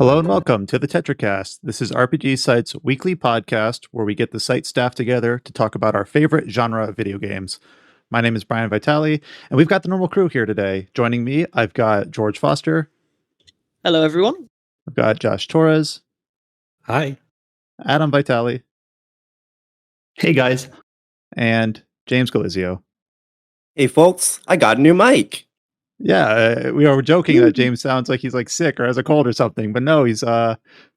Hello and welcome to the Tetracast. This is RPG Site's weekly podcast where we get the site staff together to talk about our favorite genre of video games. My name is Brian Vitale, and we've got the normal crew here today. Joining me, I've got George Foster. Hello, everyone. I've got Josh Torres. Hi. Adam Vitale. Hey, guys. And James Galizio. Hey, folks, I got a new mic. Yeah, we were joking that James sounds like he's like sick or has a cold or something, but no, he's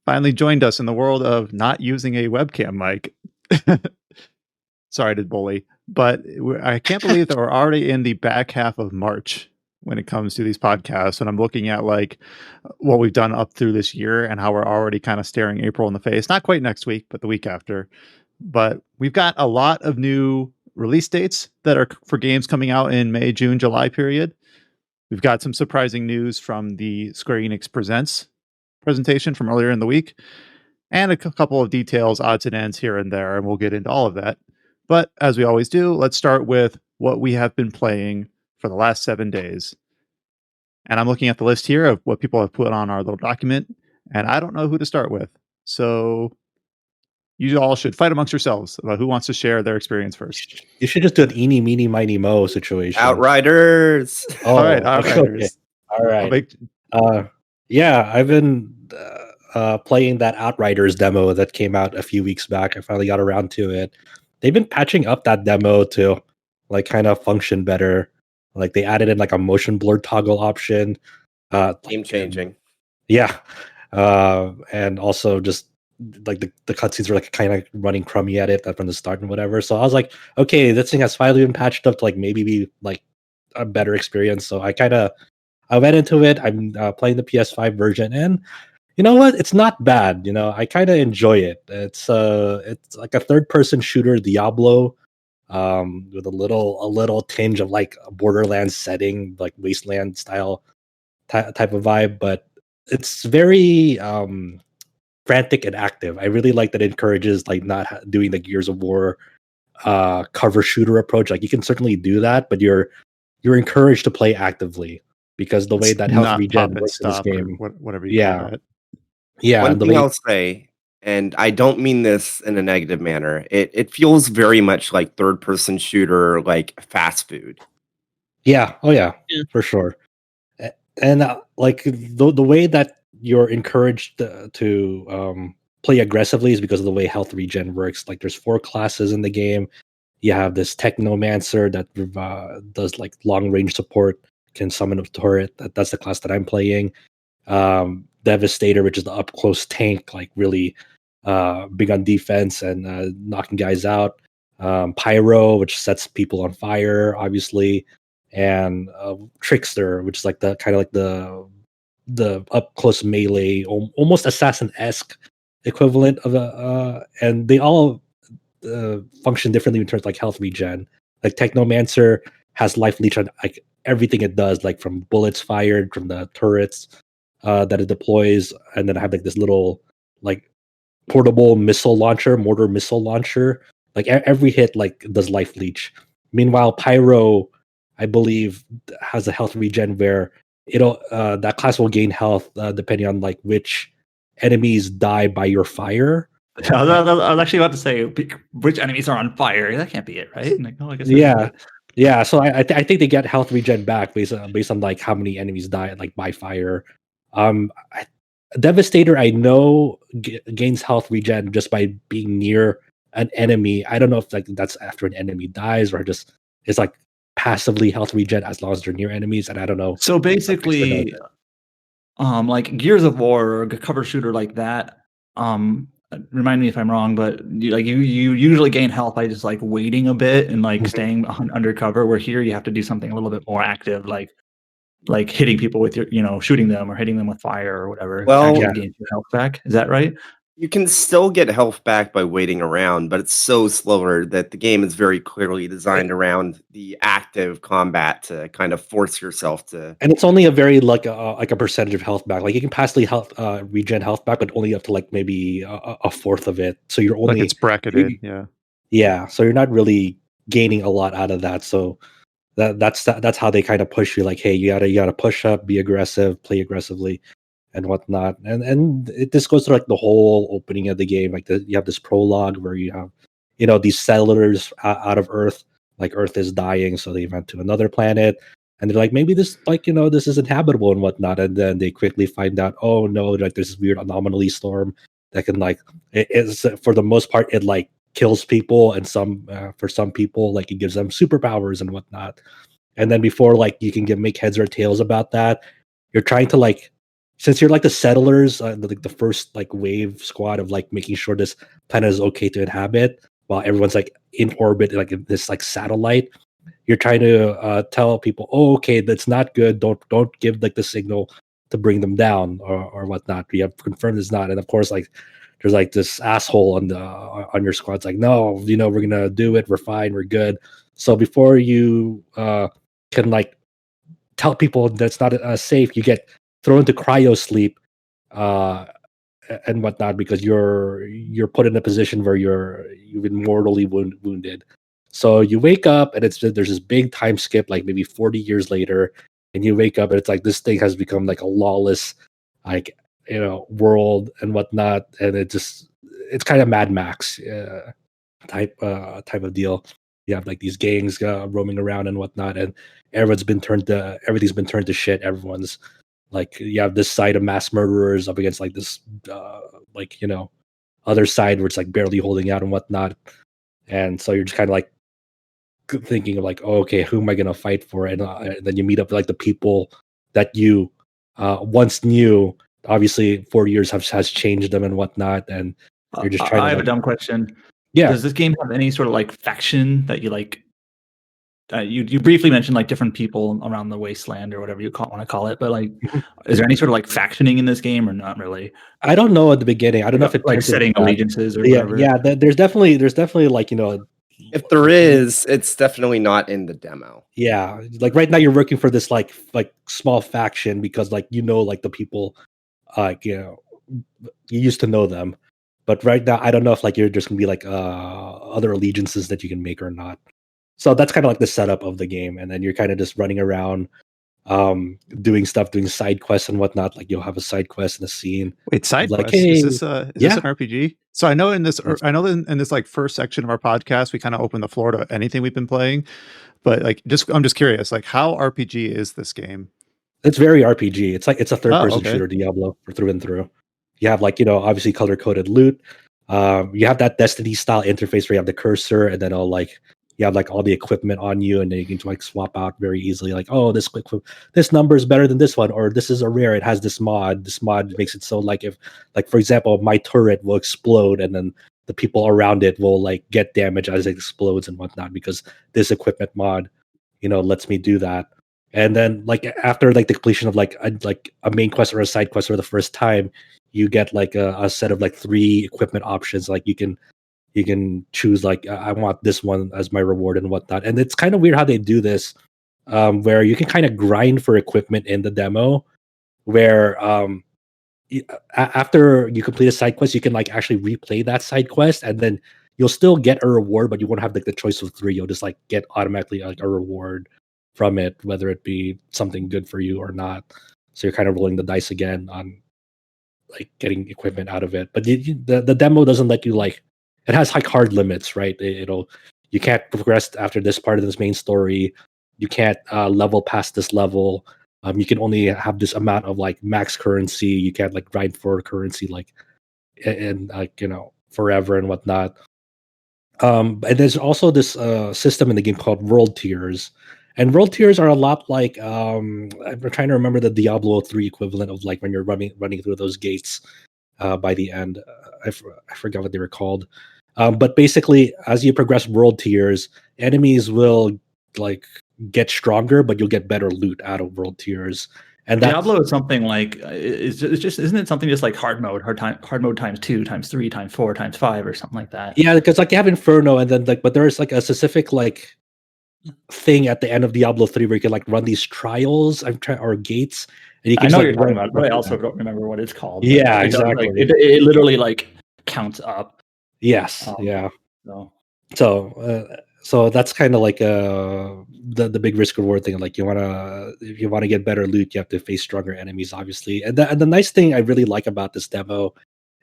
finally joined us in the world of not using a webcam mic. Sorry to bully, but I can't believe that we're already in the back half of March when it comes to these podcasts. And I'm looking at like what we've done up through this year and how we're already kind of staring April in the face. Not quite next week, but the week after. But we've got a lot of new release dates that are for games coming out in May, June, July period. We've got some surprising news from the Square Enix Presents presentation from earlier in the week, and a couple of details, odds and ends here and there, and we'll get into all of that. But as we always do, let's start with what we have been playing for the last 7 days. And I'm looking at the list here of what people have put on our little document, and I don't know who to start with. So you all should fight amongst yourselves about who wants to share their experience first. You should just do an eeny, meeny, miny, mo situation. Outriders. Oh, all right, Outriders. Okay. All right. Yeah, I've been playing that Outriders demo that came out a few weeks back. I finally got around to it. They've been patching up that demo to like kind of function better. Like they added in like a motion blur toggle option. Game changing. Yeah. And also just like the cutscenes were like kind of running crummy at it from the start and whatever. So I was like, okay, this thing has finally been patched up to like maybe be like a better experience. So I went into it. I'm playing the PS5 version, and you know what? It's not bad. You know, I kind of enjoy it. It's like a third person shooter Diablo, with a little tinge of like a Borderlands setting, like Wasteland style type of vibe, but it's very frantic and active. I really like that it encourages like not doing the Gears of War cover shooter approach. Like you can certainly do that, but you're encouraged to play actively because the way that health regen works in this game, whatever you call it. Yeah. One thing I'll say, and I don't mean this in a negative manner, it feels very much like third person shooter, like fast food. Yeah. Oh yeah. For sure. And like the way that you're encouraged to play aggressively is because of the way health regen works. Like there's 4 classes in the game. You have this Technomancer that does like long range support, can summon a turret. That's the class that I'm playing. Devastator, which is the up close tank, like really big on defense and knocking guys out. Pyro, which sets people on fire, obviously, and Trickster, which is like the kind of like the up close melee, almost assassin-esque equivalent of and they all function differently in terms of like health regen. Like Technomancer has life leech on like everything it does, like from bullets fired from the turrets that it deploys, and then I have like this little like portable mortar missile launcher. Like every hit like does life leech. Meanwhile, Pyro, I believe, has a health regen where it'll that class will gain health depending on like which enemies die by your fire. I was actually about to say which enemies are on fire. That can't be it, right? Like, no, I guess yeah. So I think they get health regen back based on like how many enemies die like by fire. Devastator, I know gains health regen just by being near an enemy. I don't know if like that's after an enemy dies or just it's like passively health regen as long as they're near enemies, and I don't know. So basically, like Gears of War or a cover shooter like that. Remind me if I'm wrong, but you usually gain health by just like waiting a bit and like staying undercover. Where here you have to do something a little bit more active, like hitting people with your, shooting them or hitting them with fire or whatever. Well, gains your health back. Is that right? You can still get health back by waiting around, but it's so slower that the game is very clearly designed around the active combat to kind of force yourself to. And it's only a very like a percentage of health back. Like you can passively regen health back, but only up to like maybe a fourth of it. So you're only like it's bracketed. Yeah. So you're not really gaining a lot out of that. So that's how they kind of push you. Like, hey, you gotta push up, be aggressive, play aggressively. and whatnot. And this goes through like the whole opening of the game. Like you have this prologue where you have, these settlers out of Earth. Like Earth is dying, so they went to another planet, and they're like, maybe this, this is inhabitable and whatnot. And then they quickly find out, oh no, like there's this weird anomaly storm that can it's for the most part it like kills people, and for some people like it gives them superpowers and whatnot. And then before like you can make heads or tails about that, you're trying to since you're like the settlers, the first like wave squad of like making sure this planet is okay to inhabit, while everyone's like in orbit, like in this like satellite. You're trying to tell people, oh, okay, that's not good. Don't give like the signal to bring them down or whatnot. We have confirmed it's not. And of course, like there's like this asshole on your squad. It's like, no, we're gonna do it. We're fine. We're good. So before you can like tell people that's not safe, you get thrown into cryo sleep and whatnot, because you're put in a position where you've been mortally wounded. So you wake up and there's this big time skip, like maybe 40 years later, and you wake up and it's like this thing has become like a lawless, like world and whatnot, and it's kind of Mad Max type of deal. You have like these gangs roaming around and whatnot, and everything's been turned to shit. Everyone's like, you have this side of mass murderers up against like this other side where it's like barely holding out and whatnot. And so you're just kind of like thinking of like, oh, okay, who am I gonna fight for? And then you meet up with like the people that you once knew. Obviously 4 years has changed them and whatnot, and you're just trying I have a dumb question. Yeah, does this game have any sort of like faction that you like? You briefly mentioned like different people around the wasteland or whatever you want to call it, but like, is there any sort of like factioning in this game or not really? I don't know at the beginning. I don't know if it like setting allegiances or whatever. Yeah. There's definitely like if there is, it's definitely not in the demo. Yeah, like right now you're working for this like small faction because like like the people, you used to know them, but right now I don't know if like you're just gonna be like other allegiances that you can make or not. So that's kind of like the setup of the game, and then you're kind of just running around, doing stuff, doing side quests and whatnot. Like you'll have a side quest in a scene. Wait, side like, quest? hey, is this an RPG? So I know in this like first section of our podcast, we kind of open the floor to anything we've been playing, but like I'm just curious, like how RPG is this game? It's very RPG. It's like it's a third-person shooter Diablo through and through. You have like obviously color-coded loot. You have that Destiny style interface where you have the cursor, and then you have like all the equipment on you, and then you can like swap out very easily. Like, oh, this number is better than this one, or this is a rare. It has this mod. This mod makes it so like if, like for example, my turret will explode, and then the people around it will like get damage as it explodes and whatnot, because this equipment mod, lets me do that. And then like after like the completion of like a main quest or a side quest for the first time, you get like a set of like 3 equipment options. Like you can choose like I want this one as my reward and whatnot. And it's kind of weird how they do this, where you can kind of grind for equipment in the demo, where after you complete a side quest, you can like actually replay that side quest, and then you'll still get a reward, but you won't have like the choice of 3. You'll just like get automatically like a reward from it, whether it be something good for you or not. So you're kind of rolling the dice again on like getting equipment out of it. But the demo doesn't let you like. It has like hard limits, right? You can't progress after this part of this main story. You can't level past this level. You can only have this amount of like max currency. You can't like grind for currency like and like forever and whatnot. And there's also this system in the game called world tiers, and world tiers are a lot like I'm trying to remember the Diablo 3 equivalent of like when you're running through those gates by the end. I forgot what they were called. But basically, as you progress world tiers, enemies will like get stronger, but you'll get better loot out of world tiers. And Diablo is something like isn't it something just like hard mode times 2 times 3 times 4 times 5 or something like that? Yeah, because like you have Inferno, and then like but there's like a specific like thing at the end of Diablo 3 where you can like run these trials or gates. And you can I know what you're talking about, but I also don't remember what it's called. Yeah, exactly. It literally like counts up. Yes. Yeah. So So that's kind of like the big risk reward thing. Like if you want to get better loot, you have to face stronger enemies, obviously. And the nice thing I really like about this demo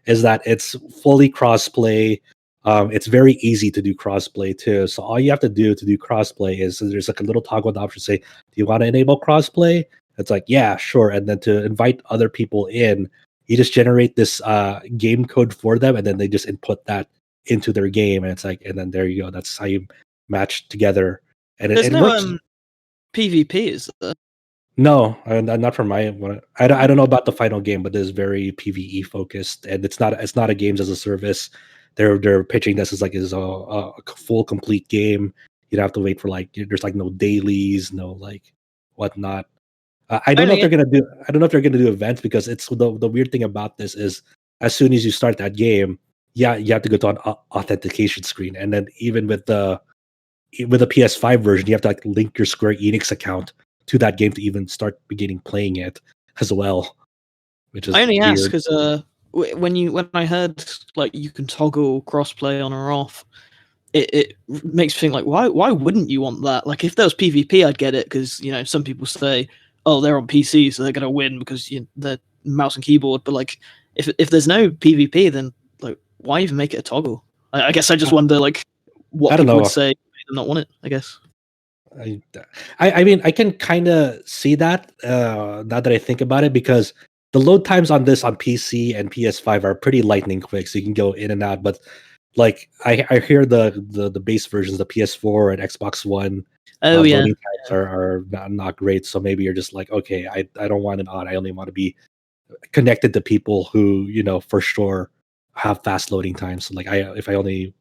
is that it's fully crossplay. It's very easy to do crossplay too. So all you have to do crossplay is there's like a little toggle option say, do you want to enable crossplay? It's like, yeah, sure. And then to invite other people in, you just generate this game code for them, and then they just input that into their game, and it's like, and then there you go. That's how you match together, and There's it no works. PvP, is there? No, not for my one. I don't know about the final game, but it's very PvE focused, and it's not a games as a service. They're pitching this as like a full complete game. You don't have to wait for like there's like no dailies, no like whatnot. I don't know if they're gonna do. I don't know if they're gonna do events, because it's the weird thing about this is as soon as you start that game, yeah, you have to go to an authentication screen, and then even with the PS5 version, you have to like link your Square Enix account to that game to even start beginning playing it as well. Which is I only weird. asked because when I heard like you can toggle crossplay on or off, it makes me think like why wouldn't you want that? Like if there was PvP, I'd get it, because some people say, oh, they're on PC, so they're gonna win because they're mouse and keyboard. But like if there's no PvP, then like why even make it a toggle? I guess I just wonder like what people would say if they not want it. I guess. I mean, I can kind of see that now that I think about it, because the load times on this on PC and PS5 are pretty lightning quick, so you can go in and out. But like I hear the base versions, the PS4 and Xbox One, loading times are not great. So maybe you're just like, okay, I don't want it on. I only want to be connected to people who for sure have fast loading times. So like if I only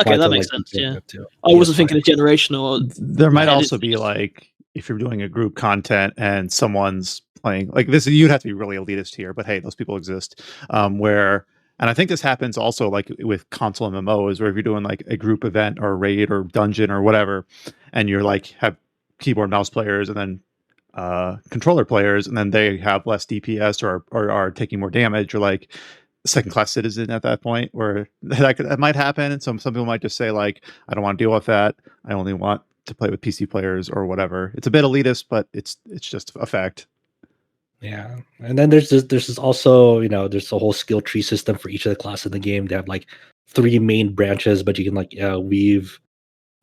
okay, that makes sense. Yeah, I wasn't thinking of generational. There might also be like if you're doing a group content and someone's playing like this, you'd have to be really elitist here. But hey, those people exist. And I think this happens also like with console MMOs, where if you're doing like a group event or a raid or dungeon or whatever, and you're like have keyboard mouse players and then controller players, and then they have less DPS or are taking more damage, or like second class citizen at that point, where that might happen. And some people might just say like, I don't want to deal with that. I only want to play with PC players or whatever. It's a bit elitist, but it's just a fact. Yeah, and then there's also there's a whole skill tree system for each of the classes in the game. They have like 3 main branches, but you can like weave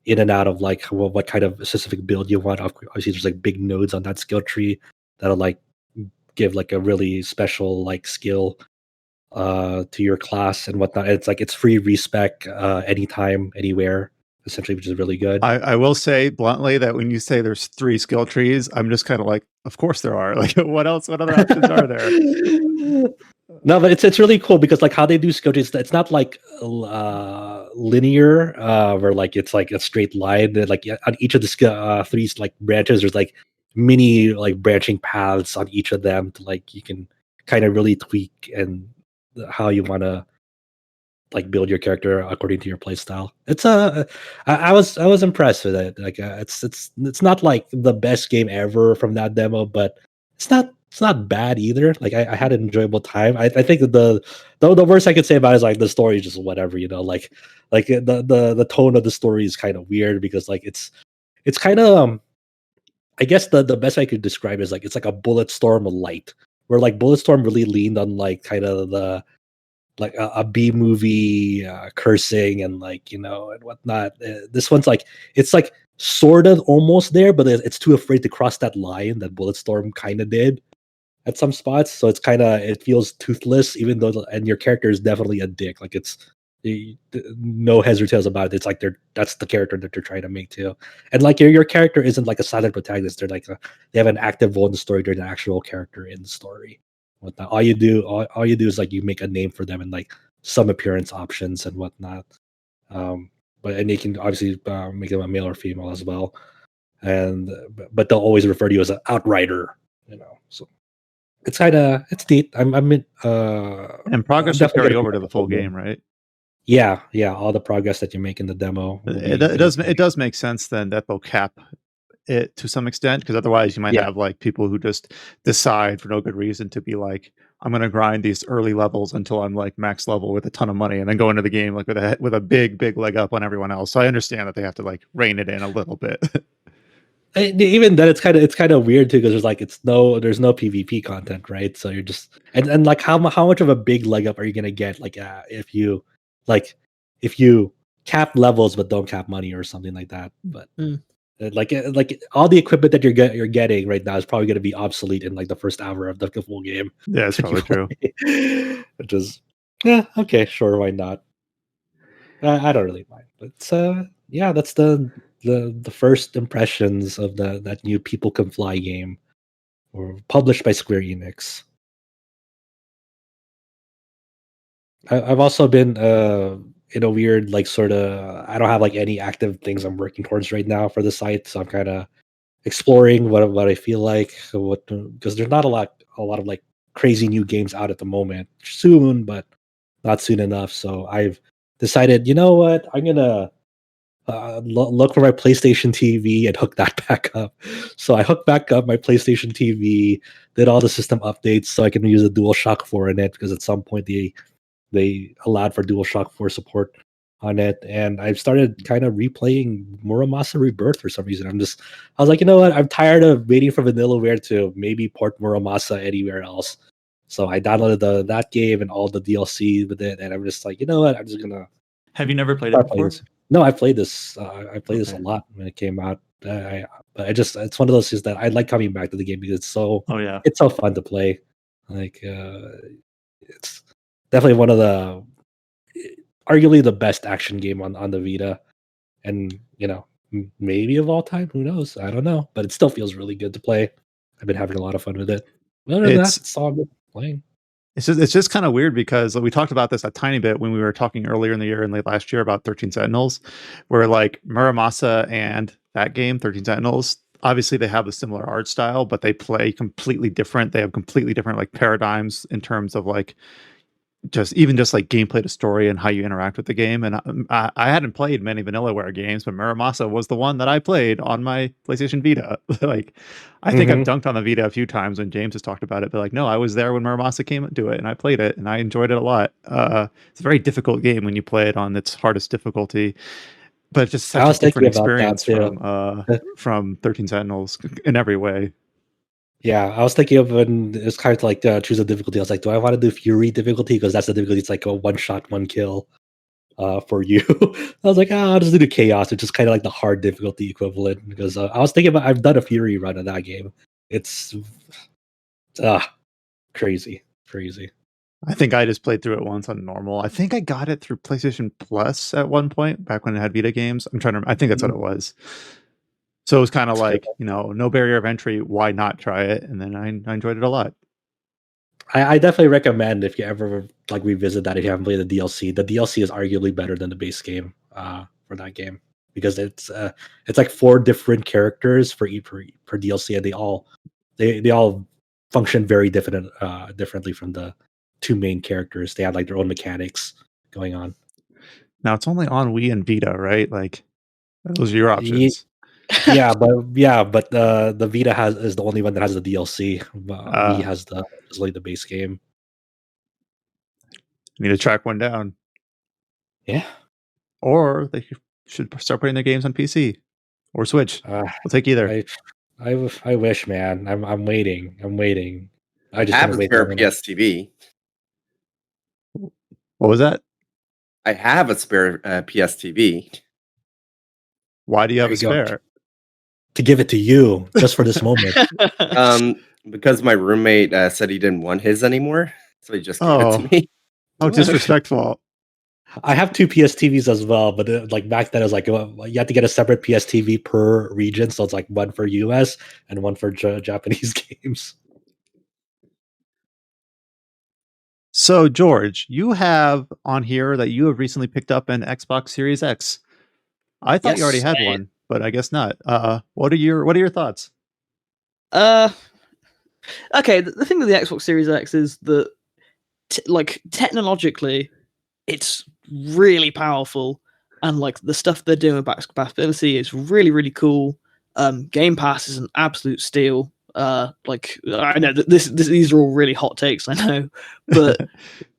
in and out of like what kind of specific build you want. Obviously, there's like big nodes on that skill tree that'll like give like a really special like skill to your class and whatnot. It's like it's free respec anytime, anywhere, essentially, which is really good. I will say bluntly that when you say there's 3 skill trees, I'm just kind of like, of course there are. Like, what other options are there? No, but it's really cool because like how they do skill trees, it's not like linear, where like it's like a straight line. Like on each of the 3 like branches, there's like mini like branching paths on each of them to like you can kind of really tweak and how you want to like build your character according to your play style. It's I was impressed with it. Like it's not like the best game ever from that demo, but it's not bad either. Like I had an enjoyable time. I think that the worst I could say about it is like the story is just whatever, like the tone of the story is kind of weird, because like it's kind of I guess the best I could describe it is like it's like a Bulletstorm light, where like Bulletstorm really leaned on like kind of the like a B movie cursing and like and whatnot. This one's like it's like sort of almost there, but it's too afraid to cross that line that Bulletstorm kind of did at some spots. So it's it feels toothless, even though and your character is definitely a dick. Like it's no heads or tails about it. It's like that's the character that they're trying to make too. And like your character isn't like a silent protagonist. They're like they have an active role in the story. They're an actual character in the story. Whatnot. All you do is like you make a name for them and like some appearance options and whatnot. And they can obviously make them a male or female as well. But they'll always refer to you as an outrider. So it's it's neat. And progress will carry over to the full game, right? Yeah. All the progress that you make in the demo. It does make sense then that they'll cap it to some extent, because otherwise you might Yeah. have like people who just decide for no good reason to be like, I'm going to grind these early levels until I'm like max level with a ton of money, and then go into the game like with a big leg up on everyone else. So I understand that they have to like rein it in a little bit. Even then, it's kind of weird too, because there's no PvP content, right? So you're just and like how much of a big leg up are you gonna get? Like if you cap levels but don't cap money or something like that. But like all the equipment that you're getting right now is probably gonna be obsolete in like the first hour of the full game. Yeah, that's probably true. Which is okay, sure, why not? I don't really mind, but yeah, that's the first impressions of that new People Can Fly game, or published by Square Enix. I've also been in a weird like sort of, I don't have like any active things I'm working towards right now for the site, so I'm kind of exploring what I feel like, because there's not a lot of like crazy new games out at the moment. Soon, but not soon enough. So I've decided, you know what, I'm gonna look for my PlayStation TV and hook that back up. So I hooked back up my PlayStation TV, did all the system updates so I can use a DualShock 4 in it, because at some point they allowed for DualShock 4 support on it, and I've started kind of replaying Muramasa Rebirth for some reason. I was like, you know what? I'm tired of waiting for Vanillaware to maybe port Muramasa anywhere else. So I downloaded that game and all the DLC with it, and I'm just like, you know what? I'm just gonna. Have you never played it before? No, I played this. I played this a lot when it came out. But it's one of those things that I like coming back to the game because it's so. Oh yeah, it's so fun to play. Like it's definitely one of the, arguably the best action game on the Vita, and maybe of all time. Who knows? I don't know, but it still feels really good to play. I've been having a lot of fun with it. Other than that, it's all I've been playing. It's just kind of weird because we talked about this a tiny bit when we were talking earlier in the year and late last year about 13 Sentinels, where like Muramasa and that game, 13 Sentinels, obviously they have a similar art style, but they play completely different. They have completely different like paradigms in terms of like just like gameplay to story and how you interact with the game. And I hadn't played many Vanillaware games, but Muramasa was the one that I played on my PlayStation Vita. Like, I think I've dunked on the Vita a few times when James has talked about it, but like, no, I was there when Muramasa came into it and I played it and I enjoyed it a lot. It's a very difficult game when you play it on its hardest difficulty, but it's just such a different experience from 13 Sentinels in every way. Yeah, I was thinking of when it's kind of like choose a difficulty. I was like, do I want to do Fury difficulty? Because that's the difficulty. It's like a one shot, one kill for you. I was like, I'll just do the Chaos, which is kind of like the hard difficulty equivalent. Because I was thinking about, I've done a Fury run of that game. It's crazy. I think I just played through it once on normal. I think I got it through PlayStation Plus at one point, back when it had Vita games. I think that's what it was. So it was kind of like, no barrier of entry. Why not try it? And then I enjoyed it a lot. I definitely recommend, if you ever like revisit that, if you haven't played the DLC. The DLC is arguably better than the base game for that game, because it's like 4 different characters per DLC, and they all function very differently from the 2 main characters. They have like their own mechanics going on. Now it's only on Wii and Vita, right? Like, those are your options. Yeah, but the Vita is the only one that has the DLC. Wii has the base game. Need to track one down. Yeah, or they should start putting their games on PC or Switch. We'll take either. I wish, man. I'm waiting. I just have a spare PS TV. What was that? I have a spare PS TV. Why do you have a spare? To give it to you just for this moment. Because my roommate said he didn't want his anymore, so he just gave it to me. Oh, disrespectful. I have 2 PS TVs as well, but like back then it was like you have to get a separate PS TV per region, so it's like one for US and one for Japanese games. So George, you have on here that you have recently picked up an Xbox Series X. I thought you already had one, but I guess not. What are your thoughts? Okay, the thing with the Xbox Series X is that technologically it's really powerful, and like the stuff they're doing with backwards compatibility is really, really cool. Game Pass is an absolute steal. Like I know that these are all really hot takes, I know, but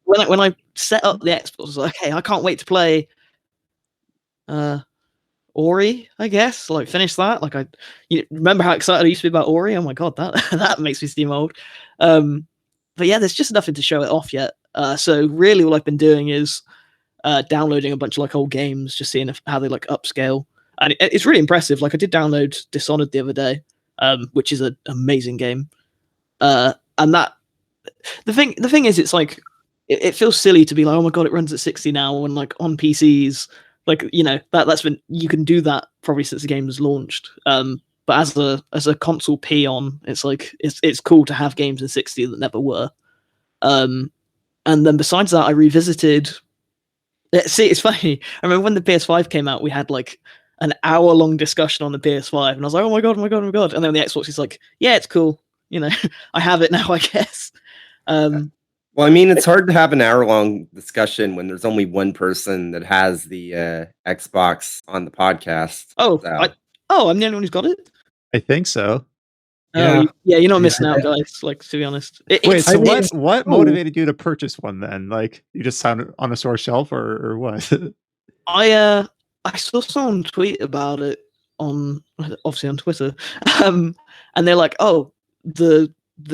when I set up the Xbox, I was like, okay, I can't wait to play Ori, I guess. Like finish that. Like you remember how excited I used to be about Ori? Oh my god, that makes me seem old. But yeah, there's just nothing to show it off yet. So really, all I've been doing is downloading a bunch of like old games, just seeing how they like upscale, and it's really impressive. Like I did download Dishonored the other day, which is an amazing game. And that the thing is, it's like it feels silly to be like, oh my god, it runs at 60 now, and like on PCs, like that's been, you can do that probably since the game was launched. But as a console peon, it's like it's cool to have games in 60 that never were. And then besides that, I revisited. See, it's funny. I remember when the PS5 came out, we had like an hour-long discussion on the PS5, and I was like, "Oh my god, oh my god, oh my god!" And then the Xbox is like, "Yeah, it's cool. I have it now, I guess." Well, I mean, it's hard to have an hour-long discussion when there's only one person that has the Xbox on the podcast. Oh, so. I'm the only one who's got it. I think so. Yeah, you're not missing out, guys. Like, to be honest. Wait, so what motivated you to purchase one then? Like, you just found it on a store shelf, or what? I saw someone tweet about it obviously on Twitter, and they're like, "Oh, the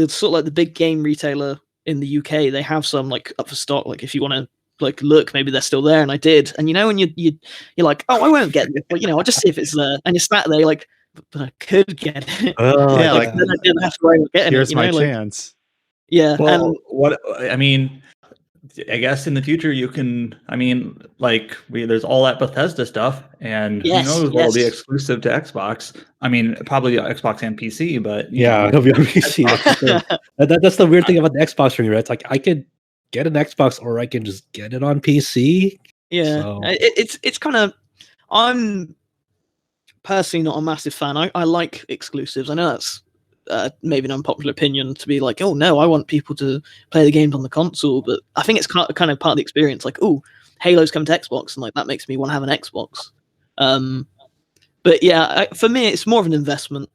sort of like the big game retailer in the UK, they have some like up for stock. Like, if you want to like look, maybe they're still there." And I did, and when you're like, "Oh, I won't get it," but I'll just see if it's there. And you're sat there, you're like, but I could get it. Yeah, like then I didn't have to worry about getting here's it. my chance. Yeah. Well, and what I mean, I guess in the future you can. I mean, like there's all that Bethesda stuff, and who knows what will be exclusive to Xbox. I mean, probably Xbox and PC, but it'll be on PC. That's the weird thing about the Xbox for me, right? It's like I could get an Xbox, or I can just get it on PC. Yeah, so. It's kind of. I'm personally not a massive fan. I like exclusives. I know that's maybe an unpopular opinion to be like, oh no, I want people to play the games on the console, but I think it's kind of part of the experience. Like, oh, Halo's coming to Xbox, and like that makes me want to have an Xbox. But yeah, for me, it's more of an investment.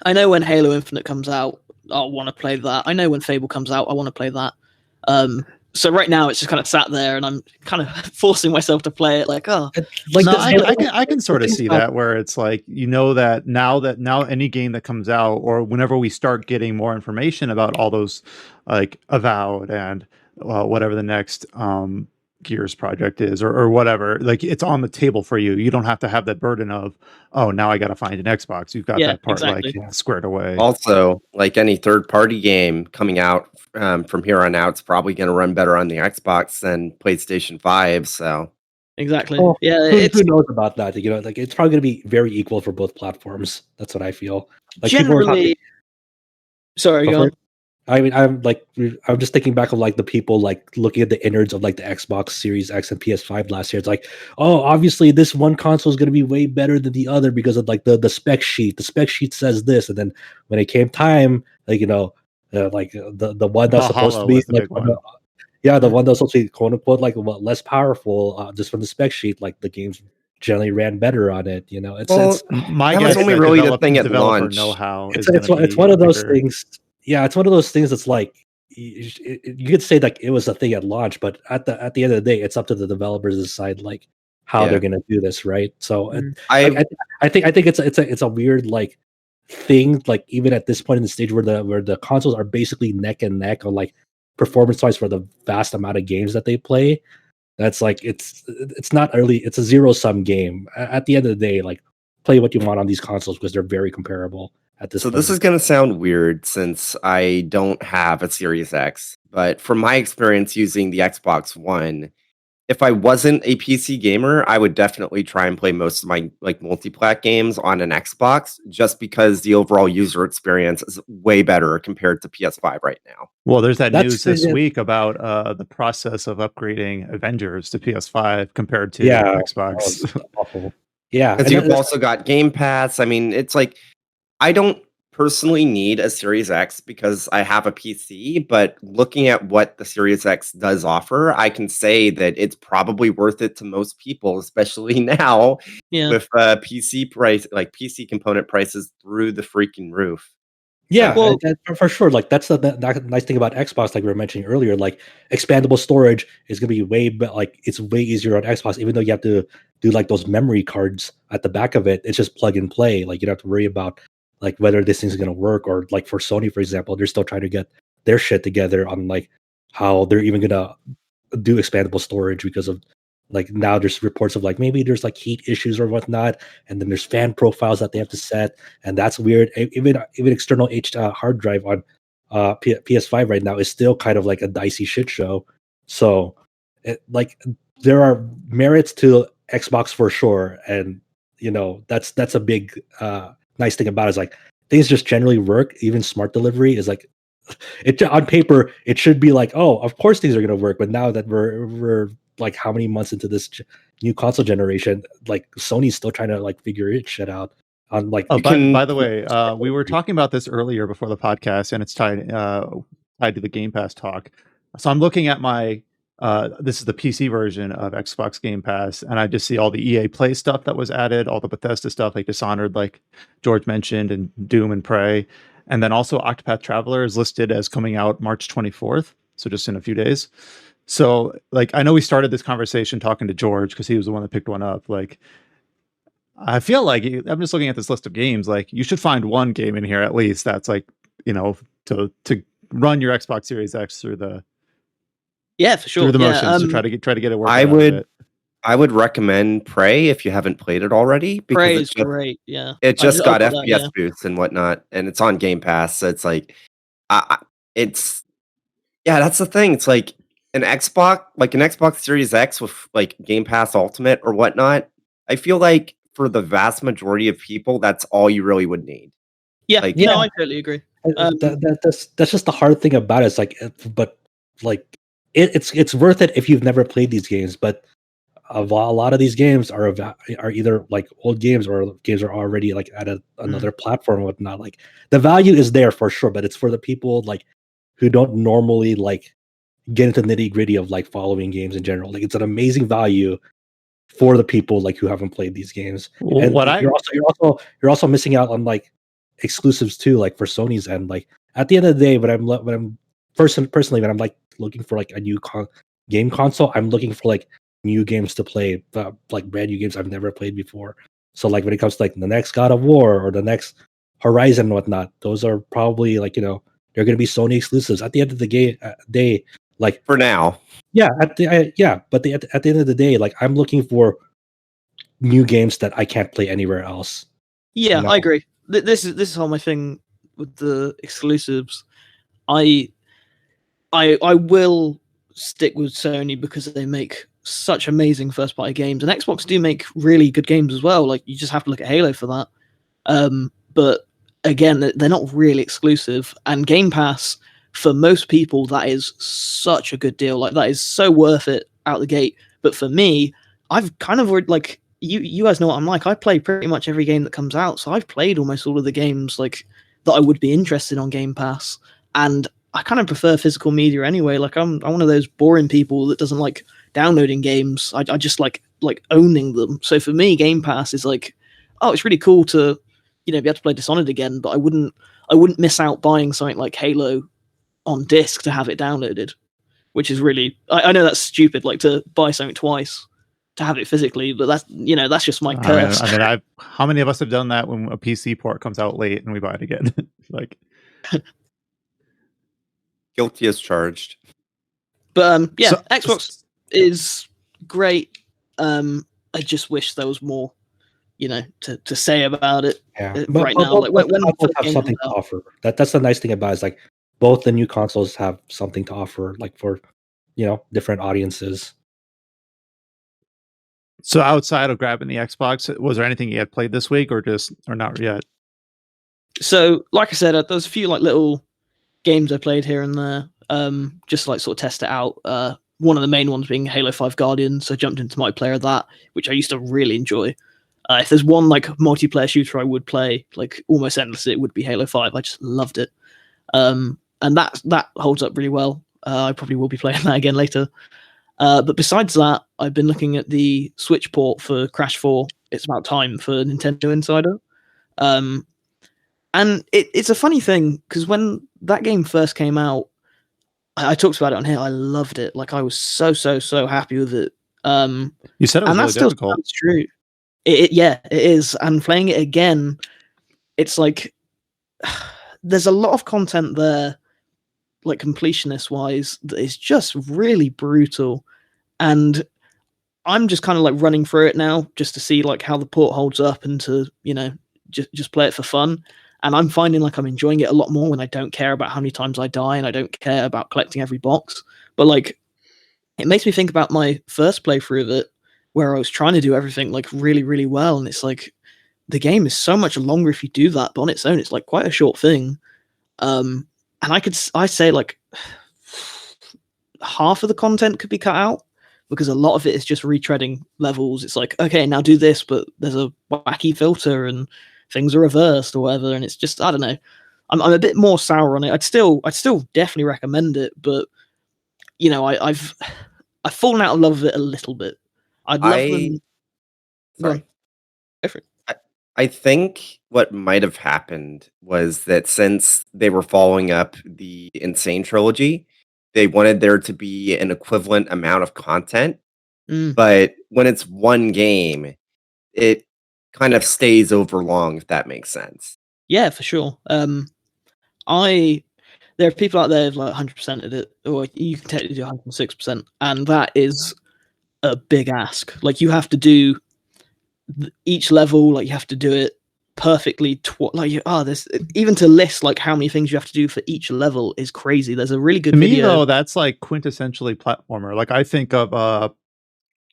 I know when Halo Infinite comes out, I'll want to play that. I know when Fable comes out, I want to play that. So right now it's just kind of sat there, and I'm kind of forcing myself to play it. Like, oh, like I can sort of see that, where it's like that now any game that comes out, or whenever we start getting more information about all those like Avowed and whatever the next Gears project is, or whatever, like it's on the table for you. You don't have to have that burden of, oh, now I got to find an Xbox. You've got that part like squared away. Also, like any third-party game coming out from here on out, it's probably going to run better on the Xbox than PlayStation 5. So exactly. Oh, yeah, who knows about that? Like it's probably going to be very equal for both platforms. That's what I feel. Like generally. Sorry, go on. I mean, I'm just thinking back of like the people like looking at the innards of like the Xbox Series X and PS5 last year. It's like, oh, obviously this one console is going to be way better than the other because of like the spec sheet. The spec sheet says this, and then when it came time, like like the one that's supposed to be like, the one that's supposed to be quote unquote like less powerful, just from the spec sheet, like the games generally ran better on it. It's my guess only really the thing at launch. Know-how. It's one of those things. Yeah, it's one of those things that's like you could say like it was a thing at launch, but at the end of the day, it's up to the developers to decide like how they're going to do this, right? So I think it's a weird like thing, like even at this point in the stage where the consoles are basically neck and neck on like performance wise for the vast amount of games that they play. That's like it's not early. It's a zero-sum game. At the end of the day, like play what you want on these consoles because they're very comparable. So this is going to sound weird since I don't have a Series X, but from my experience using the Xbox One, if I wasn't a PC gamer, I would definitely try and play most of my like multi-plat games on an Xbox, just because the overall user experience is way better compared to PS5 right now. Well, there's that news this week about the process of upgrading Avengers to PS5 compared to Xbox. Awful. Yeah, because you've also got Game Pass. I mean, it's like I don't personally need a Series X because I have a PC, but looking at what the Series X does offer, I can say that it's probably worth it to most people, especially now with PC price, like PC component prices through the freaking roof. Yeah, well, for sure. Like that's the nice thing about Xbox, like we were mentioning earlier. Like expandable storage is going to be it's way easier on Xbox, even though you have to do like those memory cards at the back of it. It's just plug and play. Like you don't have to worry about like whether this thing's going to work, or like for Sony, for example, they're still trying to get their shit together on like how they're even going to do expandable storage, because of like now there's reports of like maybe there's like heat issues or whatnot, and then there's fan profiles that they have to set, and that's weird. Even external hard drive on PS5 right now is still kind of like a dicey shit show. So like there are merits to Xbox for sure, and you know that's a big nice thing about it, is like things just generally work. Even smart delivery is like it on paper it should be like, oh, of course things are going to work, but now that we're like how many months into this new console generation, like Sony's still trying to like figure it shit out on like. By the way, we were talking about this earlier before the podcast, and it's tied to the Game Pass talk. So I'm looking at my this is the PC version of Xbox Game Pass, and I just see all the EA Play stuff that was added, all the Bethesda stuff like Dishonored, like George mentioned, and Doom and Prey, and then also Octopath Traveler is listed as coming out March 24th, so just in a few days. So, like, I know we started this conversation talking to George because he was the one that picked one up. Like, I feel like I'm just looking at this list of games. Like, you should find one game in here at least that's like, you know, to run your Xbox Series X through the for sure through the motions to try to get it working. I would recommend Prey if you haven't played it already. Because Prey is great. Yeah, it just got FPS boosts and whatnot, and it's on Game Pass. So it's like, that's the thing. It's like an Xbox Series X with like Game Pass Ultimate or whatnot. I feel like for the vast majority of people, that's all you really would need. Yeah, no, I totally agree. That's just the hard thing about it. It's like, but like it's worth it if you've never played these games. But a lot of these games are either like old games, or games are already like at another platform or whatnot. Like the value is there for sure, but it's for the people like who don't normally like get into nitty gritty of like following games in general. Like it's an amazing value for the people like who haven't played these games. And you're also missing out on like exclusives too, like for Sony's end. Like at the end of the day, when I'm personally when I'm like looking for like a new game console, I'm looking for like new games to play, like brand new games I've never played before. So like when it comes to like the next God of War or the next Horizon and whatnot, those are probably like, you know, they're going to be Sony exclusives at the end of the day. Like for now, but at the end of the day, like I'm looking for new games that I can't play anywhere else. Yeah, you know? I agree. This is how my thing with the exclusives. I will stick with Sony because they make such amazing first party games, and Xbox do make really good games as well. Like you just have to look at Halo for that. But again, they're not really exclusive, and Game Pass, for most people, that is such a good deal. Like that is so worth it out the gate. But for me, I've kind of like you guys know what I'm like. I play pretty much every game that comes out, so I've played almost all of the games like that I would be interested on Game Pass, and I kind of prefer physical media anyway. Like I'm one of those boring people that doesn't like downloading games. I just like owning them. So for me, Game Pass is like, oh, it's really cool to, you know, be able to play Dishonored again, but I wouldn't miss out buying something like Halo on disc to have it downloaded, which is really, I know that's stupid, like to buy something twice to have it physically, but that's, you know, that's just my curse. I mean, how many of us have done that when a PC port comes out late and we buy it again? Like, guilty as charged. But Xbox is great. I just wish there was more, you know, to say about it. Right now, like when have something to offer. That's the nice thing about it, is like both the new consoles have something to offer, like for, you know, different audiences. So outside of grabbing the Xbox, was there anything you had played this week, or not yet? So, like I said, there's a few like little games I played here and there, just like sort of test it out. One of the main ones being Halo 5 Guardians. So I jumped into multiplayer of that, which I used to really enjoy. If there's one like multiplayer shooter I would play like almost endlessly, it would be Halo 5. I just loved it, and that holds up really well. I probably will be playing that again later. But besides that, I've been looking at the Switch port for Crash 4. It's About Time for Nintendo Insider. And it's a funny thing, because when that game first came out, I talked about it on here. I loved it. Like, I was so happy with it. You said it was and really that still difficult. sounds true. Yeah, it is. And playing it again, it's like there's a lot of content there, like completionist wise, that is just really brutal. And I'm just kind of like running through it now just to see like how the port holds up and to, just play it for fun. And I'm finding like I'm enjoying it a lot more when I don't care about how many times I die and I don't care about collecting every box. But like, it makes me think about my first playthrough of it, where I was trying to do everything like really, really well. And it's like, the game is so much longer if you do that, but on its own, it's like quite a short thing. And I say like half of the content could be cut out, because a lot of it is just retreading levels. It's like, okay, now do this, but there's a wacky filter and things are reversed or whatever. And it's just, I don't know. I'm a bit more sour on it. I'd still definitely recommend it, but I've fallen out of love with it a little bit. I'd love them. Sorry. Go for it. I think what might have happened was that since they were following up the Insane trilogy, they wanted there to be an equivalent amount of content. But when it's one game, it kind of stays over long, if that makes sense. Yeah, for sure. There are people out there who've like 100%ed it, or you can technically do 106%, and that is a big ask. Like, you have to do each level, like you have to do it perfectly. There's even to list like how many things you have to do for each level is crazy. There's a really good video. To me, though, that's like quintessentially platformer. Like, I think of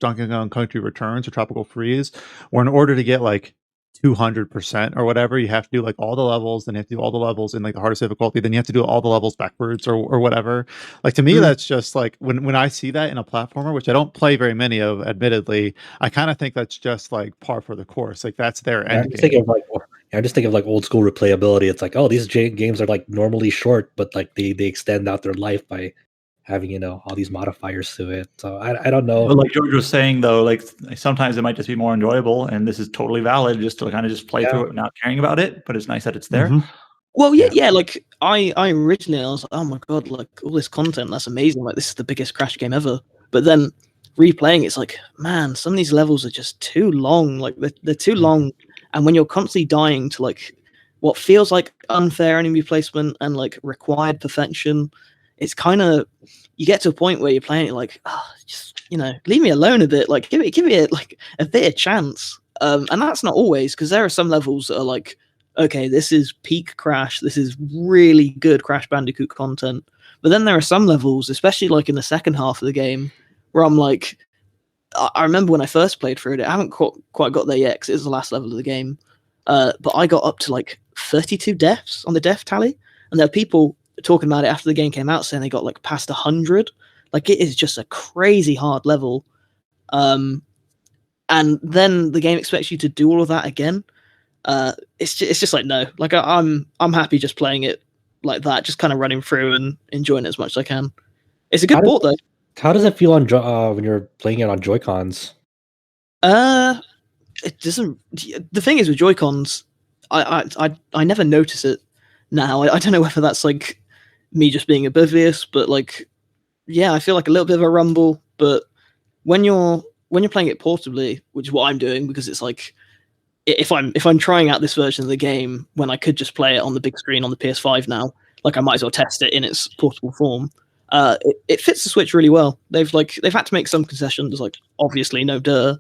Donkey Kong Country Returns or Tropical Freeze, where in order to get like 200% or whatever, you have to do like all the levels, then you have to do all the levels in like the hardest difficulty, then you have to do all the levels backwards or whatever. Like, to me, that's just like when I see that in a platformer, which I don't play very many of, admittedly, I kind of think that's just like par for the course. Like, that's their end game. I just think of like old school replayability. It's like, oh, these games are like normally short, but like they extend out their life by having all these modifiers to it. So I don't know. But like George was saying, though, like sometimes it might just be more enjoyable, and this is totally valid just to kind of just play through it without caring about it. But it's nice that it's there. Well, yeah. Like I originally, I was like, oh my god, like all this content, that's amazing. Like, this is the biggest Crash game ever. But then replaying, it's like, man, some of these levels are just too long. Like they're too long, and when you're constantly dying to like what feels like unfair enemy placement and like required perfection, it's kind of, you get to a point where you're playing it like, just leave me alone a bit. Like, give me a bit of chance. And that's not always, because there are some levels that are like, okay, this is peak Crash. This is really good Crash Bandicoot content. But then there are some levels, especially like in the second half of the game, where I'm like, I remember when I first played through it, I haven't quite got there yet because it was the last level of the game. But I got up to like 32 deaths on the death tally. And there are people talking about it after the game came out saying they got like past 100. Like, it is just a crazy hard level. And then the game expects you to do all of that again. It's just like, no. Like, I'm happy just playing it like that, just kind of running through and enjoying it as much as I can. It's a good port though. How does it feel on when you're playing it on Joy-Cons? It doesn't. The thing is with Joy-Cons, I never notice it now. I don't know whether that's like me just being oblivious, but like, yeah, I feel like a little bit of a rumble. But when you're playing it portably, which is what I'm doing, because it's like, if I'm trying out this version of the game when I could just play it on the big screen on the PS5 now, like, I might as well test it in its portable form. It fits the Switch really well. They've had to make some concessions, like, obviously, no duh.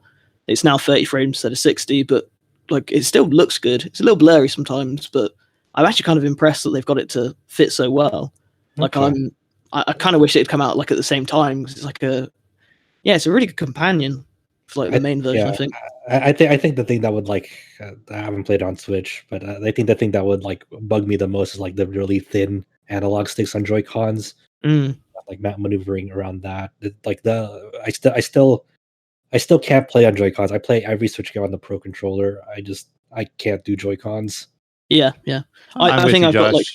It's now 30 frames instead of 60, but like, it still looks good. It's a little blurry sometimes, but I'm actually kind of impressed that they've got it to fit so well. Like, okay. I kind of wish it had come out like at the same time, because it's like it's a really good companion for like the main version. I think. I think the thing that would like I haven't played on Switch, but I think the thing that would like bug me the most is like the really thin analog sticks on Joy-Cons. Like maneuvering around that. I still I still can't play on Joy-Cons. I play every Switch game on the Pro Controller. I can't do Joy-Cons. Yeah. I think I've got like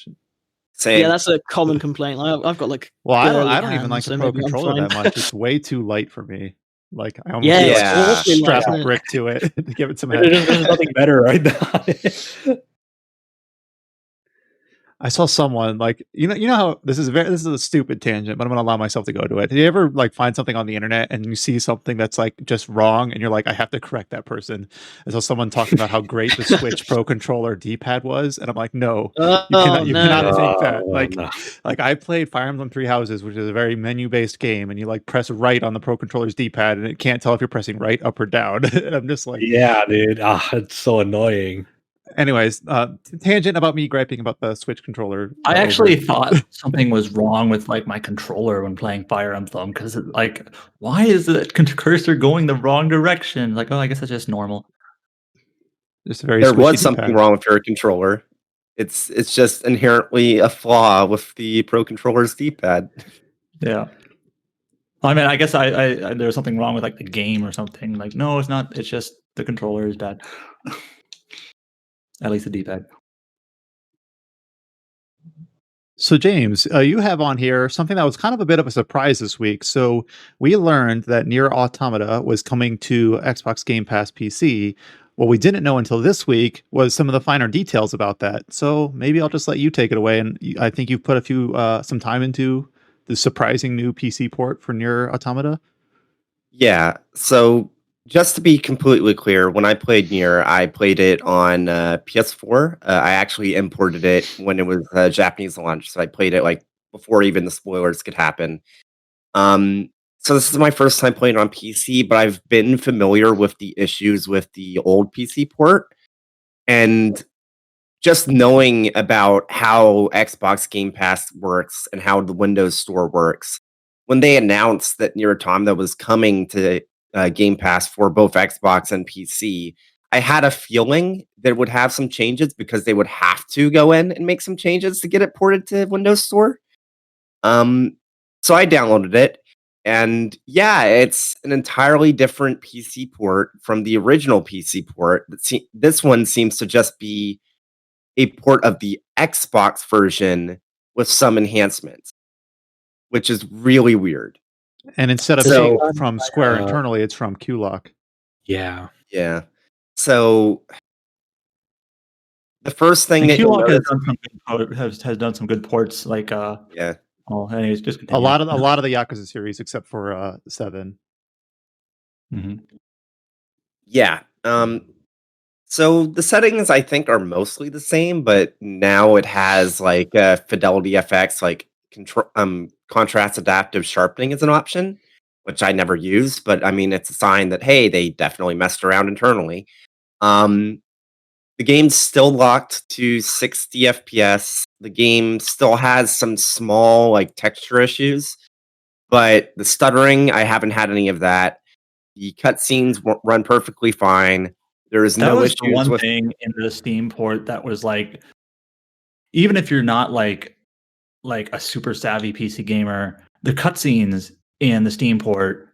Same. yeah, that's a common complaint. I've got like Well, I girly don't even like hands, the so Pro maybe I'm Controller that fine. much. It's way too light for me. Like I almost Yeah, need to, it's like, awfully light, strap isn't a it? brick to it to give it some There's head. nothing better right now. I saw someone like you know how this is a stupid tangent, but I'm gonna allow myself to go to it. Did you ever like find something on the internet and you see something that's like just wrong and you're like, I have to correct that person? I saw someone talking about how great the Switch Pro Controller D-pad was, and I'm like, no, you cannot think that. Like I played Fire Emblem Three Houses, which is a very menu-based game, and you like press right on the Pro Controller's D-pad, and it can't tell if you're pressing right, up, or down. And I'm just like, Yeah, dude. It's so annoying. Anyways, tangent about me griping about the Switch controller. I actually thought something was wrong with like my controller when playing Fire Emblem because like, why is the cursor going the wrong direction? Like, oh, I guess that's just normal. Just very there was squishy something D-pad. wrong with your controller. It's just inherently a flaw with the Pro Controller's D-pad. Yeah. I mean, I guess I there was something wrong with like the game or something. Like, no, it's not. It's just the controller is bad. At least the D-pad. So, James, you have on here something that was kind of a bit of a surprise this week. So, we learned that NieR Automata was coming to Xbox Game Pass PC. What we didn't know until this week was some of the finer details about that. So, maybe I'll just let you take it away. And I think you've put some time into the surprising new PC port for NieR Automata. Yeah. So, just to be completely clear, when I played NieR, I played it on PS4. I actually imported it when it was Japanese launch, so I played it like before even the spoilers could happen. So this is my first time playing on PC, but I've been familiar with the issues with the old PC port, and just knowing about how Xbox Game Pass works and how the Windows Store works. When they announced that NieR Automata was coming to Game Pass for both Xbox and PC, I had a feeling that it would have some changes because they would have to go in and make some changes to get it ported to Windows Store. So I downloaded it, and yeah, it's an entirely different PC port from the original PC port. This one seems to just be a port of the Xbox version with some enhancements, which is really weird. And instead of being from Square internally, it's from QLock. Yeah. Yeah. So the first thing that QLock has done some good ports, like yeah. Oh, anyways, just a lot of the Yakuza series, except for 7. Mm-hmm. Yeah. So the settings I think are mostly the same, but now it has like fidelity effects, like contrast adaptive sharpening is an option, which I never used, but I mean it's a sign that hey, they definitely messed around internally. The game's still locked to 60 FPS. The game still has some small like texture issues, but the stuttering, I haven't had any of that. The cutscenes run perfectly fine. There is no issues the one with thing in the Steam port that was like, even if you're not like a super savvy PC gamer, the cutscenes in the Steam port,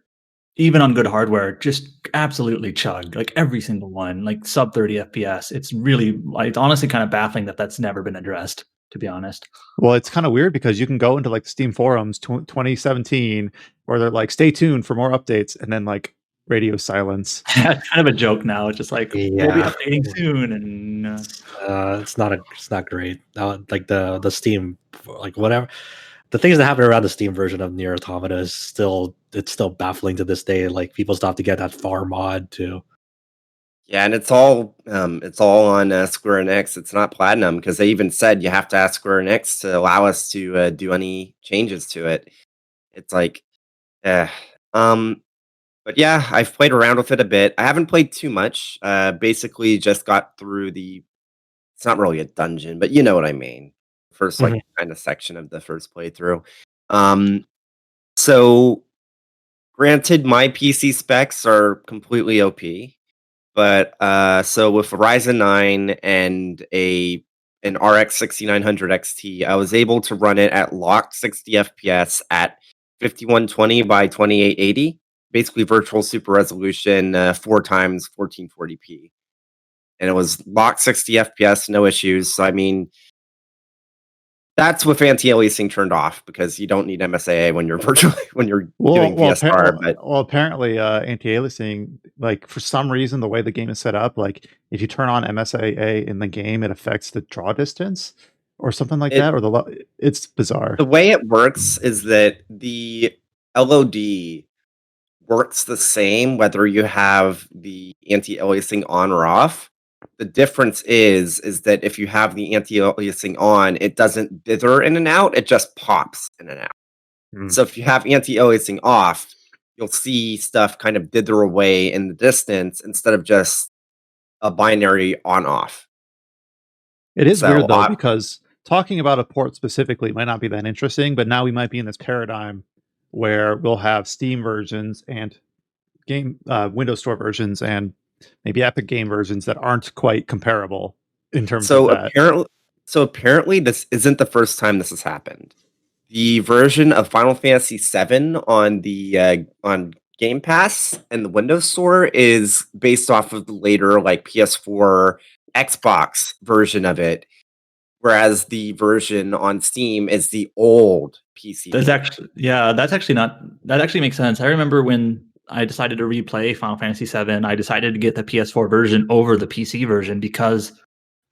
even on good hardware, just absolutely chug. Like every single one, like sub 30 FPS. It's really, it's honestly kind of baffling that that's never been addressed, to be honest. Well, it's kind of weird because you can go into like the Steam forums 2017 where they're like, stay tuned for more updates, and then like radio silence. Kind of a joke now. It's just like we'll be updating soon, and it's not great. Like the Steam, like whatever. The things that happen around the Steam version of NieR Automata is still baffling to this day. Like people still have to get that far mod too. Yeah, and it's all on Square Enix. It's not Platinum because they even said you have to ask Square Enix to allow us to do any changes to it. It's like, but yeah, I've played around with it a bit. I haven't played too much. Basically, just got through it's not really a dungeon, but you know what I mean. First, like kind of section of the first playthrough. So, granted, my PC specs are completely OP, but so with Ryzen 9 and an RX 6900 XT, I was able to run it at locked 60 FPS at 5120 by 2880. basically virtual super resolution, 4 times 1440p, and it was locked 60 FPS, no issues. So I mean, that's with anti-aliasing turned off because you don't need MSAA when you're doing VSR. Apparently, anti-aliasing, like for some reason, the way the game is set up, like if you turn on MSAA in the game, it affects the draw distance or something like that, or it's bizarre. The way it works is that the LOD works the same whether you have the anti-aliasing on or off. The difference is that if you have the anti-aliasing on, it doesn't dither in and out, it just pops in and out. So if you have anti-aliasing off, you'll see stuff kind of dither away in the distance instead of just a binary on-off. It is weird, though, because talking about a port specifically might not be that interesting, but now we might be in this paradigm where we'll have Steam versions and Windows Store versions and maybe Epic Game versions that aren't quite comparable in terms of that. Apparently, this isn't the first time this has happened. The version of Final Fantasy VII on the on Game Pass and the Windows Store is based off of the later like PS4, Xbox version of it, whereas the version on Steam is the old PC. That actually makes sense. I remember when I decided to replay Final Fantasy VII, I decided to get the PS4 version over the PC version because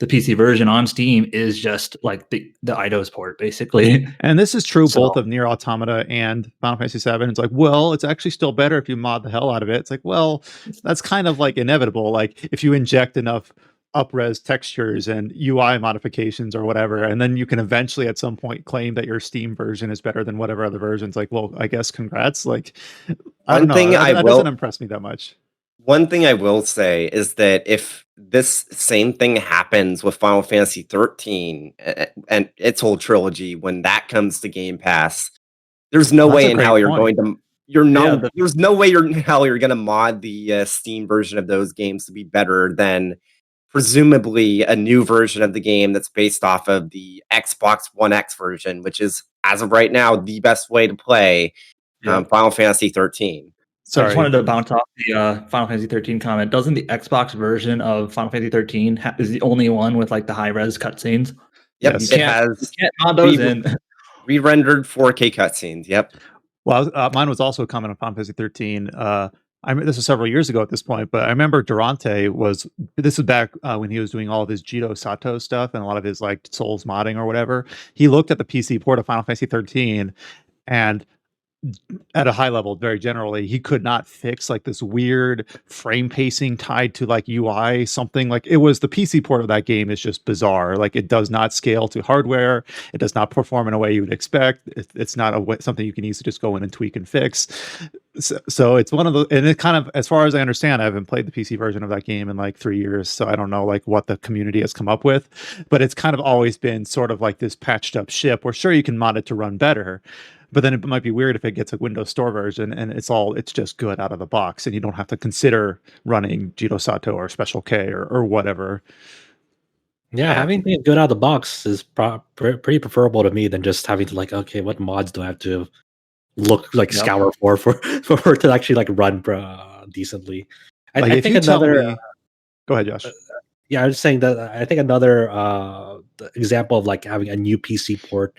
the PC version on Steam is just like the Eidos port, basically. And this is true both of NieR Automata and Final Fantasy VII. It's like, well, it's actually still better if you mod the hell out of it. It's like, well, that's kind of like inevitable. Like if you inject enough up-res textures and UI modifications or whatever, and then you can eventually at some point claim that your Steam version is better than whatever other versions. Like, well, I guess congrats. Like, I don't know. That doesn't impress me that much. One thing I will say is that if this same thing happens with Final Fantasy 13 and its whole trilogy, when that comes to Game Pass, there's no way in hell you're going to there's no way in hell you're going to mod the Steam version of those games to be better than presumably a new version of the game that's based off of the Xbox One X version, which is, as of right now, the best way to play Final Fantasy 13. Sorry. I just wanted to bounce off the Final Fantasy 13 comment. Doesn't the Xbox version of Final Fantasy 13 is the only one with like the high-res cutscenes? Yep, yes. It has you can't mod those in. Re-rendered 4K cutscenes, yep. Well, mine was also a comment on Final Fantasy 13. I mean, this was several years ago at this point, but I remember Durante this was back when he was doing all of his Jito Sato stuff and a lot of his like Souls modding or whatever. He looked at the PC port of Final Fantasy 13 and at a high level, very generally, he could not fix like this weird frame pacing tied to like UI something. Like it was the PC port of that game is just bizarre. Like it does not scale to hardware. It does not perform in a way you would expect. It's not something you can easily just go in and tweak and fix. So it's one of the, and it kind of, as far as I understand, I haven't played the PC version of that game in like 3 years, so I don't know like what the community has come up with, but it's kind of always been sort of like this patched up ship where sure you can mod it to run better, but then it might be weird if it gets a Windows Store version and it's just good out of the box and you don't have to consider running Jito Sato or Special K or whatever. Yeah, having things good out of the box is pretty preferable to me than just having to like, okay, what mods do I have to look like scour for it to actually like run decently. I think another. Go ahead, Josh. I was saying that I think another example of like having a new PC port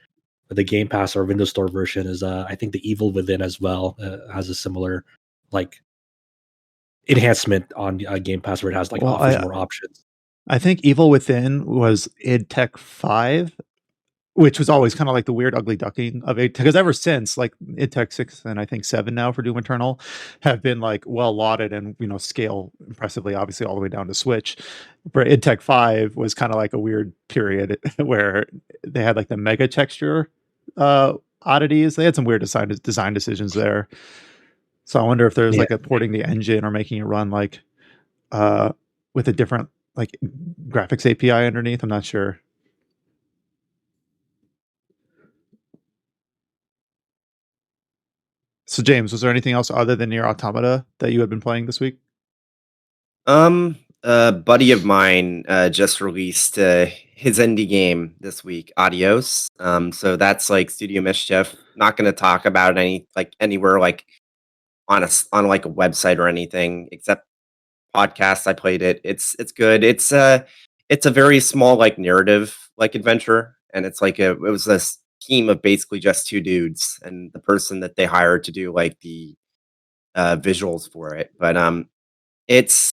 with the Game Pass or Windows Store version is I think the Evil Within as well has a similar like enhancement on Game Pass where it has like offers more options. I think Evil Within was id Tech 5. Which was always kind of like the weird ugly ducking of it, because ever since like id Tech 6 and I think 7 now for Doom Eternal have been like well lauded and scale impressively, obviously all the way down to Switch. But id Tech 5 was kind of like a weird period where they had like the mega texture oddities. They had some weird design decisions there. So I wonder if there's like a porting the engine or making it run like with a different like graphics API underneath. I'm not sure. So James, was there anything else other than NieR Automata that you had been playing this week? A buddy of mine just released his indie game this week, Adios. So that's like Studio Mischief. Not going to talk about it anywhere like on like a website or anything, except podcasts. I played it. It's good. It's a very small like narrative like adventure, and it's like it was a team of basically just two dudes and the person that they hired to do like the visuals for it. But it's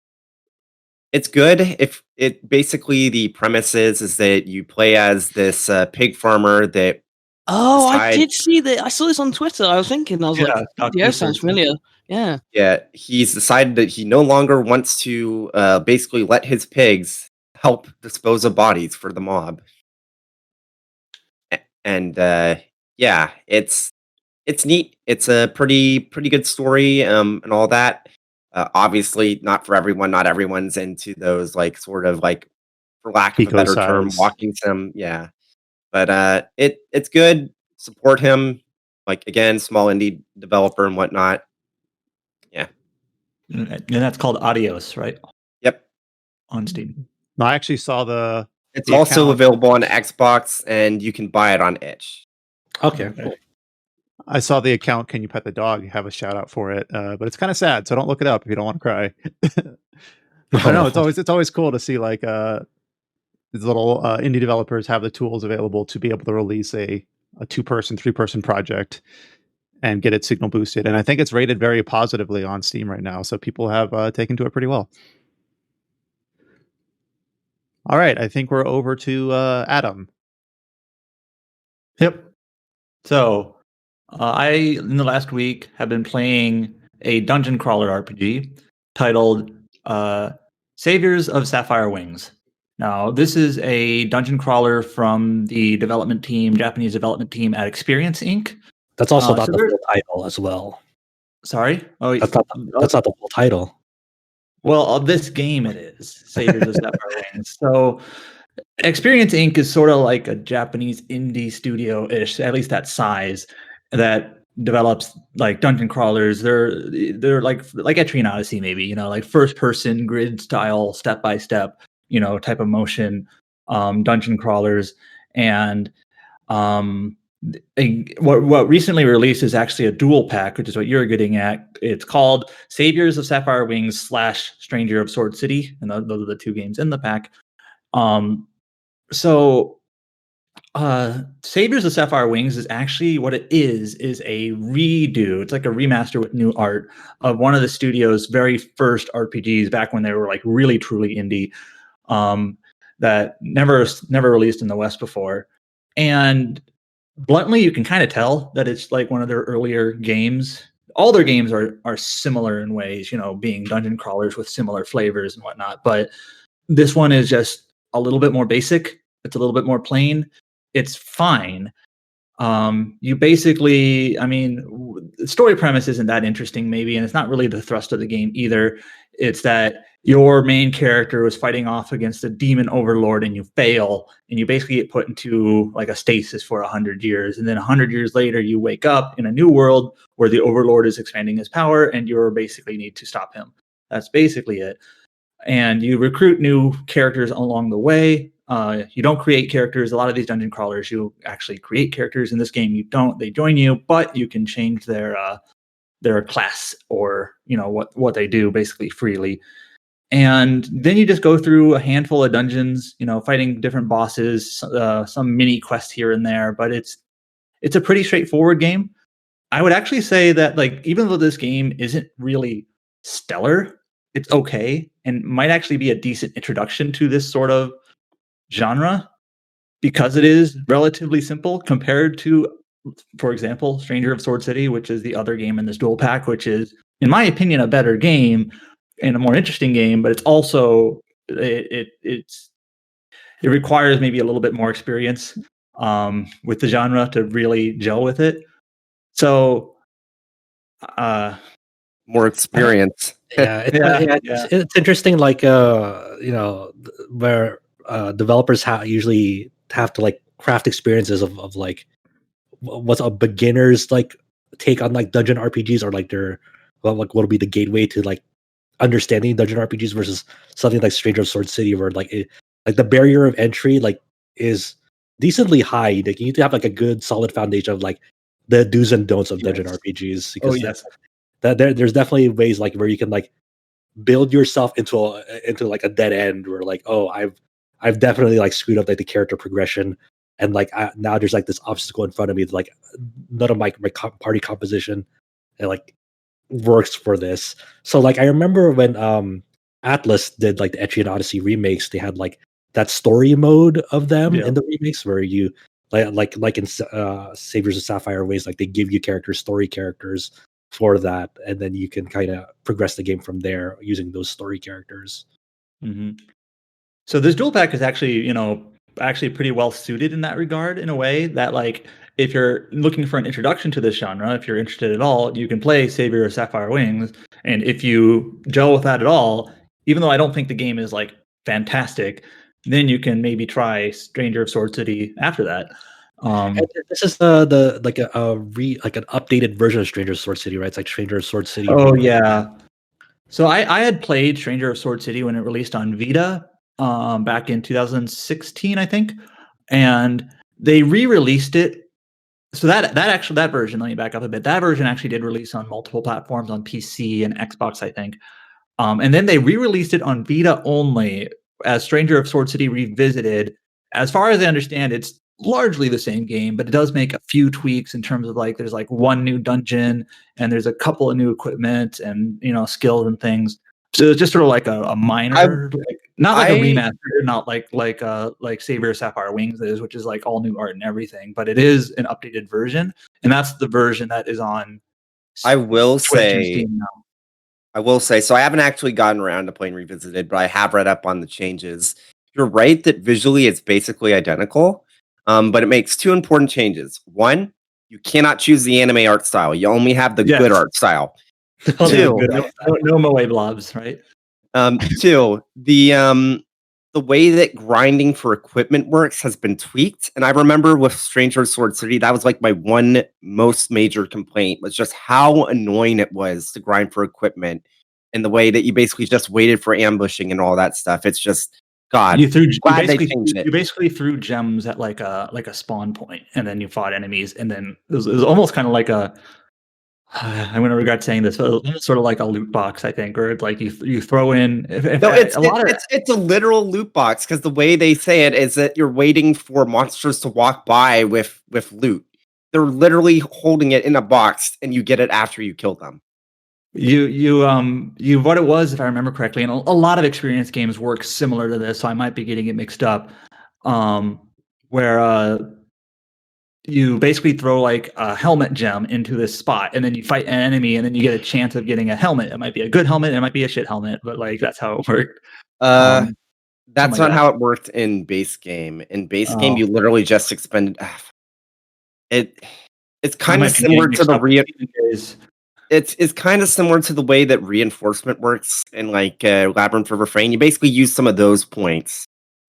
good. If it basically the premise is that you play as this pig farmer that. Oh, I did see that. I saw this on Twitter. I was thinking, I was like, yeah, sounds familiar. Yeah. Yeah, he's decided that he no longer wants to basically let his pigs help dispose of bodies for the mob. And yeah, it's neat. It's a pretty good story and all that. Obviously, not for everyone. Not everyone's into those like sort of like, for lack of a better term, walking sim. Yeah, but it's good. Support him. Like again, small indie developer and whatnot. Yeah, and that's called Adios, right? Yep, on Steam. I actually saw the. It's also available on Xbox, and you can buy it on itch. Okay, cool. I saw the account. Can you pet the dog? Have a shout out for it, but it's kind of sad, so don't look it up if you don't want to cry. I know it's always cool to see like these little indie developers have the tools available to be able to release a 2-person, 3-person project and get it signal boosted. And I think it's rated very positively on Steam right now, so people have taken to it pretty well. All right, I think we're over to Adam. Yep. So I, in the last week, have been playing a dungeon crawler RPG titled Saviors of Sapphire Wings. Now, this is a dungeon crawler from the Japanese development team at Experience Inc. That's also not the full title as well. Sorry? Oh, that's not the full title. Well, of this game it is, Saviors of Sapphire Wings. So Experience Inc. is sort of like a Japanese indie studio-ish, at least that size, that develops like dungeon crawlers. They're like Etrian Odyssey, maybe, like first-person grid style, step-by-step, type of motion dungeon crawlers. And what recently released is actually a dual pack, which is what you're getting at. It's called Saviors of Sapphire Wings / Stranger of Sword City, and those are the two games in the pack. So Saviors of Sapphire Wings is actually what it is a redo. It's like a remaster with new art of one of the studio's very first RPGs back when they were like really truly indie, that never released in the West before. And bluntly, you can kind of tell that it's like one of their earlier games. All their games are similar in ways, being dungeon crawlers with similar flavors and whatnot. But this one is just a little bit more basic. It's a little bit more plain. It's fine. You basically, the story premise isn't that interesting, maybe, and it's not really the thrust of the game either. It's that your main character was fighting off against a demon overlord and you fail, and you basically get put into like a stasis for 100 years. And then 100 years later, you wake up in a new world where the overlord is expanding his power and you basically need to stop him. That's basically it. And you recruit new characters along the way. You don't create characters. A lot of these dungeon crawlers, you actually create characters. In this game, you don't. They join you, but you can change their class or what they do basically freely. And then you just go through a handful of dungeons, fighting different bosses, some mini quests here and there. But it's a pretty straightforward game. I would actually say that, like, even though this game isn't really stellar, it's okay and might actually be a decent introduction to this sort of genre, because it is relatively simple compared to, for example, Stranger of Sword City, which is the other game in this dual pack, which is, in my opinion, a better game and a more interesting game, but it's also it requires maybe a little bit more experience with the genre to really gel with it. So more experience. It's interesting, like where developers usually have to like craft experiences of like what's a beginner's like take on like dungeon RPGs, or like their like what will be the gateway to like understanding dungeon RPGs versus something like Stranger of Sword City, where like the barrier of entry like is decently high. Like you need to have like a good solid foundation of like the do's and don'ts of dungeon RPGs. Because that there's definitely ways like where you can like build yourself into like a dead end where like, oh, I've definitely like screwed up like the character progression, and like now there's like this obstacle in front of me that, like none of my party composition and like works for this. So like I remember when Atlas did like the Etrian Odyssey remakes, they had like that story mode of them in the remakes where you like in Saviors of Sapphire ways, like they give you story characters for that, and then you can kind of progress the game from there using those story characters. Mm-hmm. So this dual pack is actually, actually pretty well suited in that regard, in a way that, like, if you're looking for an introduction to this genre, if you're interested at all, you can play Savior of Sapphire Wings, and if you gel with that at all, even though I don't think the game is like fantastic, then you can maybe try Stranger of Sword City after that. This is the like an updated version of Stranger of Sword City, right? It's like Stranger of Sword City. Oh yeah. So I had played Stranger of Sword City when it released on Vita back in 2016, I think, and they re-released it. So that version, let me back up a bit. That version actually did release on multiple platforms, on PC and Xbox, I think. And then they re-released it on Vita only as Stranger of Sword City Revisited. As far as I understand, it's largely the same game, but it does make a few tweaks in terms of like there's like one new dungeon and there's a couple of new equipment and skills and things. So it's just sort of like a minor, not like a remaster, not like Savior Sapphire Wings is, which is like all new art and everything, but it is an updated version, and that's the version that is on. I will Twitch and say, Steam now. so I haven't actually gotten around to playing Revisited, but I have read up on the changes. You're right that visually it's basically identical, but it makes two important changes. One, you cannot choose the anime art style. You only have the good art style. Two, no Moe blobs, right? Two, the way that grinding for equipment works has been tweaked. And I remember with Stranger of Sword City, that was like my one most major complaint, was just how annoying it was to grind for equipment, and the way that you basically just waited for ambushing and all that stuff. It's just, God, you basically threw gems at like a spawn point, and then you fought enemies, and then it was almost kind of like a, I'm going to regret saying this, but it's sort of like a loot box, I think, or like you throw in. It's a literal loot box, because the way they say it is that you're waiting for monsters to walk by with loot. They're literally holding it in a box, and you get it after you kill them. You what it was, if I remember correctly, and a lot of experience games work similar to this, so I might be getting it mixed up. Where you basically throw like a helmet gem into this spot, and then you fight an enemy, and then you get a chance of getting a helmet. It might be a good helmet, it might be a shit helmet, but like that's how it worked. That's not how it worked in base game. In base game, you literally just expended. It's kind of similar to the It's kind of similar to the way that reinforcement works in like Labyrinth of Refrain. You basically use some of those points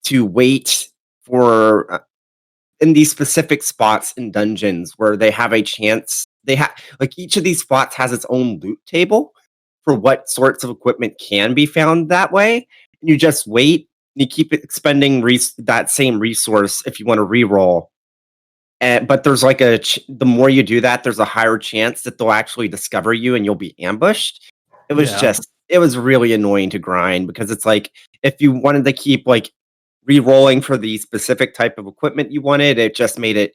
to wait for in these specific spots in dungeons where they have a chance. They have like each of these spots has its own loot table for what sorts of equipment can be found that way. And you just wait and you keep expending that same resource if you want to reroll. But there's like the more you do that, there's a higher chance that they'll actually discover you and you'll be ambushed. It was really annoying to grind, because it's like if you wanted to keep like re-rolling for the specific type of equipment you wanted, it just made it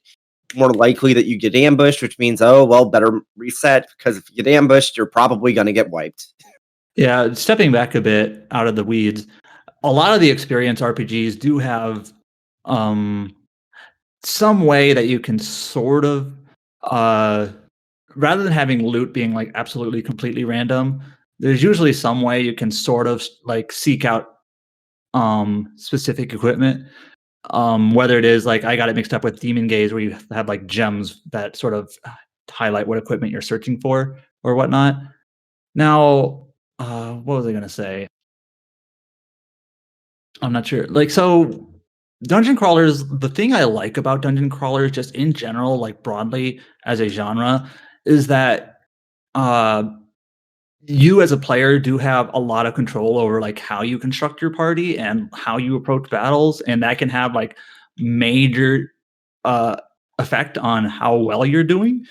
more likely that you get ambushed, which means, oh, well, better reset, because if you get ambushed, you're probably going to get wiped. Yeah, stepping back a bit out of the weeds, a lot of the experience RPGs do have some way that you can sort of, rather than having loot being like absolutely completely random, there's usually some way you can sort of like seek out specific equipment, whether it is like I got it mixed up with Demon Gaze, where you have like gems that sort of highlight what equipment you're searching for or whatnot. Now, what was I gonna say? I'm not sure. Like, so dungeon crawlers, the thing I like about dungeon crawlers just in general, like broadly as a genre, is that you as a player do have a lot of control over like how you construct your party and how you approach battles, and that can have like major effect on how well you're doing.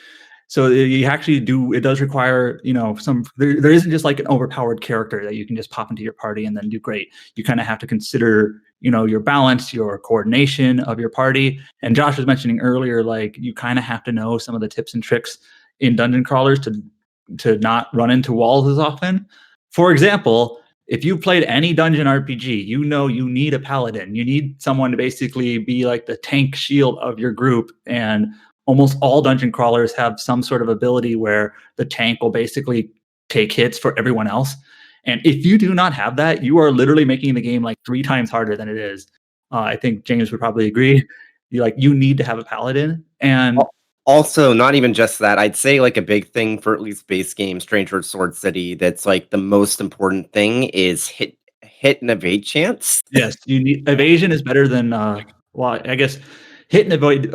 So you actually do. It does require, some. There isn't just like an overpowered character that you can just pop into your party and then do great. You kind of have to consider, your balance, your coordination of your party. And Josh was mentioning earlier, like you kind of have to know some of the tips and tricks in dungeon crawlers to not run into walls as often. For example, if you played any dungeon RPG, you need a paladin. You need someone to basically be like the tank shield of your group. And almost all dungeon crawlers have some sort of ability where the tank will basically take hits for everyone else. And if you do not have that, you are literally making the game like 3 times harder than it is. I think James would probably agree. You need to have a paladin. And also, not even just that, I'd say like a big thing for at least base game Stranger Sword City that's like the most important thing is hit and evade chance. Yes, you need evasion is better than well, I guess hit and avoid.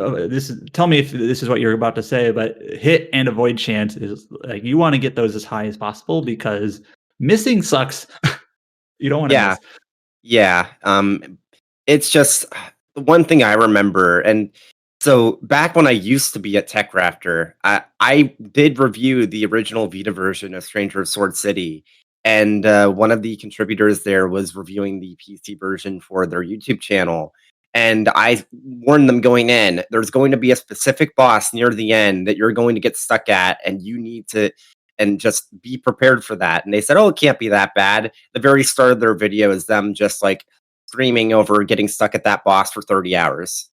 Tell me if this is what you're about to say, but hit and avoid chance is like you want to get those as high as possible because missing sucks. You don't want to miss. Yeah. It's just the one thing I remember, and so back when I used to be at Tech Raptor, I did review the original Vita version of Stranger of Sword City, and one of the contributors there was reviewing the PC version for their YouTube channel. And I warned them going in, there's going to be a specific boss near the end that you're going to get stuck at, and you need to, and just be prepared for that. And they said, oh, it can't be that bad. The very start of their video is them just like screaming over getting stuck at that boss for 30 hours.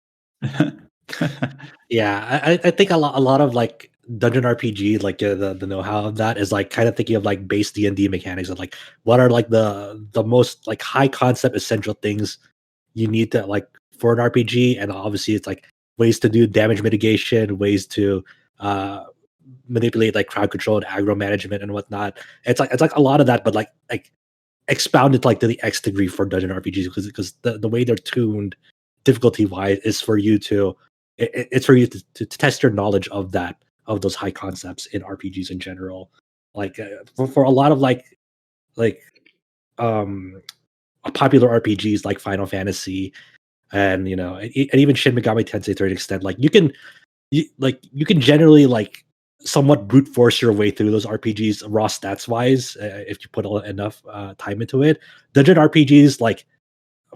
Yeah, I think a lot of like dungeon RPG, like the know-how of that is like kind of thinking of like base D&D mechanics of like what are like the most like high concept essential things you need to like for an RPG, and obviously it's like ways to do damage mitigation, ways to manipulate like crowd control and aggro management and whatnot. It's like a lot of that, but like expounded like to the X degree for dungeon RPGs because the way they're tuned difficulty wise is for you to it's for you to test your knowledge of those high concepts in RPGs in general. Like for a lot of like popular RPGs like Final Fantasy and and even Shin Megami Tensei to an extent, like you can generally like somewhat brute force your way through those RPGs raw stats wise if you put enough time into it. Dungeon RPGs, like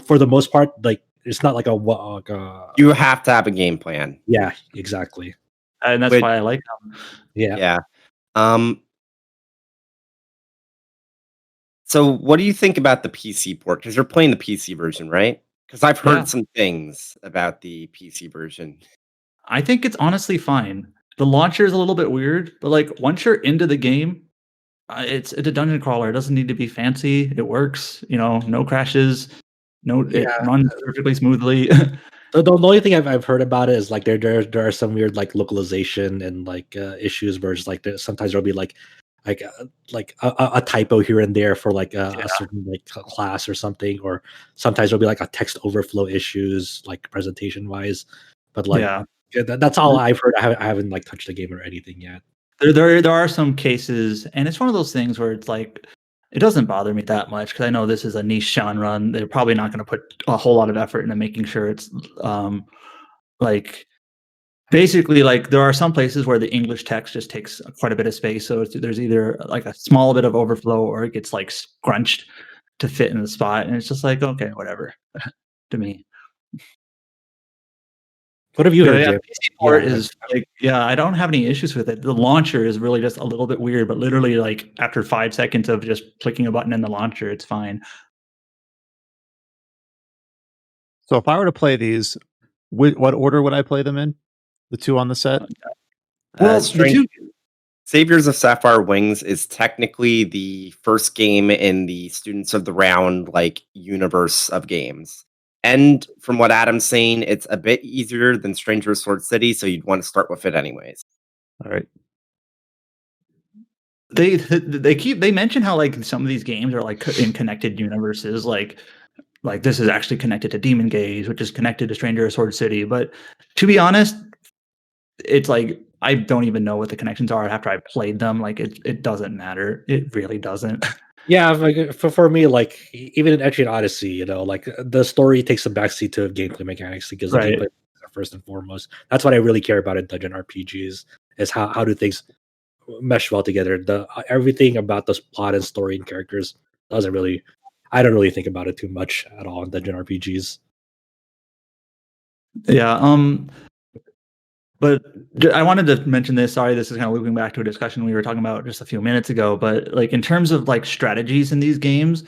for the most part, like it's not like you have to have a game plan. Yeah, exactly. And that's why I like them. Yeah. So what do you think about the PC port? Because you're playing the PC version, right? Because I've heard some things about the PC version. I think it's honestly fine. The launcher is a little bit weird, but like once you're into the game, it's a dungeon crawler. It doesn't need to be fancy. It works. No crashes. It runs perfectly smoothly. The only thing I've heard about it is like there are some weird like localization and like issues where it's like sometimes there'll be like a typo here and there for like a certain like class or something, or sometimes there'll be like a text overflow issues like presentation wise. But like that's all I've heard. I haven't like touched the game or anything yet. There are some cases, and it's one of those things where it's like it doesn't bother me that much because I know this is a niche genre. And they're probably not going to put a whole lot of effort into making sure it's like basically like there are some places where the English text just takes quite a bit of space. So there's either like a small bit of overflow or it gets like scrunched to fit in the spot. And it's just like, okay, whatever to me. What have you heard? PC port is like, I don't have any issues with it. The launcher is really just a little bit weird, but literally like after 5 seconds of just clicking a button in the launcher, it's fine. So if I were to play these, what order would I play them in? The 2 on the set? Saviors of Sapphire Wings is technically the first game in the Students of the Round like universe of games. And from what Adam's saying, it's a bit easier than Stranger Sword City, so you'd want to start with it anyways. All right. They mention how like some of these games are like in connected universes, like this is actually connected to Demon Gaze, which is connected to Stranger Sword City. But to be honest, it's like I don't even know what the connections are after I played them. Like it doesn't matter. It really doesn't. Yeah, like for me, like even in Etrian Odyssey, like the story takes a backseat to gameplay mechanics because the gameplay is first and foremost. That's what I really care about in dungeon RPGs. is how do things mesh well together. The everything about this plot and story and characters doesn't really. I don't really think about it too much at all in dungeon RPGs. Yeah. But I wanted to mention this. Sorry, this is kind of looping back to a discussion we were talking about just a few minutes ago. But like in terms of like strategies in these games,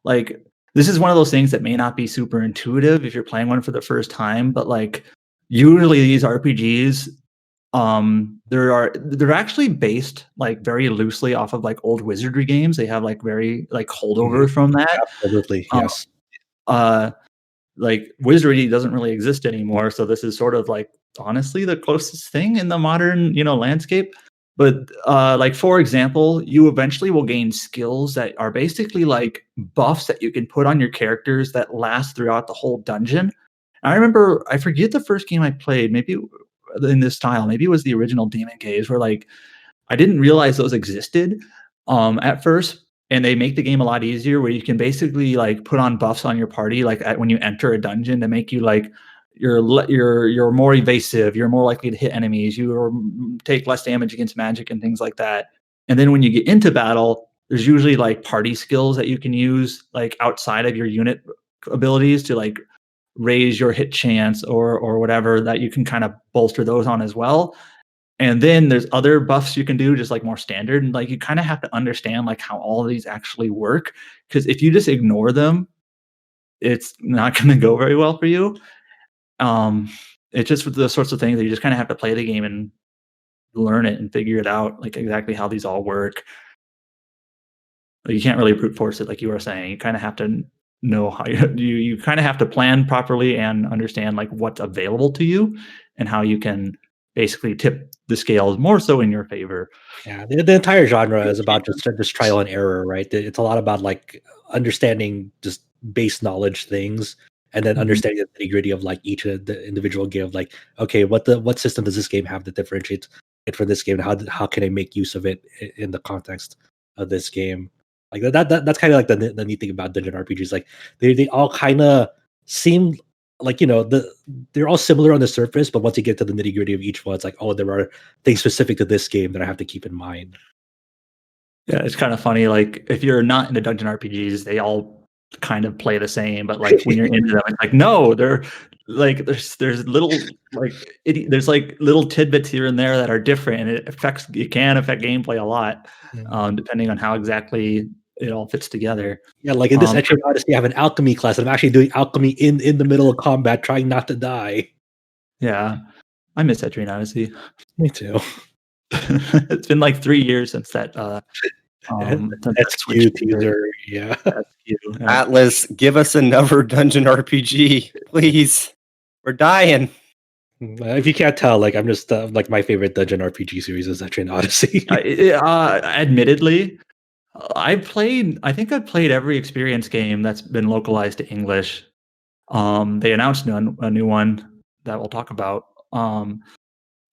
like this is one of those things that may not be super intuitive if you're playing one for the first time. But like usually these RPGs, they're actually based like very loosely off of like old wizardry games. They have like very like holdovers from that. Absolutely, yes. Like wizardry doesn't really exist anymore, so this is sort of like honestly the closest thing in the modern landscape. But like for example, you eventually will gain skills that are basically like buffs that you can put on your characters that last throughout the whole dungeon. I remember, I forget the first game I played, maybe in this style, maybe it was the original Demon Caves, where like I didn't realize those existed at first. And they make the game a lot easier, where you can basically like put on buffs on your party, like when you enter a dungeon, to make you like you're more evasive, you're more likely to hit enemies, you take less damage against magic and things like that. And then when you get into battle, there's usually like party skills that you can use like outside of your unit abilities to like raise your hit chance or whatever, that you can kind of bolster those on as well. And then there's other buffs you can do, just like more standard. And like you kind of have to understand like how all of these actually work, because if you just ignore them, it's not going to go very well for you. It's just the sorts of things that you just kind of have to play the game and learn it and figure it out, like exactly how these all work. You can't really brute force it, like you were saying. You kind of have to know how you kind of have to plan properly and understand like what's available to you and how you can basically tip the scales more so in your favor. Yeah, the entire genre is about just trial and error, right? It's a lot about like understanding just base knowledge things, and then understanding the nitty-gritty of like each of the individual game. Like, okay, what system does this game have that differentiates it from this game? And how can I make use of it in the context of this game? Like that's kind of like the neat thing about dungeon RPGs. Like they all kind of seem like, they're all similar on the surface, but once you get to the nitty gritty of each one, it's like, oh, there are things specific to this game that I have to keep in mind. Yeah, it's kind of funny. Like if you're not into dungeon RPGs, they all kind of play the same. But like when you're into them, it's like, no, they're like there's little like there's like little tidbits here and there that are different, and it can affect gameplay a lot, depending on how exactly it all fits together. Yeah, like in this Etrian Odyssey, I have an alchemy class, and I'm actually doing alchemy in the middle of combat, trying not to die. Yeah, I miss Etrian Odyssey. Me too. It's been like 3 years since that. That's cute teaser. Yeah. Atlas, give us another dungeon RPG, please. We're dying. If you can't tell, like I'm just like my favorite dungeon RPG series is Etrian Odyssey. Admittedly, I think I've played every Experience game that's been localized to English. They announced a new one that we'll talk about.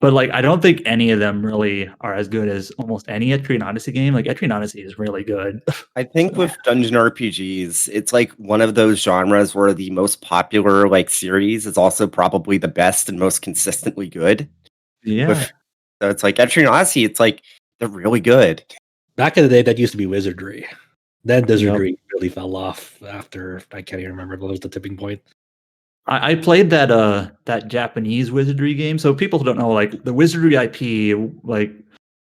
But like, I don't think any of them really are as good as almost any Etrian Odyssey game. Like Etrian Odyssey is really good. I think with dungeon RPGs, it's like one of those genres where the most popular like series is also probably the best and most consistently good. Yeah. So it's like Etrian Odyssey, it's like they're really good. Back in the day, that used to be wizardry. Then wizardry really fell off after, I can't even remember what was the tipping point. I played that Japanese wizardry game. So people who don't know, like the wizardry IP like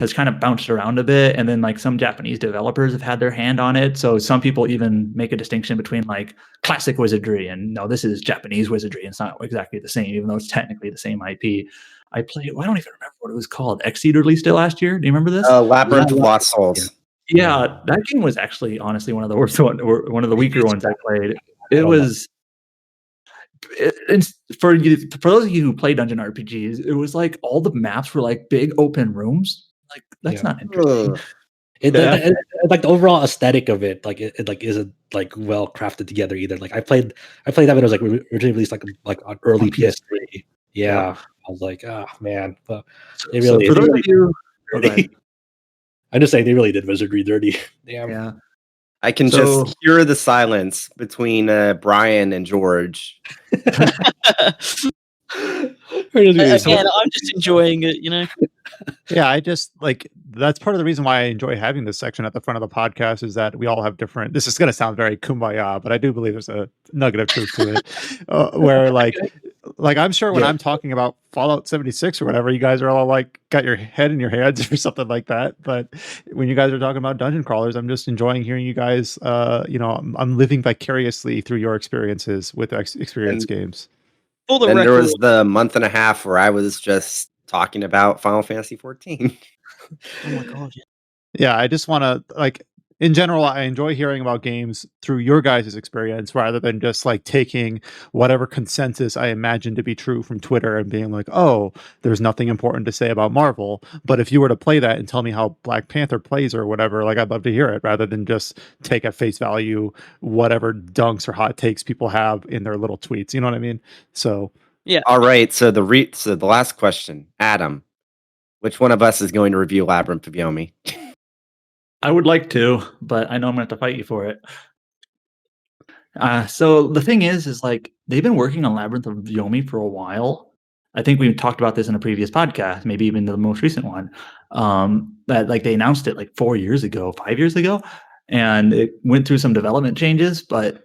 has kind of bounced around a bit, and then like some Japanese developers have had their hand on it. So some people even make a distinction between like classic wizardry and no, this is Japanese wizardry. It's not exactly the same, even though it's technically the same IP. I played. Well, I don't even remember what it was called. Exceed released it last year. Do you remember this? Labyrinth of Lost Souls. Yeah, that game was actually honestly one of the worst one of the weaker ones I played. It was. For those of you who play dungeon RPGs, it was like all the maps were like big open rooms. Like that's not interesting. Like the overall aesthetic of it, like it like isn't like well crafted together either. Like I played that when it was like originally released like on early PS3. Yeah, I was like, oh man, but they really. So for those of you, I'm just saying they really did wizardry dirty. Damn. Yeah. I can just hear the silence between Brian and George. Again, I'm just enjoying it, Yeah, I just like that's part of the reason why I enjoy having this section at the front of the podcast is that we all have different. This is going to sound very kumbaya, but I do believe there's a nugget of truth to it, where like I'm sure when Yeah. I'm talking about Fallout 76 or whatever, you guys are all like got your head in your hands or something like that. But when you guys are talking about dungeon crawlers, I'm just enjoying hearing you guys. I'm living vicariously through your experiences with experience games. For the Then record, there was the month and a half where I was just talking about Final Fantasy 14. oh my god, yeah. Yeah, I just want to like in general, I enjoy hearing about games through your guys' experience rather than just like taking whatever consensus I imagine to be true from Twitter and being like, oh, there's nothing important to say about Marvel. But if you were to play that and tell me how Black Panther plays or whatever, like I'd love to hear it rather than just take at face value whatever dunks or hot takes people have in their little tweets. You know what I mean? So All right, so the last question, Adam, which one of us is going to review Labyrinth of Yomi? I would like to, but I know I'm going to have to fight you for it. So the thing is like they've been working on Labyrinth of Yomi for a while. I think we talked about this in a previous podcast, maybe even the most recent one. That like they announced it like 5 years ago, and it went through some development changes. But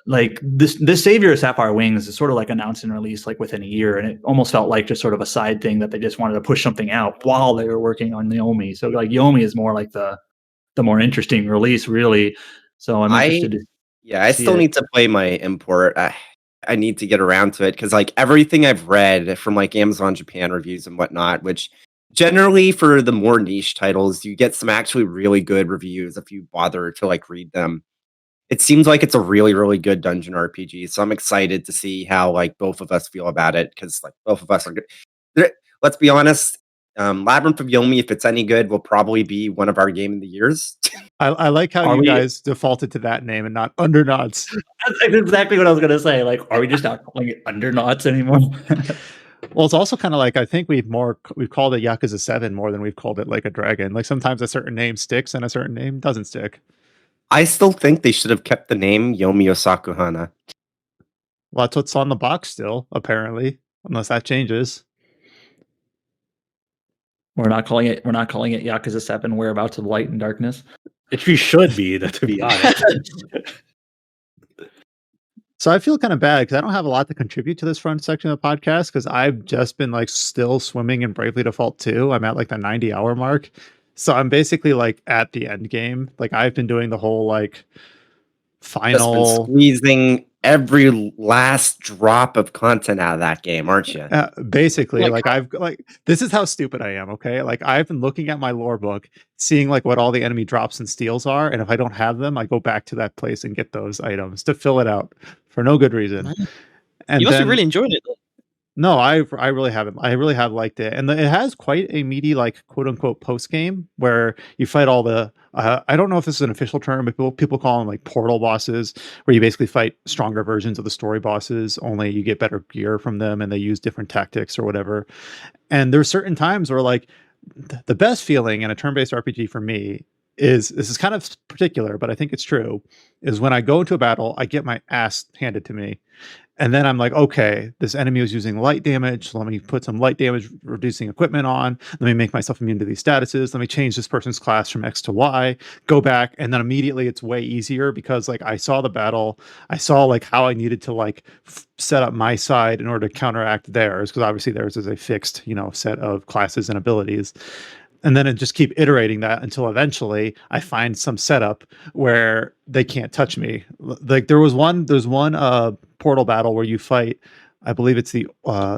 like this Savior of Sapphire Wings is sort of like announced and released like within a year, and it almost felt like just sort of a side thing that they just wanted to push something out while they were working on Yomi. So like Yomi is more like the more interesting release, really. So I'm interested to I see still it. need to play my import. I need to get around to it because like everything I've read from like Amazon Japan reviews and whatnot, which generally for the more niche titles, you get some actually really good reviews if you bother to like read them. It seems like it's a really, really good dungeon RPG. So I'm excited to see how like both of us feel about it because like both of us are good. Let's be honest. Labyrinth of Yomi, if it's any good, will probably be one of our game of the years. I like how Are you we- guys defaulted to that name and not Undernots. That's exactly what I was going to say. Like, are we just not calling it Undernauts anymore? Well, it's also kind of like I think we've called it Yakuza 7 more than we've called it like a dragon. Like sometimes a certain name sticks and a certain name doesn't stick. I still think they should have kept the name Yomi Osakuhana. Well, that's what's on the box still, apparently, unless that changes. We're not calling it Yakuza 7 Whereabouts of Light and Darkness. It should be, to be honest. So I feel kind of bad because I don't have a lot to contribute to this front section of the podcast because I've just been like still swimming in Bravely Default 2. I'm at like the 90-hour mark. So I'm basically like at the end game. Like I've been doing the whole like final Just been squeezing every last drop of content out of that game, aren't you? basically Like, I've like this is how stupid I am. Okay, like I've been looking at my lore book, seeing like what all the enemy drops and steals are, and if I don't have them, I go back to that place and get those items to fill it out for no good reason. And you must then, have really enjoyed it. Though. no, I really haven't. I really have liked it, and it has quite a meaty, like quote unquote post game where you fight all the. I don't know if this is an official term, but people call them like portal bosses, where you basically fight stronger versions of the story bosses. Only you get better gear from them, and they use different tactics or whatever. And there's certain times where like the best feeling in a turn-based RPG for me is this is kind of particular, but I think it's true. Is when I go into a battle, I get my ass handed to me. And then I'm like, okay, this enemy is using light damage. Let me put some light damage reducing equipment on. Let me make myself immune to these statuses. Let me change this person's class from X to Y, go back. And then immediately it's way easier because like I saw the battle. I saw like how I needed to like set up my side in order to counteract theirs. Because obviously theirs is a fixed, set of classes and abilities. And then it just keep iterating that until eventually I find some setup where they can't touch me. Like there's one portal battle where you fight, I believe it's the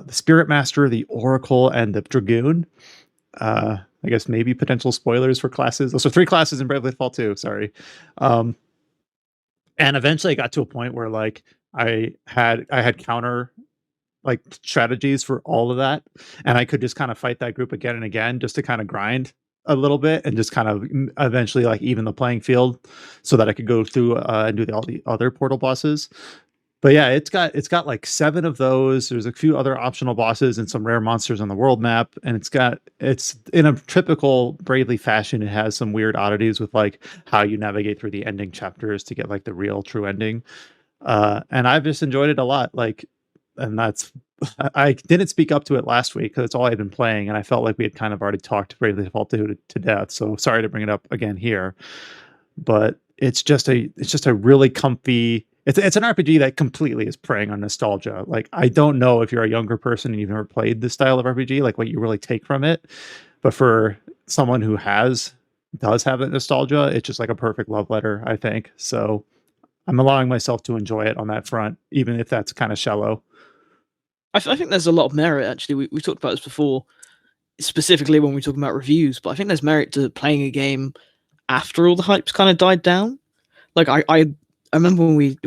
Spirit Master, the Oracle, and the Dragoon. I guess maybe potential spoilers for classes. Those are 3 classes in Bravely Default 2. Sorry. And eventually I got to a point where like I had counter like strategies for all of that, and I could just kind of fight that group again and again just to kind of grind a little bit and just kind of eventually like even the playing field so that I could go through and do all the other portal bosses. But yeah, it's got like 7 of those. There's a few other optional bosses and some rare monsters on the world map, and it's in a typical Bravely fashion. It has some weird oddities with like how you navigate through the ending chapters to get like the real true ending. And I've just enjoyed it a lot. Like, and that's I didn't speak up to it last week because it's all I'd been playing, and I felt like we had kind of already talked Bravely Default 2 to death. So sorry to bring it up again here, but it's just a really comfy. It's an RPG that completely is preying on nostalgia. Like, I don't know if you're a younger person and you've never played this style of RPG, like what you really take from it, but for someone who does have that nostalgia, it's just like a perfect love letter, I think. So I'm allowing myself to enjoy it on that front, even if that's kind of shallow. I think there's a lot of merit, actually. We talked about this before, specifically when we talk about reviews, but I think there's merit to playing a game after all the hype's kind of died down. Like, I remember when we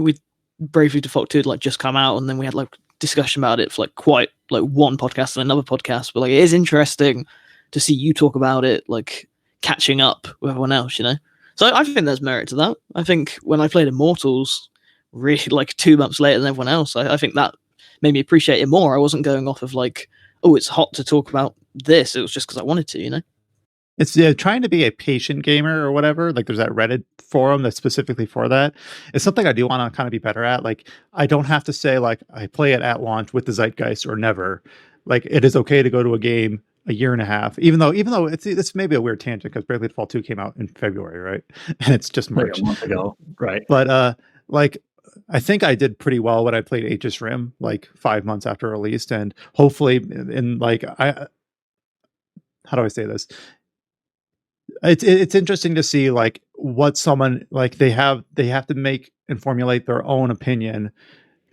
Bravely Default 2 had like just come out, and then we had like discussion about it for like quite like one podcast and another podcast. But like, it is interesting to see you talk about it, like catching up with everyone else, you know? So I think there's merit to that. I think when I played Immortals, really like 2 months later than everyone else, I think that made me appreciate it more. I wasn't going off of like, oh, it's hot to talk about this. It was just because I wanted to, you know? It's trying to be a patient gamer or whatever. Like, there's that Reddit forum that's specifically for that. It's something I do want to kind of be better at. Like, I don't have to say like I play it at launch with the zeitgeist or never. Like, it is okay to go to a game a year and a half, even though it's maybe a weird tangent because Bravely Default 2 came out in February, right? And it's just March. Like a month ago, right? But like, I think I did pretty well when I played Aegis Rim like 5 months after released, and hopefully in like how do I say this? It's interesting to see like what someone like they have to make and formulate their own opinion.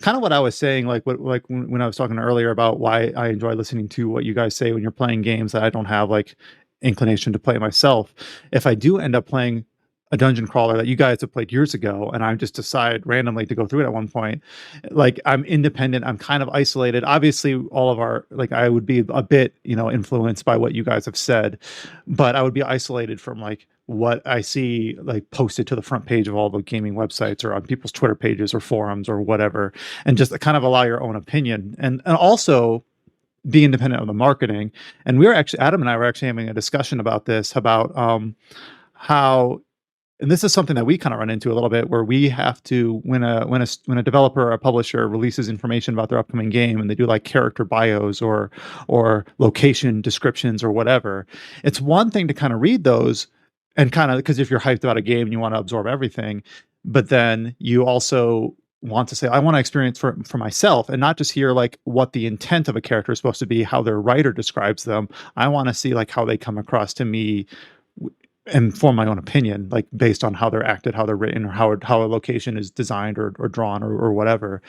Kind of what I was saying, like when I was talking earlier about why I enjoy listening to what you guys say when you're playing games that I don't have like inclination to play myself. If I do end up playing a dungeon crawler that you guys have played years ago, and I just decide randomly to go through it at one point, like, I'm independent, I'm kind of isolated. Obviously, all of our, like, I would be a bit, influenced by what you guys have said, but I would be isolated from like what I see like posted to the front page of all the gaming websites or on people's Twitter pages or forums or whatever, and just kind of allow your own opinion and also be independent of the marketing. And Adam and I were actually having a discussion about this, about how, and this is something that we kind of run into a little bit, where we have to, when a developer or a publisher releases information about their upcoming game, and they do like character bios or location descriptions or whatever, it's one thing to kind of read those and kind of, because if you're hyped about a game and you want to absorb everything, but then you also want to say, I want to experience for myself and not just hear like what the intent of a character is supposed to be, how their writer describes them. I want to see like how they come across to me and form my own opinion, like based on how they're acted, how they're written, or how a location is designed or drawn or whatever.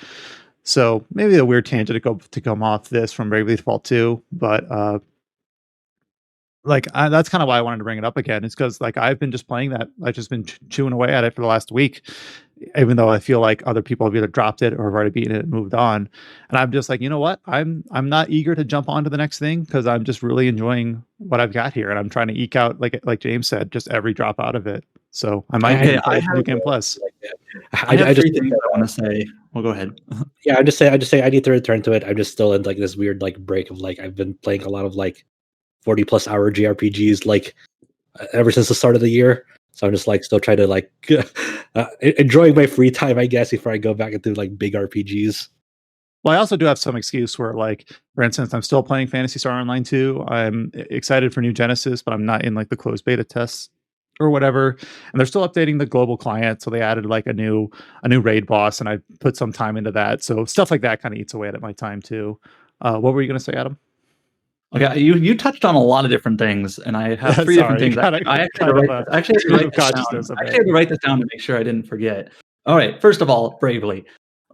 So maybe a weird tangent to come off this from Bravely Default 2, but that's kind of why I wanted to bring it up again. It's because like I've been just playing that. I've just been chewing away at it for the last week, even though I feel like other people have either dropped it or have already beaten it and moved on. And I'm just like, you know what? I'm not eager to jump on to the next thing because I'm just really enjoying what I've got here, and I'm trying to eke out, like James said, just every drop out of it. So I might play New Game Plus. I have three things I want to say. Well, go ahead. Yeah, I just say I need to return to it. I'm just still in like this weird like break of like I've been playing a lot of like 40+ hour JRPGs like ever since the start of the year. So I'm just like still trying to like enjoying my free time, I guess, before I go back into like big RPGs. Well, I also do have some excuse where, like, for instance, I'm still playing Phantasy Star Online 2. I'm excited for New Genesis, but I'm not in like the closed beta tests or whatever. And they're still updating the global client, so they added like a new raid boss, and I put some time into that. So stuff like that kind of eats away at my time too. What were you going to say, Adam? Okay, you touched on a lot of different things, and I have three different things. I actually had to write this down to make sure I didn't forget. All right, first of all, Bravely.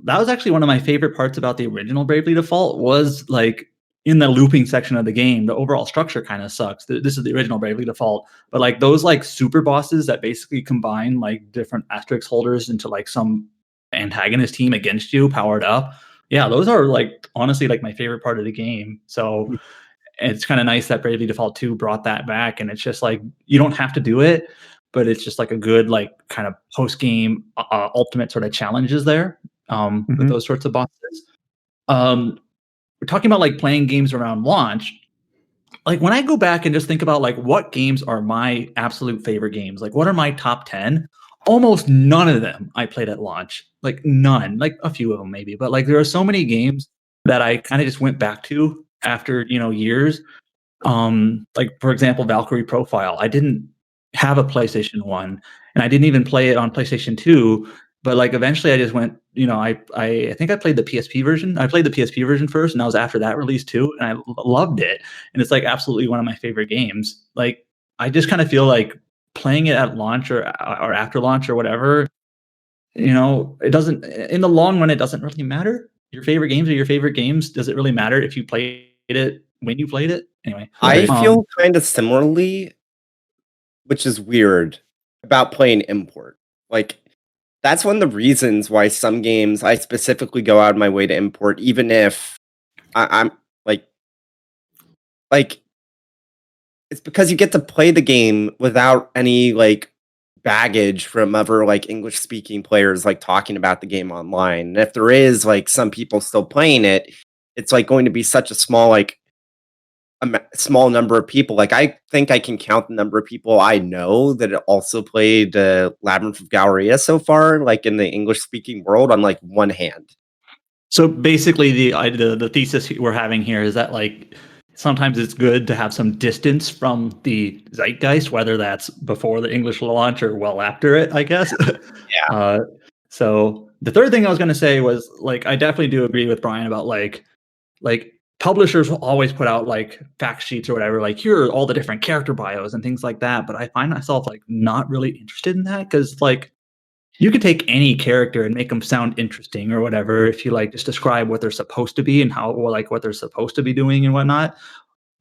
That was actually one of my favorite parts about the original Bravely Default, was like in the looping section of the game. The overall structure kind of sucks. This is the original Bravely Default, but like those like super bosses that basically combine like different asterisk holders into like some antagonist team against you powered up. Yeah, those are like honestly like my favorite part of the game. So it's kind of nice that Bravely Default 2 brought that back, and it's just like you don't have to do it, but it's just like a good like kind of post-game ultimate sort of challenges there with those sorts of bosses. We're talking about like playing games around launch. Like when I go back and just think about like what games are my absolute favorite games, like what are my top 10, almost none of them I played at launch. Like none, like a few of them maybe, but like there are so many games that I kind of just went back to after years. Like for example, Valkyrie Profile. I didn't have a PlayStation 1, and I didn't even play it on PlayStation 2. But like eventually, I just went. I think I played the PSP version. I played the PSP version first, and that was after that release too, and I loved it. And it's like absolutely one of my favorite games. Like I just kind of feel like playing it at launch or after launch or whatever. It doesn't. In the long run, it doesn't really matter. Your favorite games are your favorite games. Does it really matter if you played it when you played it? Anyway, I feel kind of similarly, which is weird, about playing import. Like, that's one of the reasons why some games I specifically go out of my way to import, even if I'm like, it's because you get to play the game without any like baggage from other like English speaking players like talking about the game online. And if there is like some people still playing it, it's like going to be such a small small number of people. Like I think I can count the number of people I know that also played Labyrinth of Galleria so far, like in the English speaking world, on like one hand. So basically, the thesis we're having here is that like sometimes it's good to have some distance from the zeitgeist, whether that's before the English launch or well after it, I guess. Yeah. So the third thing I was going to say was like I definitely do agree with Brian about like publishers will always put out like fact sheets or whatever, like here are all the different character bios and things like that. But I find myself like not really interested in that because like you could take any character and make them sound interesting or whatever if you like just describe what they're supposed to be and what they're supposed to be doing and whatnot.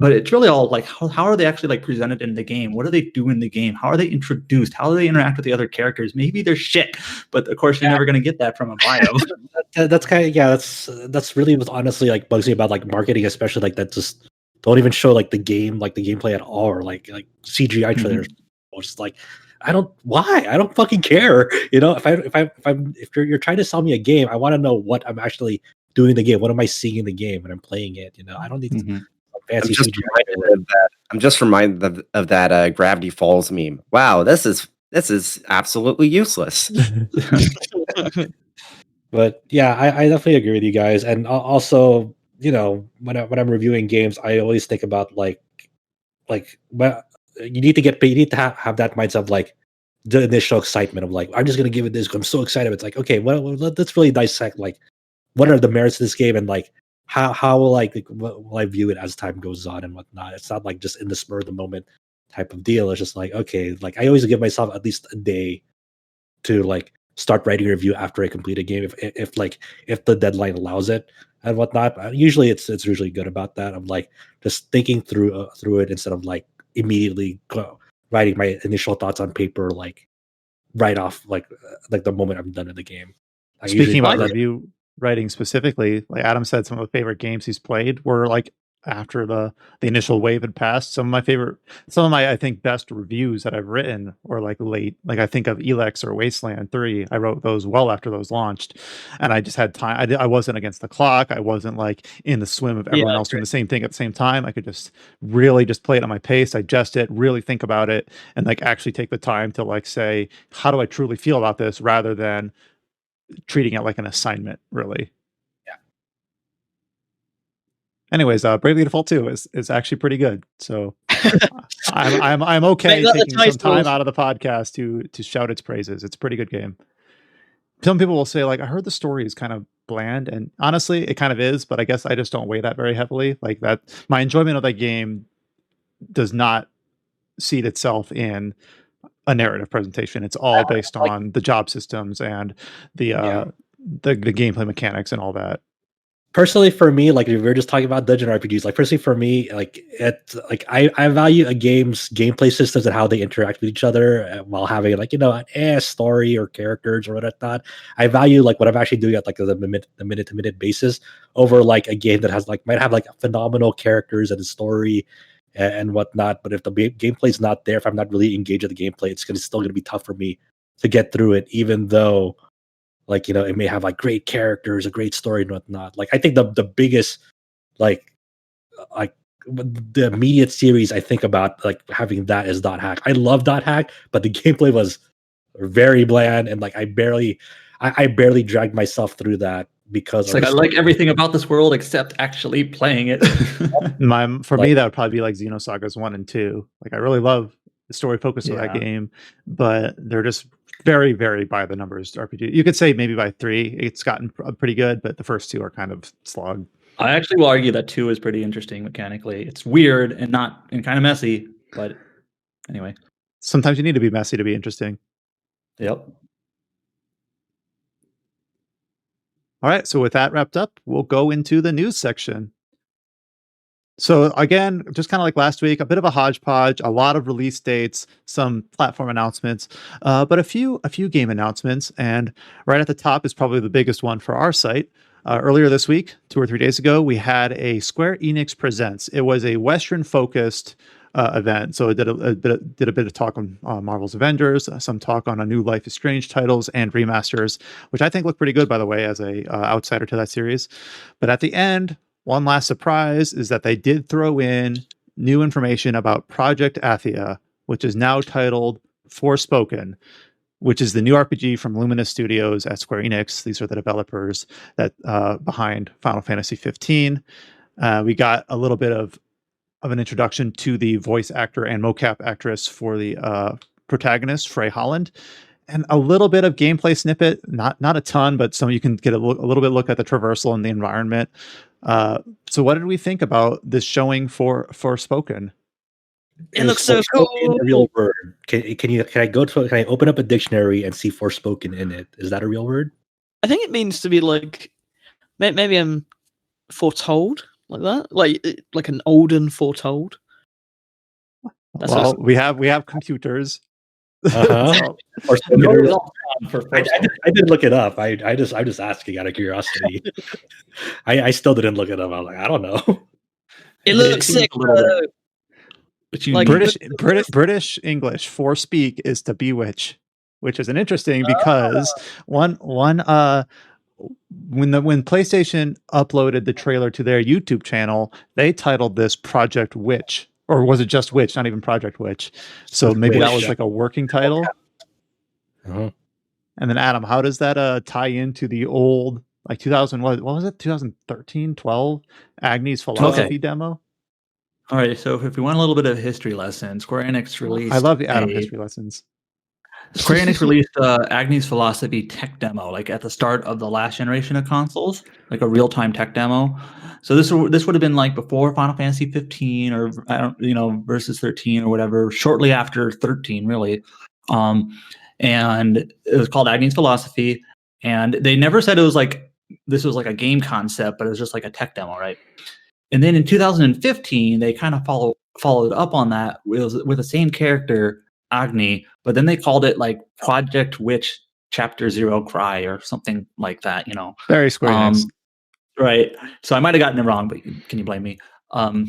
But it's really all like how are they actually like presented in the game? What do they do in the game? How are they introduced? How do they interact with the other characters? Maybe they're shit, but of course you're never going to get that from a bio. That's kind of that's really what honestly like bugs me about like marketing, especially like that just don't even show like the gameplay at all, or like CGI trailers. Just like I don't fucking care. If you're trying to sell me a game, I want to know what I'm actually doing in the game. What am I seeing in the game when I'm playing it? I don't need fancy CGI. I'm just reminded of that Gravity Falls meme. Wow, this is absolutely useless. But yeah, I definitely agree with you guys. And also, when I'm reviewing games, I always think about well, you need to have that mindset of like the initial excitement of like I'm just gonna give it this. I'm so excited. It's like okay, well let's really dissect like what are the merits of this game and like how will will I view it as time goes on and whatnot. It's not like just in the spur of the moment type of deal. It's just like okay, like I always give myself at least a day to like start writing a review after I complete a game if the deadline allows it and whatnot. Usually it's usually good about that. I'm like just thinking through it instead of like immediately writing my initial thoughts on paper like right off like the moment I'm done in the game. Speaking about review writing specifically, like Adam said, some of the favorite games he's played were like after the initial wave had passed. Some of my I think best reviews that I've written were like late. Like I think of Elex or Wasteland 3. I wrote those well after those launched, and I just had time. I wasn't against the clock. I wasn't like in the swim of everyone else doing the same thing at the same time. I could just really just play it on my pace, digest it, really think about it, and like actually take the time to like say, how do I truly feel about this, rather than treating it like an assignment, really. Anyways, Bravely Default 2 is actually pretty good. So I'm okay taking some time out of the podcast to shout its praises. It's a pretty good game. Some people will say, like, I heard the story is kind of bland, and honestly, it kind of is, but I guess I just don't weigh that very heavily. Like that, my enjoyment of that game does not seed itself in a narrative presentation. It's all based on the job systems and the gameplay mechanics and all that. Personally, for me, like if we're just talking about dungeon RPGs, like personally for me, I value a game's gameplay systems and how they interact with each other while having like an story or characters or whatnot. I value like what I'm actually doing at like the minute to minute basis over like a game that has like might have like phenomenal characters and a story and whatnot. But if the gameplay is not there, if I'm not really engaged with the gameplay, it's still gonna be tough for me to get through it, even though. Like, it may have like great characters, a great story and whatnot. Like, I think the biggest, like the immediate series I think about like having that is Dot Hack. I love Dot Hack, but the gameplay was very bland and like I barely dragged myself through that because it's like I like everything about this world except actually playing it. For me, that would probably be like Xenosagas 1 and 2. Like, I really love the story focus of that game, but they're just very, very by the numbers RPG. You could say maybe by 3, it's gotten pretty good, but the first 2 are kind of slog. I actually will argue that 2 is pretty interesting mechanically. It's weird and kind of messy, but anyway. Sometimes you need to be messy to be interesting. Yep. All right, so with that wrapped up, we'll go into the news section. So again, just kind of like last week, a bit of a hodgepodge, a lot of release dates, some platform announcements, but a few game announcements. And right at the top is probably the biggest one for our site. Earlier this week, 2 or 3 days ago, we had a Square Enix Presents. It was a Western-focused event. So it did a bit of talk on Marvel's Avengers, some talk on a new Life is Strange titles and remasters, which I think look pretty good, by the way, as a outsider to that series. But at the end, one last surprise is that they did throw in new information about Project Athia, which is now titled Forspoken, which is the new RPG from Luminous Studios at Square Enix. These are the developers that behind Final Fantasy 15. We got a little bit of an introduction to the voice actor and mocap actress for the protagonist, Frey Holland, and a little bit of gameplay snippet, not a ton, but some you can get a little bit look at the traversal and the environment. So what did we think about this showing for Forspoken? It looks so cool. A real word. Can I open up a dictionary and see Forspoken in it? Is that a real word? I think it means to be like, maybe I'm foretold, like that, like an olden foretold. That's well, we have computers. So, I did look it up. I'm just asking out of curiosity. I still didn't look it up. I was like, I don't know. It looks sick. Like British English for speak is to bewitch, which is an interesting because when PlayStation uploaded the trailer to their YouTube channel, they titled this Project Witch, or was it just Witch? Not even Project Witch. So maybe that was like a working title. Uh-huh. And then Adam, how does that tie into the old like 2000? What was it? 2013, 12 Agni's Philosophy demo. All right, so if we want a little bit of history lesson, Square Enix released... I love the Adam history lessons. Square Enix released Agni's Philosophy tech demo, like at the start of the last generation of consoles, like a real-time tech demo. So this would have been like before Final Fantasy 15 or versus 13 or whatever, shortly after 13, really. And it was called Agni's Philosophy, and they never said it was like this was like a game concept, but it was just like a tech demo, right? And then in 2015, they kind of followed up on that with the same character, Agni, but then they called it like Project Witch Chapter 0 Cry or something like that, Very Square Enix. Right. So I might have gotten it wrong, but can you blame me? And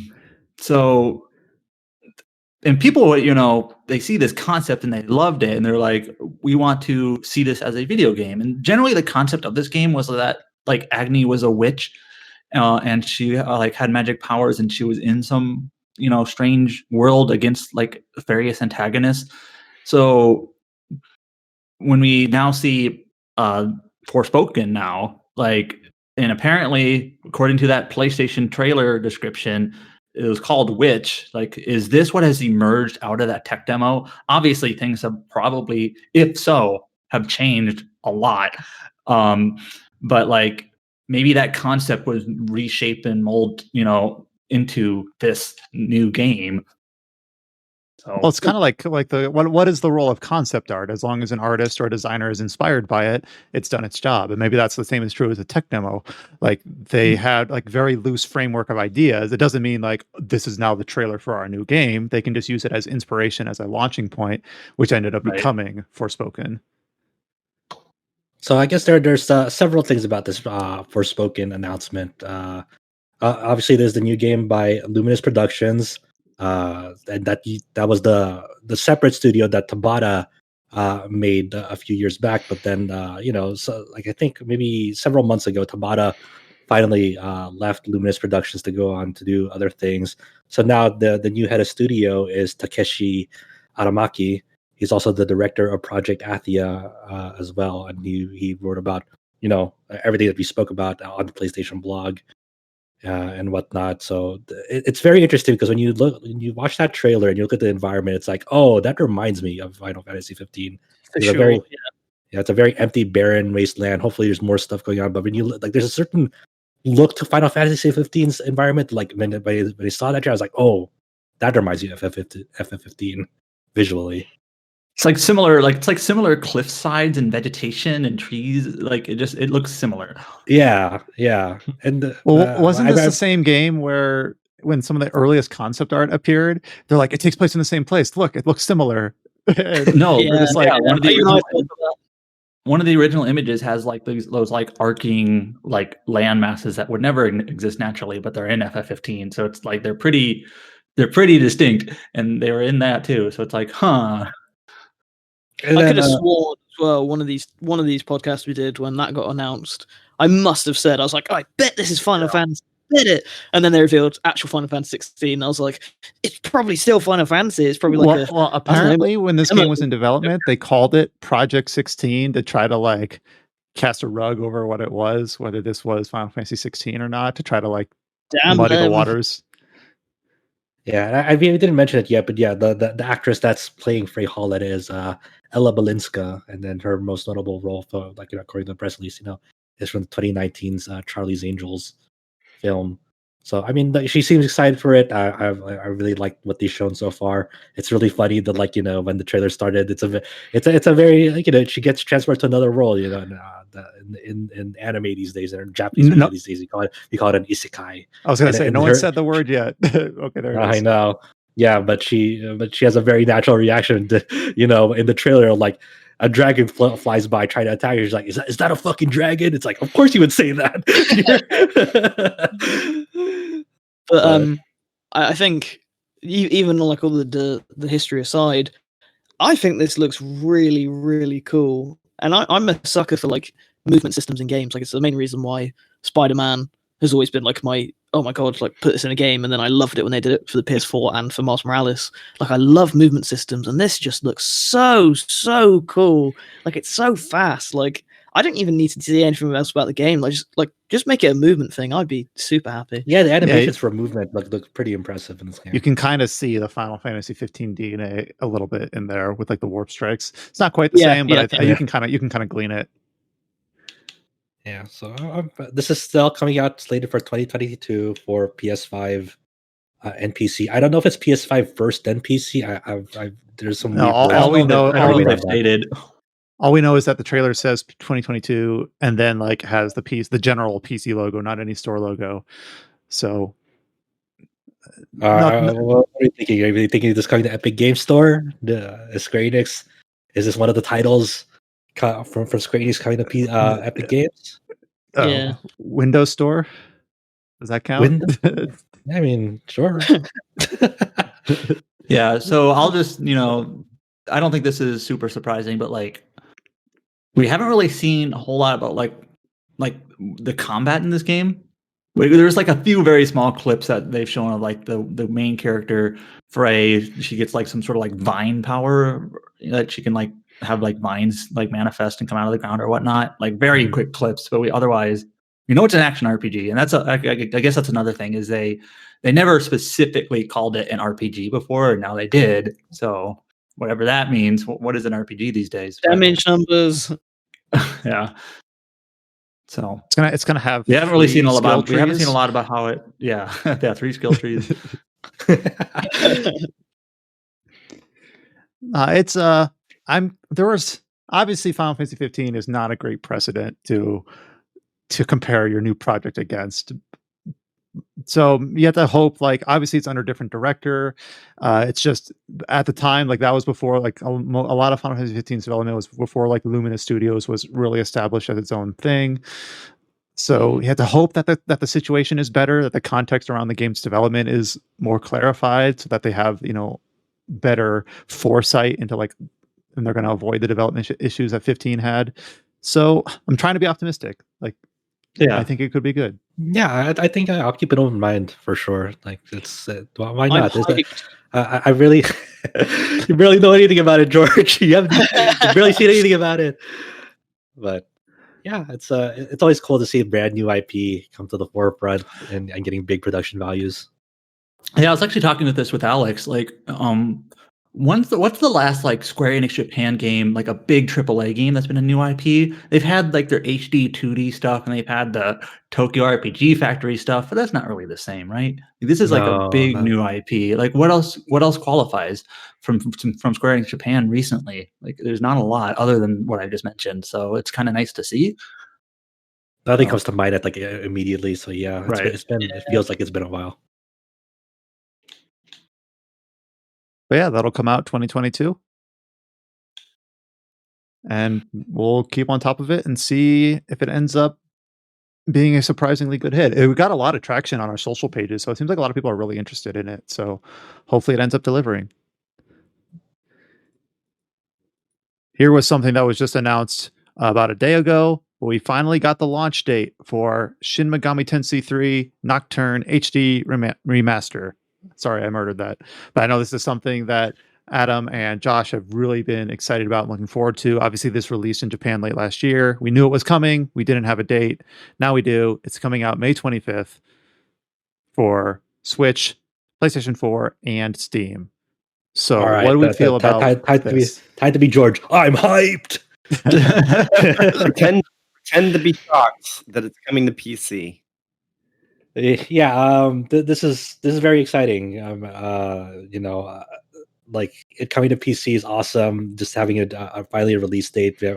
people, they see this concept and they loved it, and they're like, we want to see this as a video game. And generally the concept of this game was that like Agni was a witch. And she had magic powers, and she was in some strange world against like various antagonists. So when we now see Forspoken now, and apparently according to that PlayStation trailer description, it was called Witch. Like, is this what has emerged out of that tech demo? Obviously, things have probably, if so, have changed a lot. But like, maybe that concept was reshaped and molded, into this new game. So, well, it's kind of like the what is the role of concept art? As long as an artist or a designer is inspired by it, it's done its job. And maybe that's the same is true as a tech demo. Like they had like very loose framework of ideas. It doesn't mean like this is now the trailer for our new game. They can just use it as inspiration, as a launching point, which ended up becoming Forspoken. So I guess there's several things about this Forspoken announcement. Obviously, there's the new game by Luminous Productions, and that was the separate studio that Tabata made a few years back. But then, I think maybe several months ago, Tabata finally left Luminous Productions to go on to do other things. So now the new head of studio is Takeshi Aramaki. He's also the director of Project Athia as well, and he wrote about everything that we spoke about on the PlayStation blog and whatnot. So it's very interesting because when you watch that trailer and you look at the environment, it's like, oh, that reminds me of Final Fantasy 15. For It's sure. it's a very empty, barren wasteland. Hopefully, there's more stuff going on. But when you like, there's a certain look to Final Fantasy 15's environment. Like when I saw that trailer, I was like, oh, that reminds me of FF15 visually. It's like similar cliff sides and vegetation and trees. Like it looks similar. Yeah. And wasn't this the same game where when some of the earliest concept art appeared, they're like, it takes place in the same place. Look, it looks similar. No, we're just like, one of the original images has like those like arcing like land masses that would never exist naturally, but they're in FF15. So it's like they're pretty distinct, and they were in that too. So it's like, huh. And I could have sworn as well, one of these podcasts we did when that got announced, I must have said, I was like, I bet this is Final Fantasy, bet it. And then they revealed actual Final Fantasy 16. I was like, it's probably still Final Fantasy. It's probably like apparently when this game was in development, they called it Project 16 to try to like cast a rug over what it was, whether this was Final Fantasy 16 or not, to try to like muddy the waters. Yeah, I didn't mention it yet, but yeah, the actress that's playing Frey Hallett is Ella Balinska, and then her most notable role, for, like, according to the press release, is from 2019's Charlie's Angels film. So I mean, she seems excited for it. I really like what they've shown so far. It's really funny that, like, when the trailer started, it's a very, like, she gets transferred to another role. In anime these days, and in Japanese media these days, we call it an isekai. I was gonna say, no one said the word yet. Okay, there it is. I know. Yeah, but she has a very natural reaction to, in the trailer, like a dragon flies by trying to attack her. She's like, is that a fucking dragon? It's like, of course you would say that. But I think even like all the history aside, I think this looks really, really cool. And I'm a sucker for like movement systems in games. Like, it's the main reason why Spider-Man has always been like oh my god, like, put this in a game. And then I loved it when they did it for the PS4 and for Miles Morales. Like, I love movement systems, and this just looks so cool. Like, it's so fast. Like, I don't even need to see anything else about the game. Just make it a movement thing. I'd be super happy. Yeah, the animations for movement look pretty impressive in this game. You can kind of see the Final Fantasy 15 DNA a little bit in there with like the warp strikes. It's not quite the same, but you can kind of glean it. Yeah, so this is still coming out, slated for 2022 for PS5 and PC. I don't know if it's PS5 first, then PC. There's some. No, all we know stated. All we know is that the trailer says 2022, and then like has the general PC logo, not any store logo. So, what are you thinking? Are you thinking this coming to Epic Game Store? Square Enix? Is this one of the titles from Square Enix coming to Epic Games? Yeah. Windows Store? Does that count? I mean, sure. Yeah. So I'll just, I don't think this is super surprising, but like, we haven't really seen a whole lot about like the combat in this game. There's like a few very small clips that they've shown of like the main character, Frey. She gets like some sort of like vine power that she can like have like vines like manifest and come out of the ground or whatnot. Like very quick clips, but otherwise, it's an action RPG, and that's I guess that's another thing is they never specifically called it an RPG before, and now they did. So whatever that means, what is an RPG these days? Damage numbers. Yeah. So it's gonna have. We haven't really seen a lot about. We haven't seen a lot about how it. Yeah, 3 skill trees. There was obviously Final Fantasy 15 is not a great precedent to compare your new project against. So you have to hope, like, obviously it's under a different director. It's just at the time, like, that was before, like, a lot of Final Fantasy 15's development was before, like, Luminous Studios was really established as its own thing. So you have to hope that the situation is better, that the context around the game's development is more clarified, so that they have, better foresight into, like, and they're going to avoid the development issues that 15 had. So I'm trying to be optimistic. Like, yeah, I think it could be good. Yeah, I think I'll keep an open mind for sure. Like, it's why not? I really, you barely know anything about it, George. You barely seen anything about it. But yeah, it's always cool to see a brand new IP come to the forefront and getting big production values. Yeah, I was actually talking with Alex. Like, what's the last like Square Enix Japan game, like a big AAA game that's been a new IP? They've had like their HD 2D stuff, and they've had the Tokyo RPG Factory stuff, but that's not really the same, right? This is like a big new IP. Like, what else qualifies from Square Enix Japan recently? Like, there's not a lot other than what I just mentioned. So it's kind of nice to see. Nothing comes to mind at like immediately. So yeah, Right. it feels like it's been a while. But yeah, that'll come out 2022. And we'll keep on top of it and see if it ends up being a surprisingly good hit. We got a lot of traction on our social pages, so it seems like a lot of people are really interested in it. So hopefully it ends up delivering. Here was something that was just announced about a day ago. We finally got the launch date for Shin Megami Tensei 3 Nocturne HD Remaster. Sorry, I murdered that. But I know this is something that Adam and Josh have really been excited about and looking forward to. Obviously, this released in Japan late last year. We knew it was coming. We didn't have a date. Now we do. It's coming out May 25th for Switch, PlayStation 4, and Steam. So what do we feel about this? Time to be George. I'm hyped. Pretend to be shocked that it's coming to PC. Yeah, this is very exciting. Like it coming to PC is awesome. Just having a finally release date. We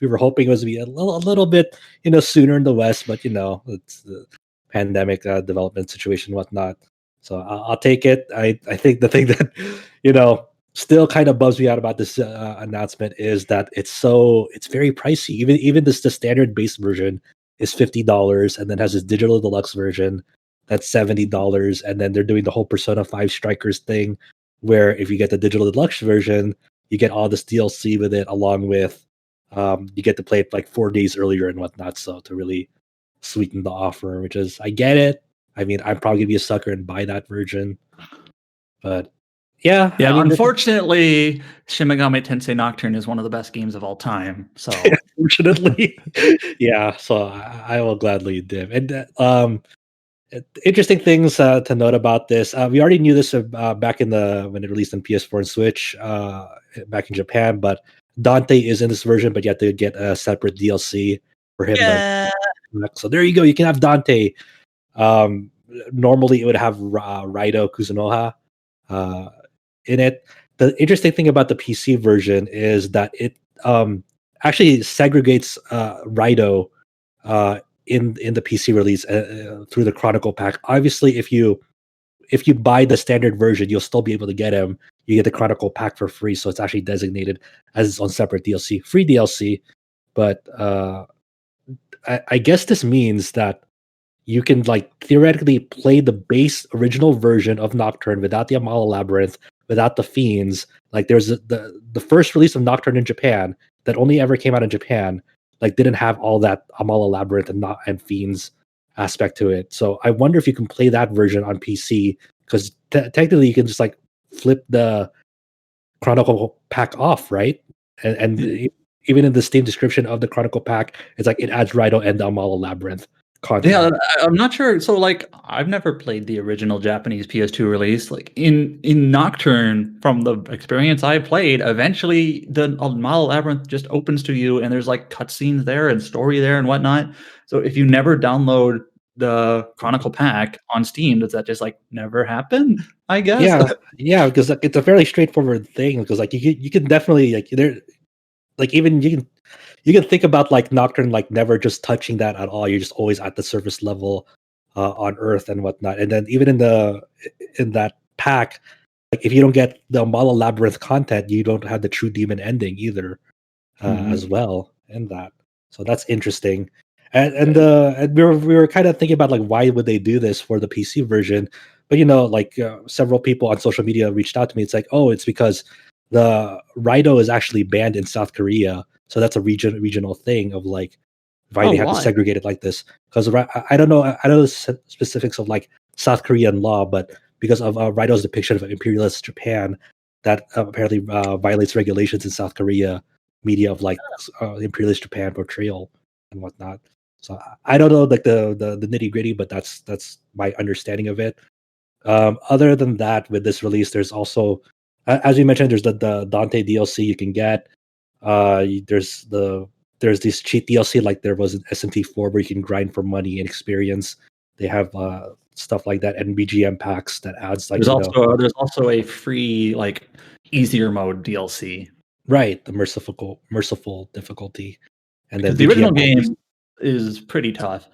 were hoping it was to be a little bit sooner in the West, but it's the pandemic development situation and whatnot. So I'll take it. I think the thing that still kind of bums me out about this announcement is that it's very pricey. Even the standard base version is $50, and then has this digital deluxe version that's $70, and then they're doing the whole Persona 5 Strikers thing, where if you get the digital deluxe version, you get all this DLC with it, along with you get to play it like 4 days earlier and whatnot. So to really sweeten the offer, which is, I get it. I mean, I'm probably gonna be a sucker and buy that version, but yeah. I mean, unfortunately, Shin Megami Tensei Nocturne is one of the best games of all time. So, unfortunately, yeah. So I will gladly div. And interesting things to note about this. We already knew this back when it released on PS4 and Switch back in Japan. But Dante is in this version, but you have to get a separate DLC for him. Yeah. So there you go. You can have Dante. Normally, it would have Raido Kuzunoha in it. The interesting thing about the PC version is that it actually segregates Raido in the PC release through the Chronicle pack. Obviously, if you buy the standard version, you'll still be able to get him. You get the Chronicle pack for free, so it's actually designated as its own separate DLC, free DLC. But I guess this means that you can like theoretically play the base original version of Nocturne without the Amala Labyrinth, without the Fiends. Like there's the first release of Nocturne in Japan that only ever came out in Japan, like didn't have all that Amala Labyrinth and Fiends aspect to it. So I wonder if you can play that version on PC, because technically you can just like flip the Chronicle pack off, right? And even in the Steam description of the Chronicle pack, it's like it adds Raido and the Amala Labyrinth content. Yeah, I'm not sure. So, like, I've never played the original Japanese PS2 release. Like, in Nocturne, from the experience I played, eventually the Amala Labyrinth just opens to you, and there's like cutscenes there and story there and whatnot. So, if you never download the Chronicle pack on Steam, does that just like never happen? I guess. Yeah, because like, it's a fairly straightforward thing. Because like you can definitely like there, like even you can think about like Nocturne like never just touching that at all. You're just always at the surface level on Earth and whatnot. And then even in that pack, like if you don't get the Amala Labyrinth content, you don't have the True Demon ending either as well in that. So that's interesting. And we were kind of thinking about like why would they do this for the PC version? But like several people on social media reached out to me. It's like, oh, it's because the Raido is actually banned in South Korea. So that's a regional thing of like why they have to segregate it like this. Because I don't know the specifics of like South Korean law, but because of Raido's depiction of imperialist Japan, that apparently violates regulations in South Korea media of like imperialist Japan portrayal and whatnot. So I don't know like the nitty gritty, but that's my understanding of it. Other than that, with this release, there's also, as we mentioned, there's the Dante DLC you can get. There's this cheat DLC like there was in SMT4 where you can grind for money and experience. They have stuff like that and BGM packs that adds like there's also a free like easier mode DLC. Right, the merciful difficulty. And then the original game is pretty tough.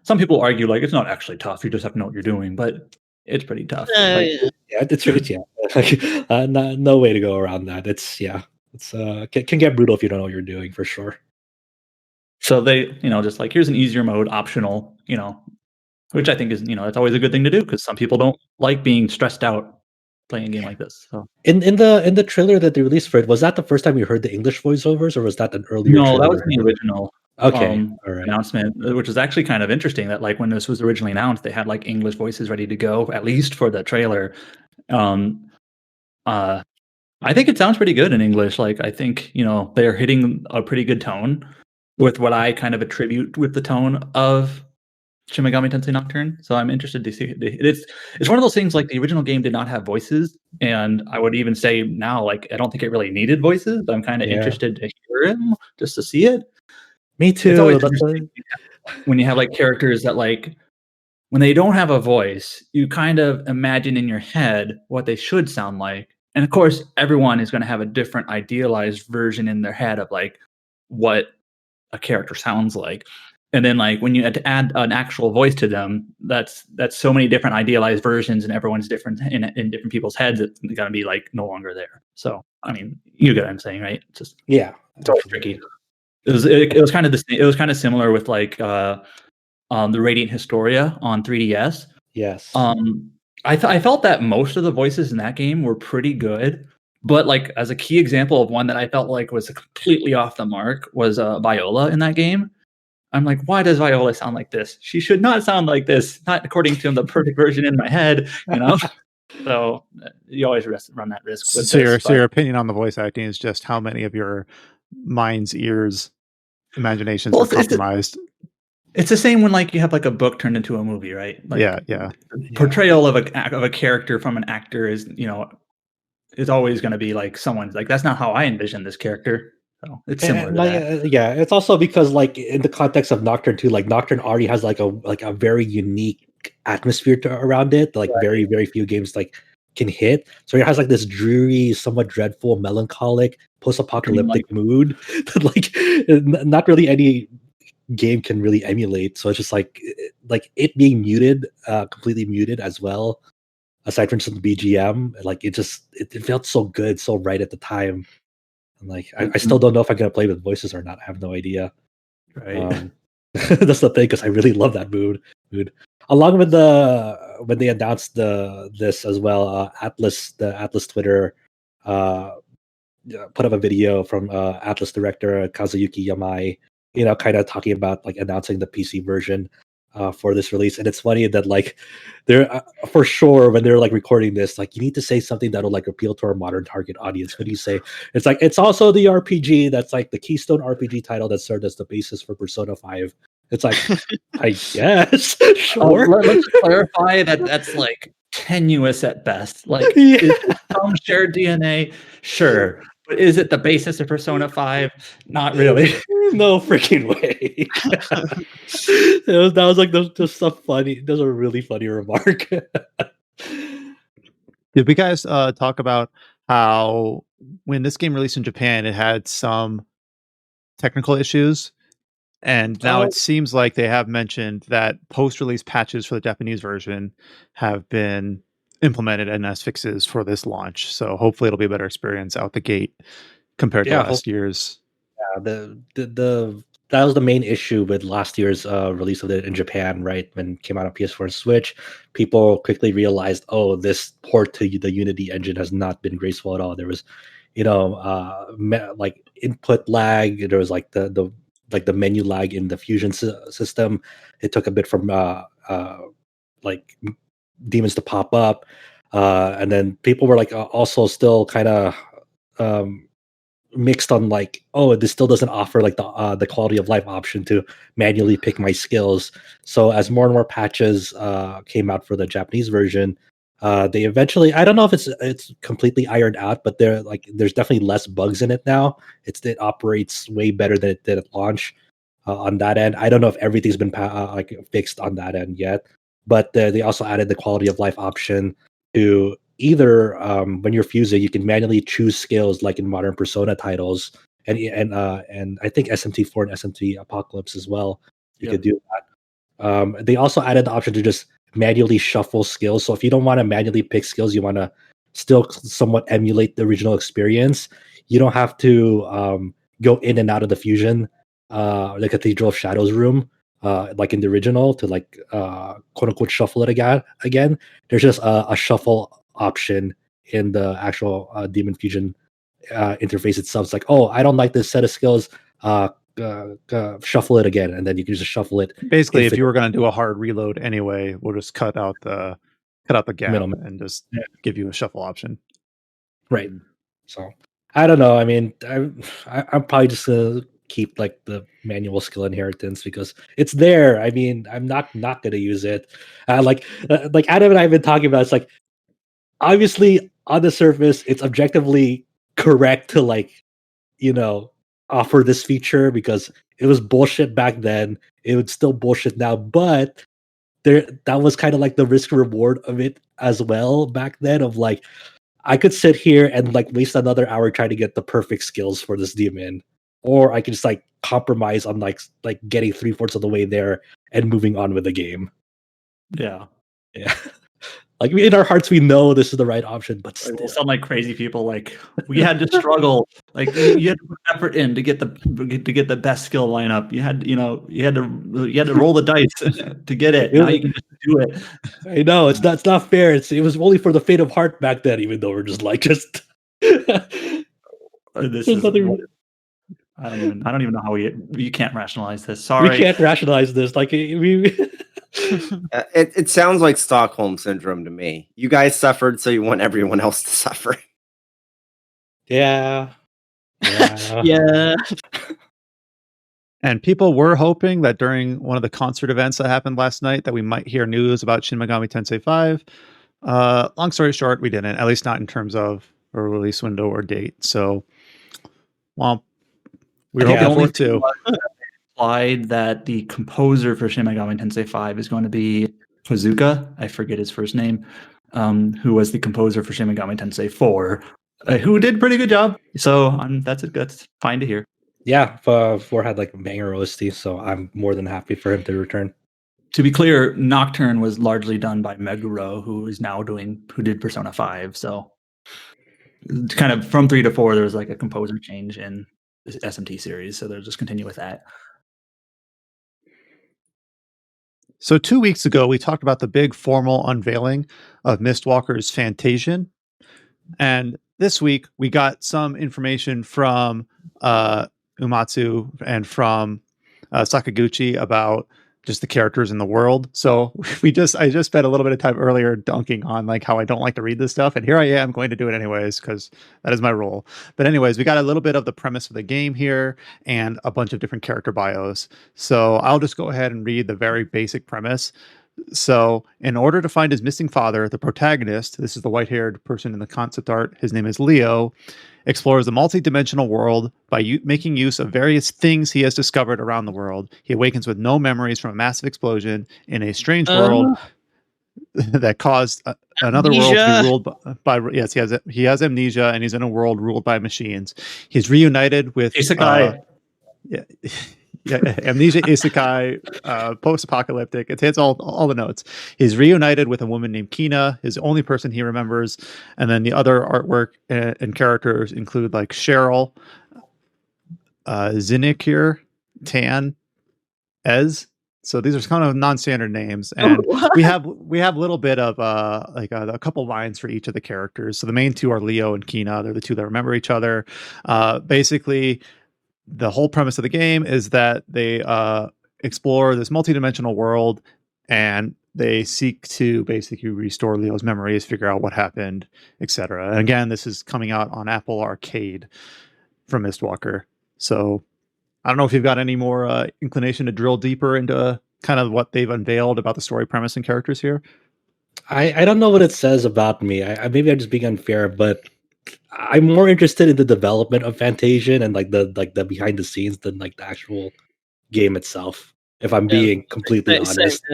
Some people argue like it's not actually tough, you just have to know what you're doing, but it's pretty tough. No way to go around that. It's can get brutal if you don't know what you're doing for sure. So they, just like here's an easier mode, optional, which I think is, it's always a good thing to do because some people don't like being stressed out playing a game like this. So in the trailer that they released for it, was that the first time you heard the English voiceovers, or was that an earlier? No, that was the original. All right. Announcement, which is actually kind of interesting that like when this was originally announced, they had like English voices ready to go, at least for the trailer. I think it sounds pretty good in English. Like I think they're hitting a pretty good tone with what I kind of attribute with the tone of Shin Megami Tensei Nocturne. So I'm interested to see. It's one of those things like the original game did not have voices, and I would even say now like I don't think it really needed voices. But I'm kind of interested to hear him just to see it. Me too. It's always interesting when you have like characters that like when they don't have a voice, you kind of imagine in your head what they should sound like. And of course, everyone is going to have a different idealized version in their head of like what a character sounds like. And then like when you had to add an actual voice to them, that's so many different idealized versions, and everyone's different in different people's heads. It's going to be like no longer there. So I mean, you get what I'm saying, right? It's just it's always tricky. It was kind of similar with like the Radiant Historia on 3DS. Yes. I felt that most of the voices in that game were pretty good, but like as a key example of one that I felt like was completely off the mark was Viola in that game. I'm like, why does Viola sound like this? She should not sound like this, not according to the perfect version in my head, So you always run that risk. So your opinion on the voice acting is just how many of your mind's ears, imaginations are compromised. It's the same when like you have like a book turned into a movie, right? Like, yeah. Portrayal of a character from an actor is is always going to be like someone's like that's not how I envision this character. So it's similar. It's also because like in the context of Nocturne too, like Nocturne already has like a very unique atmosphere around it. Like very very few games like can hit. So it has like this dreary, somewhat dreadful, melancholic, post-apocalyptic mood that like not really any game can really emulate. So it's just like it being muted, completely muted as well. Aside from just the BGM, like it felt so good, so right at the time. And like I still don't know if I'm gonna play with voices or not. I have no idea. Right. That's the thing, because I really love that mood. Along with when they announced this as well, the Atlas Twitter put up a video from Atlas director Kazuyuki Yamai, kind of talking about like announcing the PC version for this release. And it's funny that like they're for sure when they're like recording this, like you need to say something that'll like appeal to our modern target audience. What do you say? It's like it's also the RPG that's like the keystone RPG title that served as the basis for Persona 5. It's like I guess sure. Let's clarify that's like tenuous at best. Like is some shared DNA, sure. But is it the basis of Persona 5? Not really. No freaking way. That was like just stuff funny. That was a really funny remark. Did we guys talk about how when this game released in Japan, it had some technical issues? And now it seems like they have mentioned that post-release patches for the Japanese version have been implemented and as fixes for this launch. So hopefully it'll be a better experience out the gate compared to last year's. Yeah, that was the main issue with last year's release of it in Japan, right? When it came out on PS4 and Switch, people quickly realized, oh, this port to the Unity engine has not been graceful at all. There was, like input lag. There was like the menu lag in the Fusion system. It took a bit from like demons to pop up, and then people were like also still kind of mixed on like, oh, this still doesn't offer like the quality of life option to manually pick my skills. So as more and more patches came out for the Japanese version, they eventually, I don't know if it's completely ironed out, but there's definitely less bugs in it now. It operates way better than it did at launch on that end. I don't know if everything's been like fixed on that end yet, but they also added the quality of life option to either when you're fusing, you can manually choose skills like in modern Persona titles, and I think SMT4 and SMT Apocalypse as well. You could do that. They also added the option to just manually shuffle skills. So if you don't want to manually pick skills, you want to still somewhat emulate the original experience. You don't have to go in and out of the fusion, the Cathedral of Shadows room, like in the original, to like quote unquote shuffle it again. There's just a shuffle option in the actual Demon Fusion interface itself. It's like, oh, I don't like this set of skills. Shuffle it again, and then you can just shuffle it. Basically, if you were going to do a hard reload anyway, we'll just cut out the gap Middleman. and just give you a shuffle option. Right. So I don't know. I mean, I'm probably just gonna keep like the manual skill inheritance because it's there. I mean, I'm not gonna use it. Like Adam and I have been talking about. It's like, obviously on the surface, it's objectively correct to like, offer this feature because it was bullshit back then. It would still bullshit now, but that was kind of like the risk reward of it as well back then. Of like, I could sit here and like waste another hour trying to get the perfect skills for this demon, or I could just like compromise on like getting 3/4 of the way there and moving on with the game. Yeah. Like, in our hearts, we know this is the right option, but still. We'll sound like crazy people. Like, we had to struggle. Like, you had to put effort in to get the best skill lineup. You had to roll the dice to get it. Now you can just do it. I know it's not fair. It was only for the fate of heart back then. Even though we're just like this is. I don't even know how you can't rationalize this. Sorry, we can't rationalize this. Like it sounds like Stockholm syndrome to me. You guys suffered, so you want everyone else to suffer. Yeah. Yeah. And people were hoping that during one of the concert events that happened last night that we might hear news about Shin Megami Tensei 5. Long story short, we didn't, at least not in terms of a release window or date. So, well, we were hoping for it too. Implied that the composer for Shin Megami Tensei 5 is going to be Kozuka. I forget his first name. Who was the composer for Shin Megami Tensei 4, who did a pretty good job. So that's fine to hear. Yeah, 4 had like a banger OST, so I'm more than happy for him to return. To be clear, Nocturne was largely done by Meguro, who did Persona 5. So kind of from 3 to 4, there was like a composer change in the SMT series, so they'll just continue with that. So 2 weeks ago, we talked about the big formal unveiling of Mistwalker's Fantasian. And this week, we got some information from Uematsu and from Sakaguchi about just the characters in the world. So I just spent a little bit of time earlier dunking on like how I don't like to read this stuff. And here I am going to do it anyways, because that is my role. But anyways, we got a little bit of the premise of the game here and a bunch of different character bios. So I'll just go ahead and read the very basic premise. So in order to find his missing father, the protagonist, this is the white-haired person in the concept art, his name is Leo, explores the multi-dimensional world by making use of various things he has discovered around the world. He awakens with no memories from a massive explosion in a strange world that caused another world to be ruled by yes, he has amnesia, and he's in a world ruled by machines. He's reunited with Isekai. Amnesia, isekai, post-apocalyptic. It hits all the notes. He's reunited with a woman named Kina, his only person he remembers, and then the other artwork and characters include like Cheryl, Zinikir, Tan, Ez. So these are kind of non-standard names, and we have a little bit of a couple lines for each of the characters. So the main two are Leo and Kina. They're the two that remember each other. Basically, the whole premise of the game is that they explore this multidimensional world, and they seek to basically restore Leo's memories, figure out what happened, etc. And again, this is coming out on Apple Arcade from Mistwalker. So I don't know if you've got any more inclination to drill deeper into kind of what they've unveiled about the story premise and characters here. I don't know what it says about me. Maybe I'm just being unfair, but I'm more interested in the development of Fantasian and like the behind the scenes than like the actual game itself. If I'm being completely honest,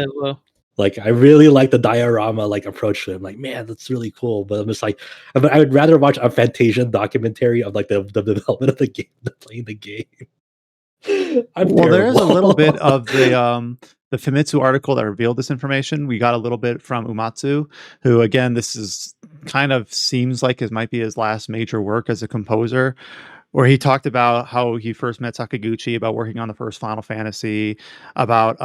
like I really like the diorama like approach to it. I'm like, man, that's really cool. But I'm just like, I would rather watch a Fantasian documentary of like the development of the game than playing the game. Well, there's a little bit of the Famitsu article that revealed this information. We got a little bit from Uematsu, who again, this is kind of seems like it might be his last major work as a composer, where he talked about how he first met Sakaguchi, about working on the first Final Fantasy, about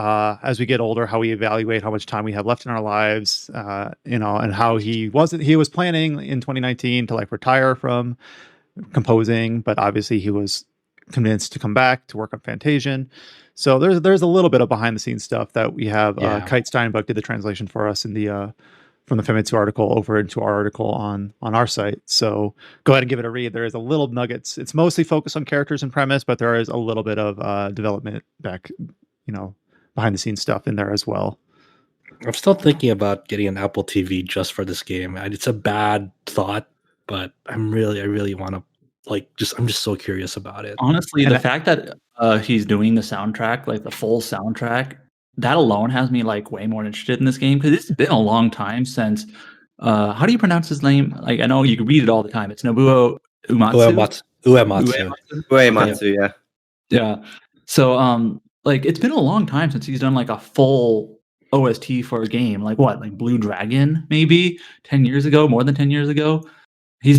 as we get older, how we evaluate how much time we have left in our lives, and how he was planning in 2019 to like retire from composing, but obviously he was convinced to come back to work on Fantasian. So there's a little bit of behind the scenes stuff that we have. Kite Steinbuck did the translation for us in the from the Famitsu article over into our article on our site. So go ahead and give it a read. There is a little nuggets. It's mostly focused on characters and premise, but there is a little bit of development back, behind the scenes stuff in there as well. I'm still thinking about getting an Apple TV just for this game. It's a bad thought, but I really want to. I'm just so curious about it. Honestly, the fact that he's doing the soundtrack, like the full soundtrack, that alone has me like way more interested in this game, because it's been a long time since. How do you pronounce his name? Like, I know you can read it all the time. It's Nobuo Uematsu. Uematsu, yeah. So, like, it's been a long time since he's done like a full OST for a game. Like what? Like Blue Dragon, maybe 10 years ago, more than 10 years ago. He's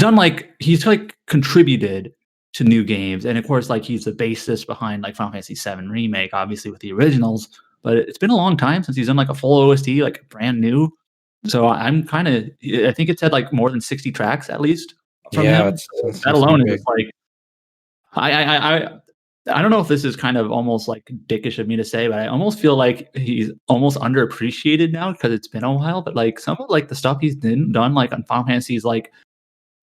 contributed to new games, and of course, like he's the bassist behind like Final Fantasy VII Remake, obviously with the originals. But it's been a long time since he's done like a full OST, like brand new. So I think it said like more than 60 tracks at least from him. That alone is like, I don't know if this is kind of almost like dickish of me to say, but I almost feel like he's almost underappreciated now because it's been a while. But like some of like the stuff he's done like on Final Fantasy's like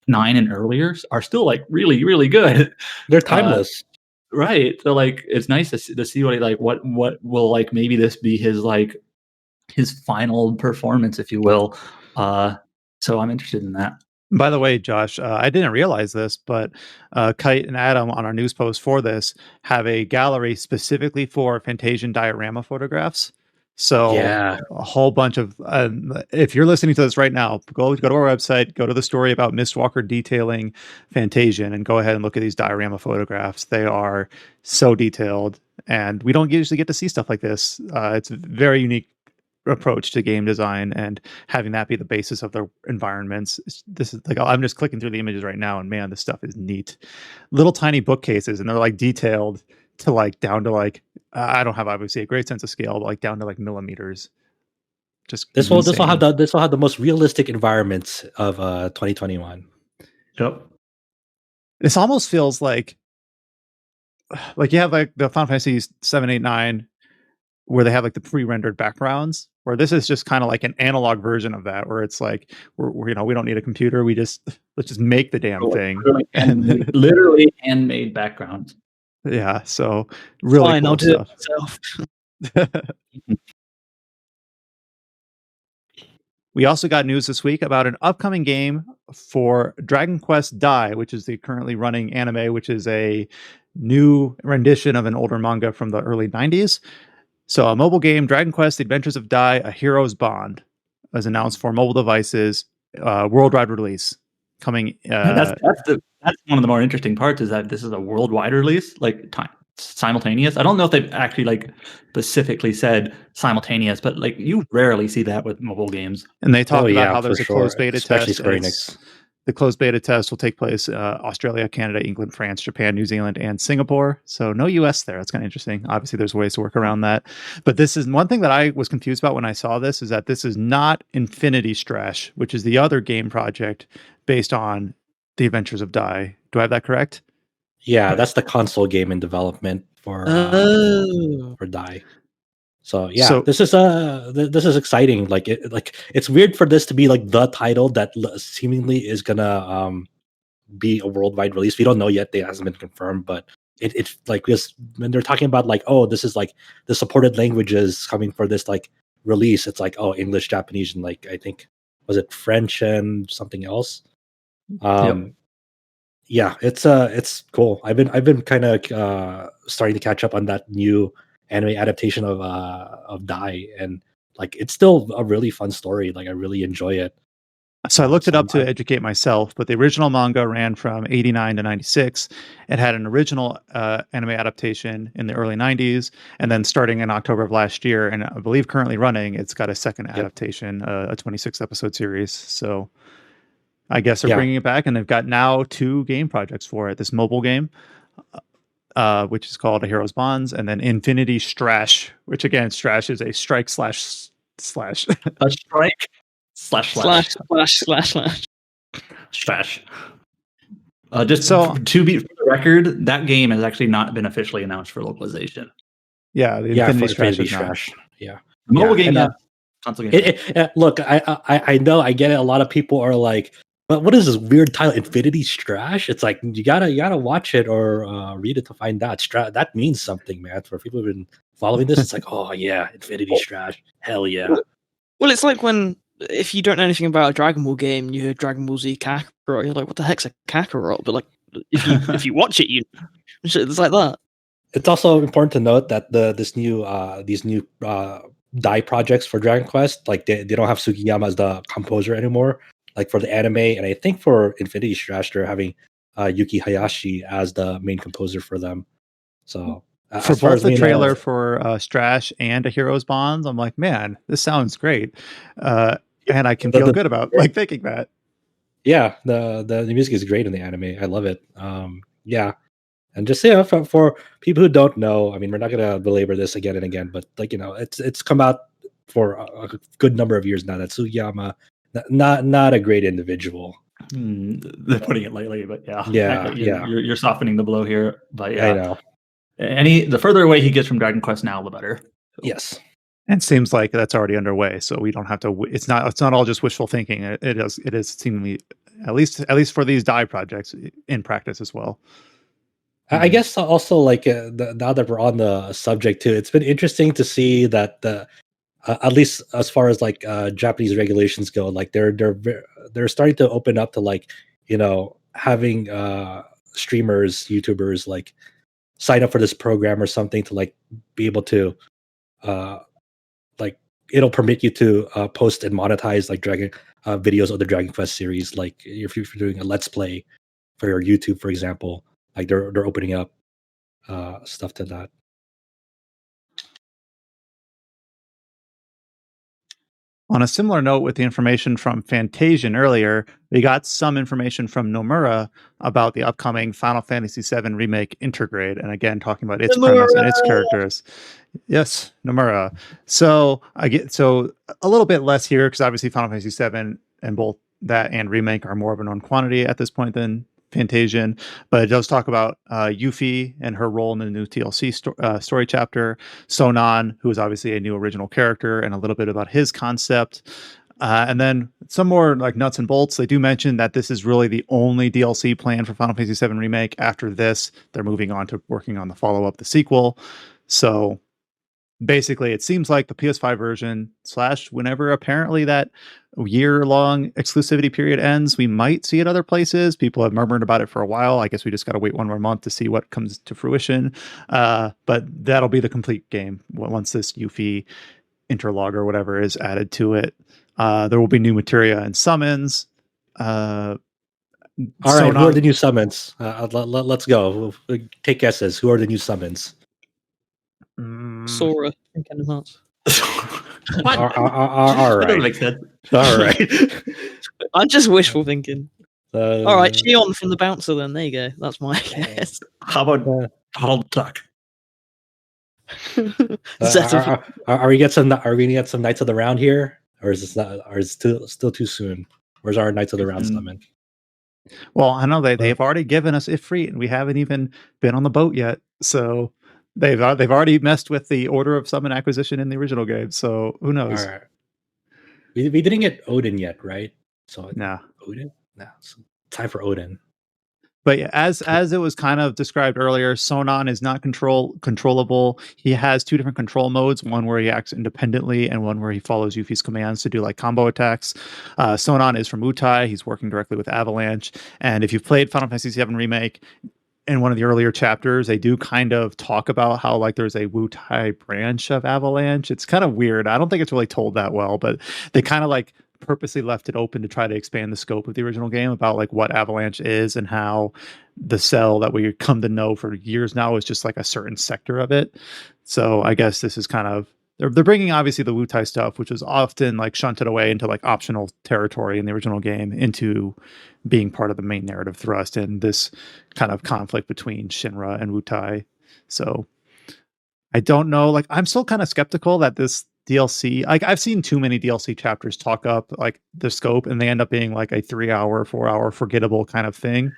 9 and earlier are still like really, really good. They're timeless. Right. So like it's nice to see what he like what will like maybe this be his final performance, if you will. So I'm interested in that. By the way, Josh, I didn't realize this, but Kite and Adam on our news post for this have a gallery specifically for Fantasian diorama photographs. So a whole bunch of, if you're listening to this right now, go to our website, go to the story about Mistwalker detailing Fantasian, and go ahead and look at these diorama photographs. They are so detailed, and we don't usually get to see stuff like this. It's a very unique approach to game design, and having that be the basis of their environments. This is like, I'm just clicking through the images right now, and man, this stuff is neat. Little tiny bookcases, and they're like detailed to like down to like, I don't have obviously a great sense of scale, but like down to like millimeters. Just this will have the most realistic environments of 2021. Yep. This almost feels like you have like the Final Fantasy 7, 8, 9, where they have like the pre-rendered backgrounds, where this is just kind of like an analog version of that, where it's like we don't need a computer, let's just make the damn thing. Literally handmade backgrounds. Yeah, so really cool stuff. We also got news this week about an upcoming game for Dragon Quest Dai, which is the currently running anime, which is a new rendition of an older manga from the early 90s. So a mobile game, Dragon Quest: The Adventures of Dai, A Hero's Bond, was announced for mobile devices, worldwide release coming. That's one of the more interesting parts, is that this is a worldwide release, like simultaneous. I don't know if they've actually like specifically said simultaneous, but like you rarely see that with mobile games. And they talk about how there's a closed beta especially test. Square Enix. The closed beta test will take place Australia, Canada, England, France, Japan, New Zealand, and Singapore. So no US there. That's kind of interesting. Obviously, there's ways to work around that. But this is one thing that I was confused about when I saw this, is that this is not Infinity Strash, which is the other game project based on The Adventures of Dai. Do I have that correct? Yeah, that's the console game in development for Dai. So yeah, this is exciting. Like it's weird for this to be like the title that seemingly is gonna be a worldwide release. We don't know yet; it hasn't been confirmed, but it's like this when they're talking about like, oh, this is like the supported languages coming for this like release. It's like, oh, English, Japanese, and like I think was it French and something else. Yeah, it's cool. I've been kind of starting to catch up on that new anime adaptation of Dai, and like it's still a really fun story. Like I really enjoy it. So I looked it up to educate myself, but the original manga ran from 89 to 96. It had an original anime adaptation in the early 90s, and then starting in October of last year, and I believe currently running, it's got a second adaptation, a 26 episode series. So I guess they're bringing it back, and they've got now 2 game projects for it. This mobile game, which is called A Hero's Bonds, and then Infinity Strash, which again, Strash is a strike slash. A strike slash. Strash. Just so to be for the record, that game has actually not been officially announced for localization. Yeah, the Infinity Strash. Yeah, mobile game. Console game. Look, I know, I get it. A lot of people are like, "But what is this weird title, Infinity Strash?" It's like you gotta watch it or read it to find out. That means something, man. For people who've been following this, it's like, oh yeah, Infinity Strash, hell yeah. Well, it's like if you don't know anything about a Dragon Ball game, and you hear Dragon All Z Kakarot, you're like, what the heck's a Kakarot? But like, if you watch it, it's like that. It's also important to note that these new Dai projects for Dragon Quest, like they don't have Sugiyama as the composer anymore. Like for the anime, and I think for Infinity Strash, they're having Yuki Hayashi as the main composer for them. So for both the trailer for Strash and A Hero's Bonds, I'm like, man, this sounds great, and I can feel good about like thinking that. Yeah, the music is great in the anime. I love it. Yeah, and just for people who don't know, I mean, we're not gonna belabor this again and again, but like it's come out for a good number of years now that Sugiyama, not a great individual. They're putting it lightly, but yeah, you're softening the blow here. But yeah, I know. The further away he gets from Dragon Quest now, the better. Yes. And it seems like that's already underway, so we don't have to. It's not all just wishful thinking. It is seemingly at least for these Dai projects in practice as well. I guess also like now that we're on the subject too, it's been interesting to see that at least as far as like Japanese regulations go, like they're starting to open up to like having streamers, YouTubers like sign up for this program or something to like be able to like it'll permit you to post and monetize like Dragon videos of the Dragon Quest series. Like if you're doing a Let's Play for your YouTube, for example, like they're opening up stuff to that. On a similar note, with the information from Fantasian earlier, we got some information from Nomura about the upcoming Final Fantasy VII Remake Intergrade, and again talking about its premise and its characters. Yes, Nomura. So I get a little bit less here because obviously Final Fantasy VII and both that and Remake are more of a known quantity at this point than Fantasian, but it does talk about Yuffie and her role in the new TLC story chapter, Sonon, who is obviously a new original character, and a little bit about his concept, and then some more like nuts and bolts. They do mention that this is really the only DLC plan for Final Fantasy VII Remake. After this, they're moving on to working on the follow-up, the sequel. So basically, it seems like the PS5 version / whenever apparently that year-long exclusivity period ends, we might see it other places. People have murmured about it for a while. I guess we just got to wait one more month to see what comes to fruition. But that'll be the complete game once this Yuffie interlog or whatever is added to it. There will be new materia and summons. All right, who are the new summons? Let's go. We'll take guesses. Who are the new summons? Sora in Kingdom Hearts. All right. That makes sense. All right. I'm just wishful thinking. All right, Shion from the Bouncer. Then there you go. That's my guess. How about Donald Duck? Are we gonna get some Knights of the Round here, or is this not? Or is it still too soon? Where's our Knights of the Round summon? Well, I know they've already given us Ifrit, and we haven't even been on the boat yet. So they've already messed with the order of summon acquisition in the original game. So who knows? All right. We didn't get Odin yet, right? So no. Odin? No. Time for Odin. But yeah, as it was kind of described earlier, Sonon is not controllable. He has two different control modes, one where he acts independently and one where he follows Yuffie's commands to do like combo attacks. Sonon is from Wutai. He's working directly with Avalanche. And if you've played Final Fantasy VII Remake, in one of the earlier chapters, they do kind of talk about how like there's a Wutai branch of Avalanche. It's kind of weird. I don't think it's really told that well, but they kind of like purposely left it open to try to expand the scope of the original game about like what Avalanche is and how the cell that we come to know for years now is just like a certain sector of it. So I guess this is kind of they're bringing obviously the Wutai stuff, which was often like shunted away into like optional territory in the original game, into being part of the main narrative thrust and this kind of conflict between Shinra and Wutai. So I don't know. Like I'm still kind of skeptical that this DLC, like I've seen too many DLC chapters talk up like the scope and they end up being like a 3-hour, 4-hour forgettable kind of thing.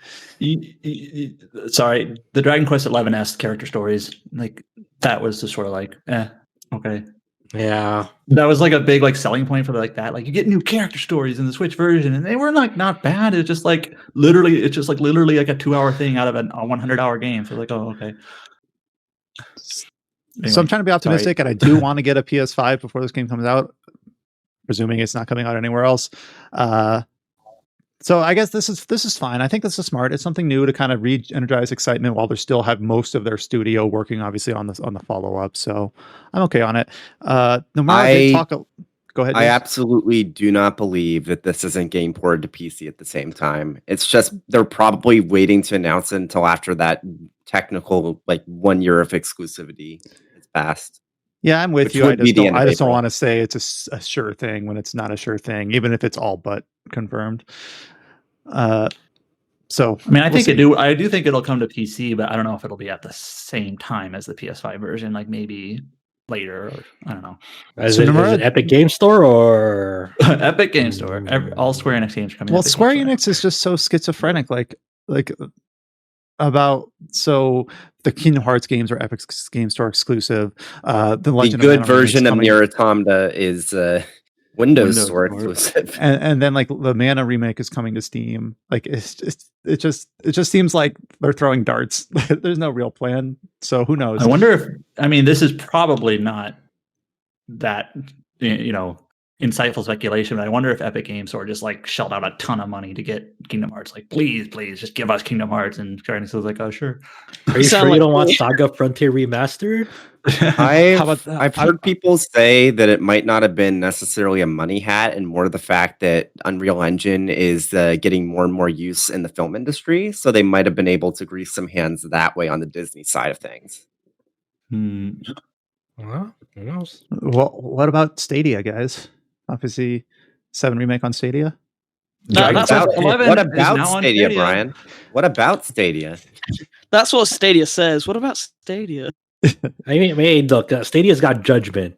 Sorry, the Dragon Quest XI character stories, like that was just sort of like, okay. Yeah, that was like a big like selling point for like that. Like you get new character stories in the Switch version, and they were like not bad. It's just like literally like a 2-hour thing out of a 100-hour game. So like, oh, okay. Anyway, so I'm trying to be optimistic, and I do want to get a PS5 before this game comes out, presuming it's not coming out anywhere else. So I guess this is fine. I think this is smart. It's something new to kind of re-energize excitement while they still have most of their studio working, obviously, on the follow-up. So I'm okay on it. Nomura did talk. Go ahead, James. I absolutely do not believe that this isn't game ported to PC at the same time. It's just they're probably waiting to announce it until after that technical like 1 year of exclusivity is passed. Yeah, I'm with you. I just don't want to say it's a sure thing when it's not a sure thing, even if it's all but confirmed. So I mean, I do think it'll come to PC, but I don't know if it'll be at the same time as the PS5 version, like maybe later, or I don't know. Is it Epic Game Store or Epic Game Store? All Square Enix games coming. Well, Square Enix is just so schizophrenic, like about so the Kingdom Hearts games are Epic Game Store exclusive. The good version of NieR Automata is Windows Store exclusive, and then like the Mana remake is coming to Steam. Like it just seems like they're throwing darts. There's no real plan, so who knows? I wonder if this is probably not that insightful speculation, but I wonder if Epic Games Store just like shelled out a ton of money to get Kingdom Hearts. Like, please, just give us Kingdom Hearts. And Square Enix was like, oh, sure. Are you sure you don't want Saga Frontier Remastered? I've heard people say that it might not have been necessarily a money hat, and more the fact that Unreal Engine is getting more and more use in the film industry, so they might have been able to grease some hands that way on the Disney side of things. Well, who knows? Well, what about Stadia, guys? Obviously, 7 Remake on Stadia. What about Stadia, Brian? What about Stadia? That's what Stadia says. What about Stadia? I mean, look, Stadia's got Judgment.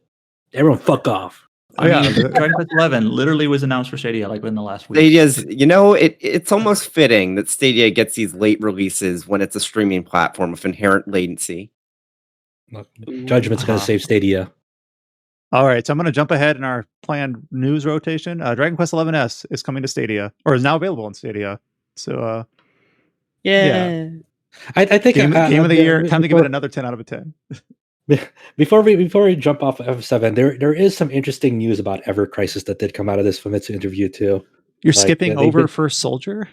Everyone, fuck off. Dragon Quest XI literally was announced for Stadia like within the last week. Stadia's, it's almost fitting that Stadia gets these late releases when it's a streaming platform with inherent latency. Look, Judgment's going to save Stadia. All right, so I'm going to jump ahead in our planned news rotation. Dragon Quest XI is coming to Stadia, or is now available on Stadia. So, yeah. I think game of the year. Time to give it another 10 out of 10. Before we jump off F7, there is some interesting news about Ever Crisis that did come out of this Famitsu interview too. You're skipping over First Soldier.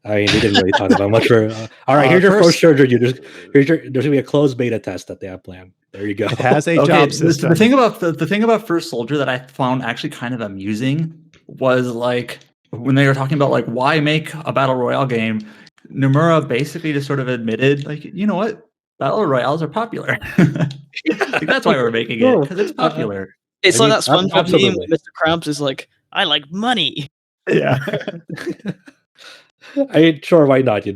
I mean, they didn't really talk about much. All right, here's your first Soldier. There's gonna be a closed beta test that they have planned. There you go. It has a job system. The thing about First Soldier that I found actually kind of amusing was like when they were talking about like why make a battle royale game. Nomura basically just sort of admitted, like, you know what, battle royales are popular. Like, that's why we're making it, because it's popular. It's like that SpongeBob meme where Mr. Krabs is like, I like money. Yeah. I mean, sure, why not?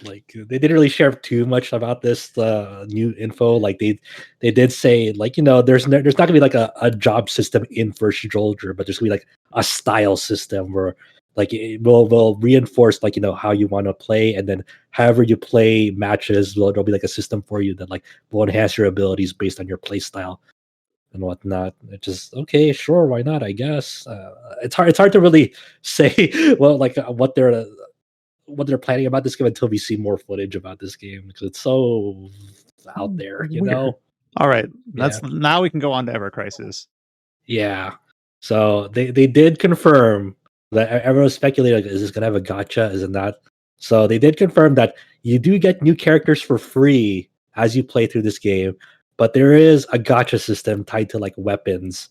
Like they didn't really share too much about this new info. Like they did say, like, there's not gonna be like a job system in First Soldier, but there's gonna be like a style system where like it will reinforce like how you want to play, and then however you play matches, there'll be like a system for you that like will enhance your abilities based on your play style and whatnot. It's just okay, sure, why not? I guess it's hard to really say well like what what they're planning about this game until we see more footage about this game because it's so out there, you Weird. know. All right, now we can go on to Ever Crisis. Yeah. So they did confirm that everyone was speculating, like, is this gonna have a gacha? Isn't that? So they did confirm that you do get new characters for free as you play through this game, but there is a gacha system tied to like weapons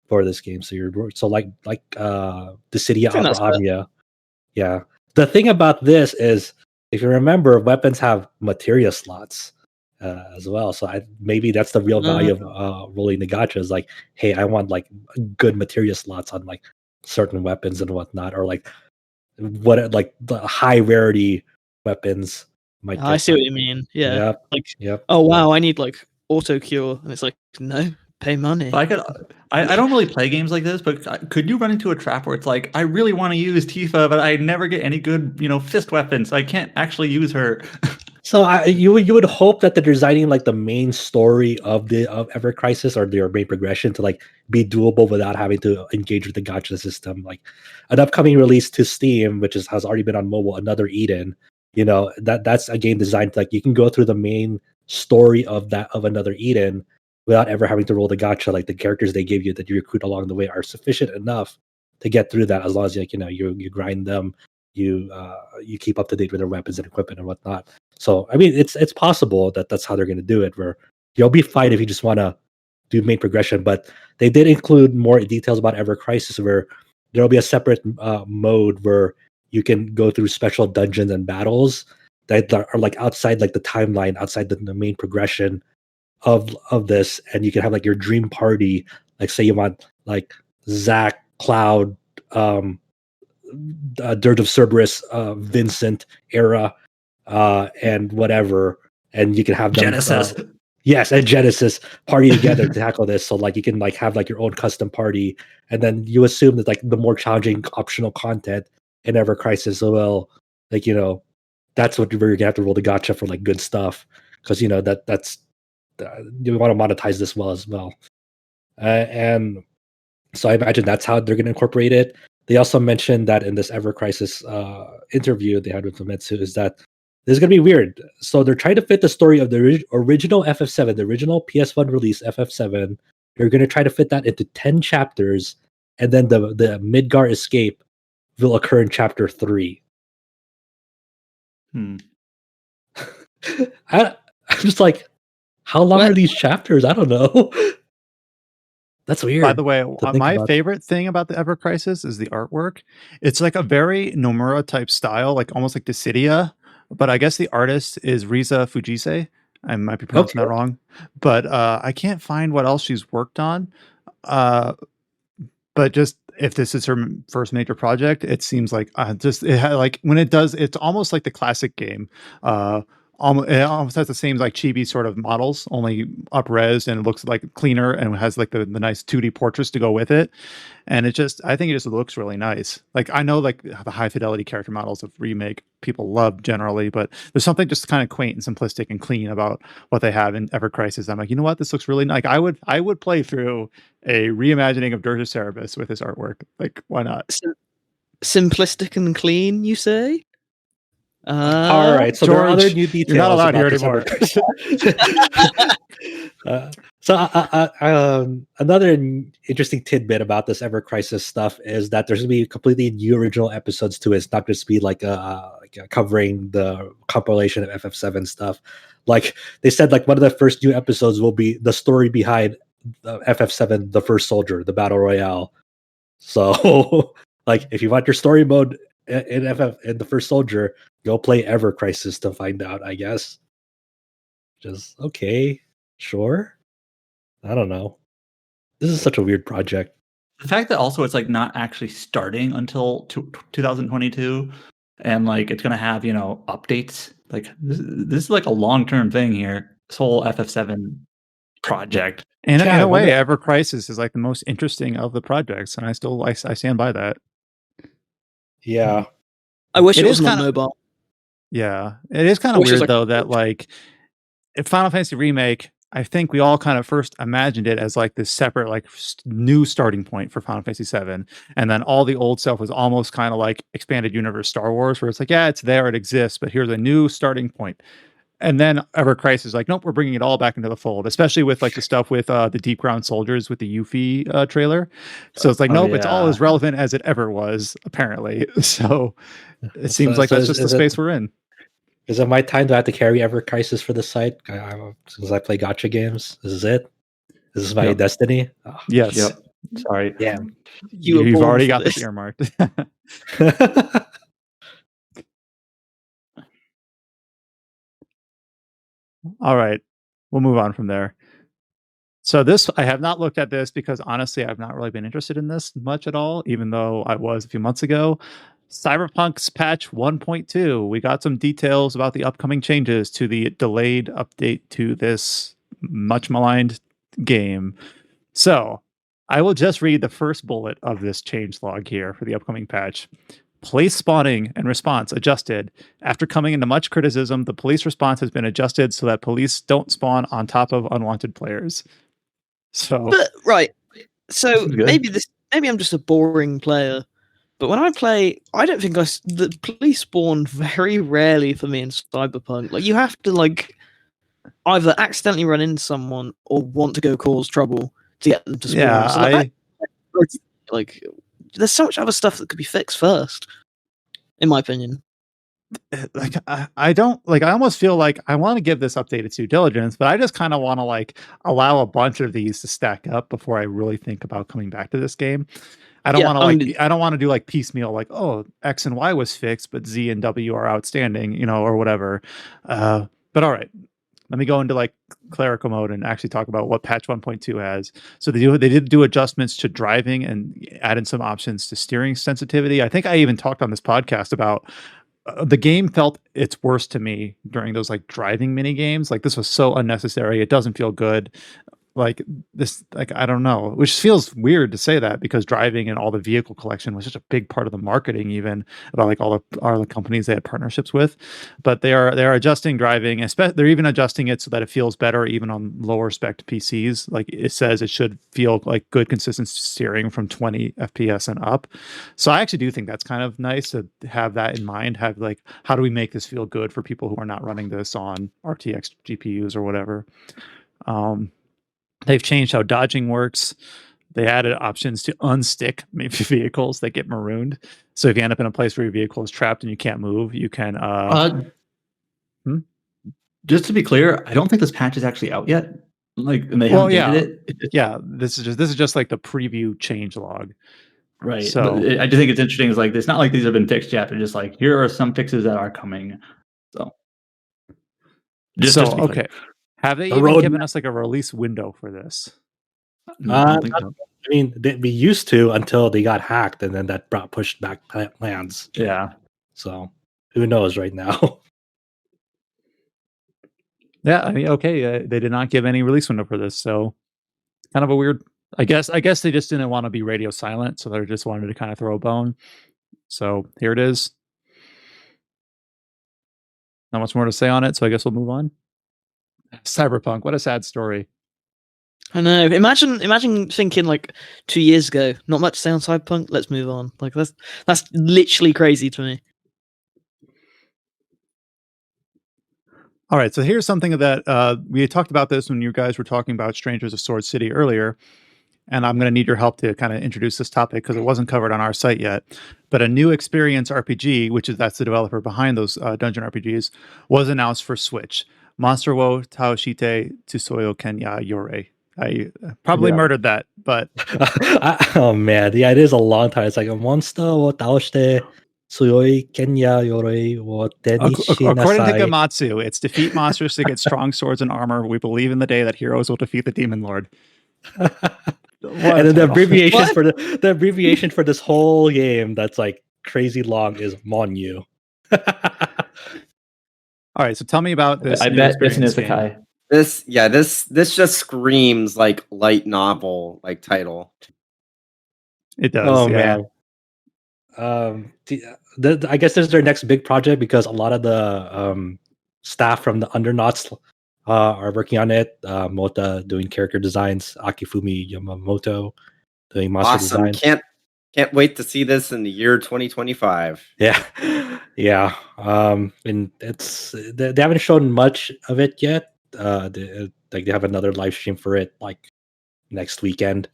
for this game. So like the city of Amia. Yeah. The thing about this is, if you remember, weapons have materia slots as well. So maybe that's the real value of rolling the gacha is like, hey, I want like good materia slots on like certain weapons and whatnot, or like like the high rarity weapons. I see what you mean. Yeah. Yep. Oh wow, I need like auto cure, and it's like, no, pay money. But I don't really play games like this, but could you run into a trap where it's like, I really want to use Tifa, but I never get any good, fist weapons. I can't actually use her. So you would hope that they're designing like the main story of Ever Crisis or their main progression to like be doable without having to engage with the gacha system. Like an upcoming release to Steam, which has already been on mobile, Another Eden. That's a game designed like you can go through the main story of Another Eden without ever having to roll the gacha. Like the characters they give you that you recruit along the way are sufficient enough to get through that, as long as you grind them, you keep up to date with their weapons and equipment and whatnot. So I mean, it's possible that that's how they're going to do it. Where you'll be fine if you just want to do main progression, but they did include more details about Ever Crisis, where there'll be a separate mode where you can go through special dungeons and battles that are like outside like the timeline, outside the main progression of this, and you can have like your dream party. Like say you want like Zack, Cloud, Dirge of Cerberus, Vincent era, and whatever, and you can have them, Genesis. Yes, and Genesis party together to tackle this. So like you can like have like your own custom party, and then you assume that like the more challenging optional content in Ever Crisis will that's what you're gonna have to roll the gacha for like good stuff, because that's you want to monetize this as well. And so I imagine that's how they're going to incorporate it. They also mentioned that in this Ever Crisis interview they had with Famitsu is that this is going to be weird. So they're trying to fit the story of the original FF7, the original PS1 release FF7. They're going to try to fit that into 10 chapters, and then the Midgar escape will occur in chapter 3. I'm just like, how long are these chapters? I don't know. That's weird. By the way, my favorite thing about the Ever Crisis is the artwork. It's like a very Nomura type style, like almost like Dissidia, but I guess the artist is Riza Fujise. I might be pronouncing that wrong, but I can't find what else she's worked on. But just if this is her first major project, it seems like when it does, it's almost like the classic game. It almost has the same like chibi sort of models, only up-res, and it looks like cleaner and has like the nice 2D portraits to go with it. And I think it just looks really nice. Like I know like the high fidelity character models of Remake people love generally, but there's something just kind of quaint and simplistic and clean about what they have in Ever Crisis. I'm like, you know what, this looks really nice. Like, I would play through a reimagining of Dirge of Cerberus with this artwork. Like, why not? Simplistic and clean, you say? All right, so George, there are other new details. You're not allowed here anymore. Another interesting tidbit about this Ever Crisis stuff is that there's going to be completely new original episodes to it. It's not just be like covering the compilation of FF7 stuff. Like they said, like one of the first new episodes will be the story behind FF7, The First Soldier, the Battle Royale. So, like, if you want your story mode in The First Soldier, go play Ever Crisis to find out, I guess. Just okay, sure. I don't know. This is such a weird project. The fact that also it's like not actually starting until 2022, and like it's gonna have updates. Like this is like a long-term thing here. This whole FF7 project. And in a way, Ever Crisis is like the most interesting of the projects, and I stand by that. Yeah, I wish it was on mobile. Yeah, it is kind of weird though that like Final Fantasy Remake I think we all kind of first imagined it as like this separate, like new starting point for Final Fantasy VII, and then all the old stuff was almost kind of like expanded universe Star Wars, where it's like, yeah, it's there, it exists, but here's a new starting point. And then Ever Crisis is like, nope, we're bringing it all back into the fold, especially with like the stuff with the Deep Ground Soldiers with the Yuffie trailer. So it's like, nope, it's all as relevant as it ever was, apparently. So it seems like that's just the space we're in. Is it my time to have to carry Ever Crisis for the site? Since I play gacha games, this is it. This is my destiny. Oh, yes. Yep. Sorry. Damn. You've already got this earmarked. All right, we'll move on from there. So this, I have not looked at this because honestly, I've not really been interested in this much at all, even though I was a few months ago. Cyberpunk's patch 1.2. We got some details about the upcoming changes to the delayed update to this much maligned game. So I will just read the first bullet of this change log here for the upcoming patch. Police spawning and response adjusted. After coming into much criticism, the police response has been adjusted so that police don't spawn on top of unwanted players. So, but right. So maybe I'm just a boring player. But when I play, I don't think the police spawn very rarely for me in Cyberpunk. Like, you have to like either accidentally run into someone or want to go cause trouble to get them to spawn. Yeah, so, like there's so much other stuff that could be fixed first, in my opinion. Like I don't like. I almost feel like I want to give this update its due diligence, but I just kind of want to like allow a bunch of these to stack up before I really think about coming back to this game. I don't want to like. I don't want to do like piecemeal, like, oh, X and Y was fixed, but Z and W are outstanding, or whatever. But all right, let me go into like clerical mode and actually talk about what patch 1.2 has. So they did do adjustments to driving and added some options to steering sensitivity. I think I even talked on this podcast about the game felt its worst to me during those like driving mini games. Like, this was so unnecessary. It doesn't feel good. Like this, like, I don't know, which feels weird to say that because driving and all the vehicle collection was such a big part of the marketing, even about like all the companies they had partnerships with. But they're adjusting driving, they're even adjusting it so that it feels better even on lower spec PCs. Like, it says it should feel like good consistent steering from 20 FPS and up. So I actually do think that's kind of nice to have that in mind. Have like, how do we make this feel good for people who are not running this on RTX GPUs or whatever? They've changed how dodging works. They added options to unstick vehicles that get marooned. So if you end up in a place where your vehicle is trapped and you can't move, you can. Just to be clear, I don't think this patch is actually out yet. Like, and they haven't dated it. Yeah, this is just like the preview change log. Right. So I do think it's interesting. It's like, it's not like these have been fixed yet. They're just like, here are some fixes that are coming. So just okay. Have they even given us like a release window for this? No, I don't think so. I mean, we used to until they got hacked, and then that pushed back plans. Yeah. So who knows right now? Yeah, I mean, okay, they did not give any release window for this, so kind of a weird. I guess they just didn't want to be radio silent, so they just wanted to kind of throw a bone. So here it is. Not much more to say on it, so I guess we'll move on. Cyberpunk, what a sad story. I know. Imagine thinking like 2 years ago, not much to say on Cyberpunk, let's move on. Like, that's literally crazy to me. All right, so here's something that we had talked about this when you guys were talking about Strangers of Sword City earlier, and I'm going to need your help to kind of introduce this topic because it wasn't covered on our site yet. But a new experience RPG, that's the developer behind those dungeon RPGs, was announced for Switch. Monster wo Taoshite Tsusoyo Kenya Yore. I probably murdered that, but oh man, yeah, it is a long time. It's like a monster wo Taoshite Tsuyoi Kenya Yore wo Tenishi according to Gamatsu, it's defeat monsters to get strong swords and armor. We believe in the day that heroes will defeat the demon lord. And then the abbreviation for this whole game that's like crazy long is Monyuu. All right, so tell me about this. I bet it's an isekai. This just screams like light novel like title. It does. Oh man. I guess this is their next big project because a lot of the staff from the Undernauts are working on it. Mota doing character designs, Akifumi Yamamoto doing monster Awesome. designs. Can't wait to see this in the year 2025. Yeah, yeah. And they haven't shown much of it yet. They have another live stream for it like next weekend.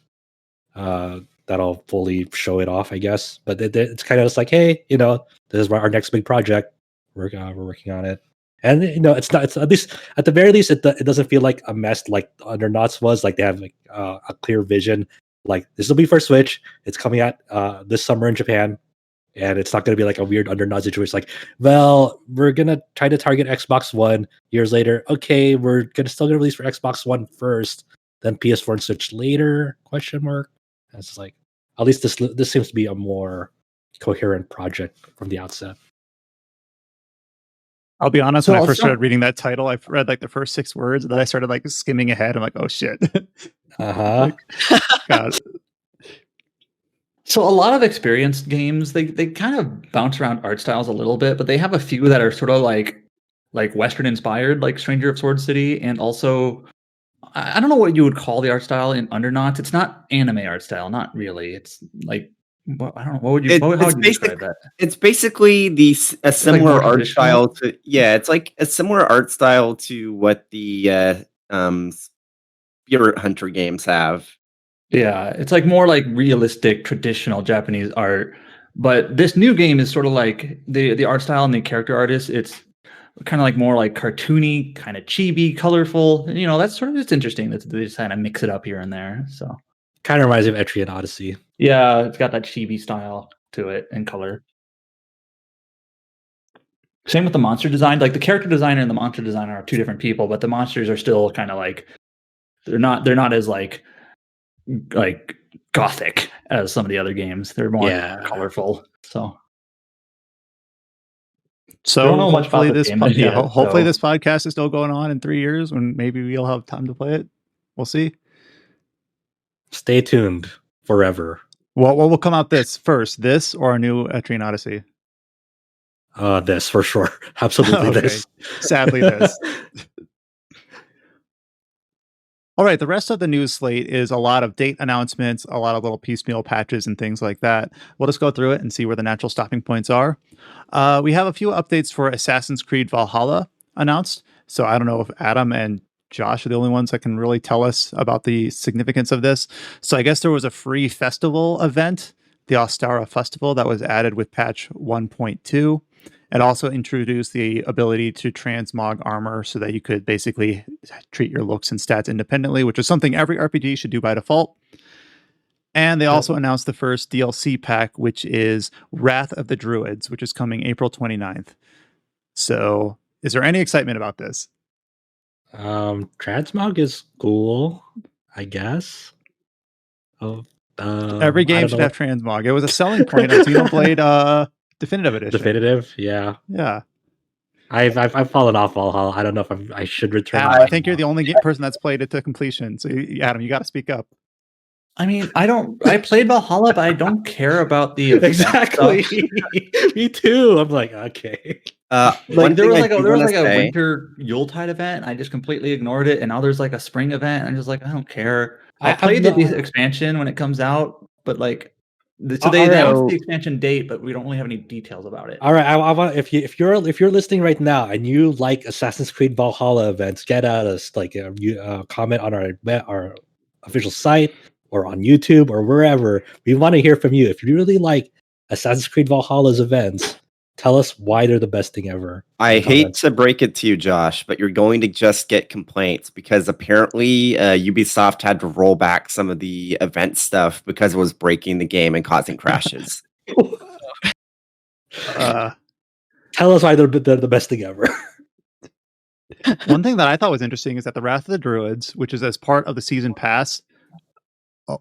That'll fully show it off, I guess. But it's kind of just like, hey, this is our next big project. We're working on it, and it's not. It's at least at the very least, it doesn't feel like a mess like Undernauts was. Like they have like a clear vision. Like this will be for Switch. It's coming out this summer in Japan, and it's not going to be like a weird Undernauts situation. Like, well, we're gonna try to target Xbox One. Years later, okay, we're still gonna release for Xbox One first, then PS4 and Switch later? Question mark. And it's like, at least this seems to be a more coherent project from the outset. I'll be honest, So when I I'll first start- started reading that title, I read like the first 6 words, and then I started like skimming ahead. I'm like, oh shit. Uh-huh. God. So a lot of experienced games, they kind of bounce around art styles a little bit, but they have a few that are sort of like Western inspired, like Stranger of Sword City, and also I don't know what you would call the art style in Undernauts. It's not anime art style, not really. It's like I don't know. What would you? How would you describe that? It's basically a similar more art traditional? style to it's like a similar art style to what the Spirit Hunter games have. Yeah, it's like more like realistic, traditional Japanese art. But this new game is sort of like the art style and the character artist. It's kind of like more like cartoony, kind of chibi, colorful. That's sort of just interesting that they just kind of mix it up here and there. So Kind of reminds me of Etrian Odyssey. yeah, it's got that chibi style to it and color. Same with the monster design. Like the character designer and the monster designer are two different people, but the monsters are still kind of like they're not as like gothic as some of the other games. They're more colorful. So don't know much hopefully about the this game yet, hopefully so- this podcast is still going on in 3 years when maybe we'll have time to play it. We'll see. Stay tuned forever. What will come out first, this or a new Etrian Odyssey? This for sure. Absolutely Okay. this. Sadly, this. All right, the rest of the news slate is a lot of date announcements, a lot of little piecemeal patches and things like that. We'll just go through it and see where the natural stopping points are. We have a few updates for Assassin's Creed Valhalla announced. So I don't know if Adam and Josh are the only ones that can really tell us about the significance of this. So I guess there was a free festival event, the Ostara Festival, that was added with patch 1.2. It also introduced the ability to transmog armor so that you could basically treat your looks and stats independently, which is something every RPG should do by default. And they also announced the first DLC pack, which is Wrath of the Druids, which is coming April 29th. So is there any excitement about this? Transmog is cool, I guess. Every game should have transmog. It was a selling point of Xenoblade Definitive Edition. Definitive, yeah. Yeah. I've fallen off Valhalla. I don't know if I should return. I think you're the only person that's played it to completion. So Adam, you got to speak up. I mean, I played Valhalla, but I don't care about the event Exactly. stuff. Me too. I'm like, okay. Like there was like a say, winter Yuletide event. I just completely ignored it, and now there's like a spring event. I'm just like, I don't care. I played the expansion when it comes out, but like, so they announced the expansion date, but we don't really have any details about it. All right, I want if you're listening right now and you like Assassin's Creed Valhalla events, get at us. Like, comment on our official site or on YouTube or wherever. We want to hear from you. If you really like Assassin's Creed Valhalla's events, tell us why they're the best thing ever. I hate to break it to you, Josh, but you're going to just get complaints because apparently Ubisoft had to roll back some of the event stuff because it was breaking the game and causing crashes. Tell us why they're the best thing ever. One thing that I thought was interesting is that the Wrath of the Druids, which is as part of the season pass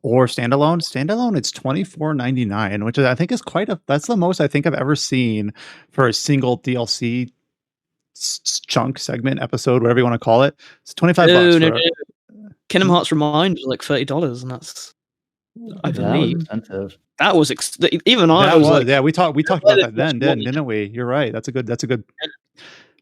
or standalone, it's $24.99, which I think is that's the most I think I've ever seen for a single DLC chunk, segment, episode, whatever you want to call it. It's $25. No. Kingdom Hearts Remind was like $30, and that's I believe that was even I that was like, yeah, we talked about that then, didn't we? You're right. That's a good.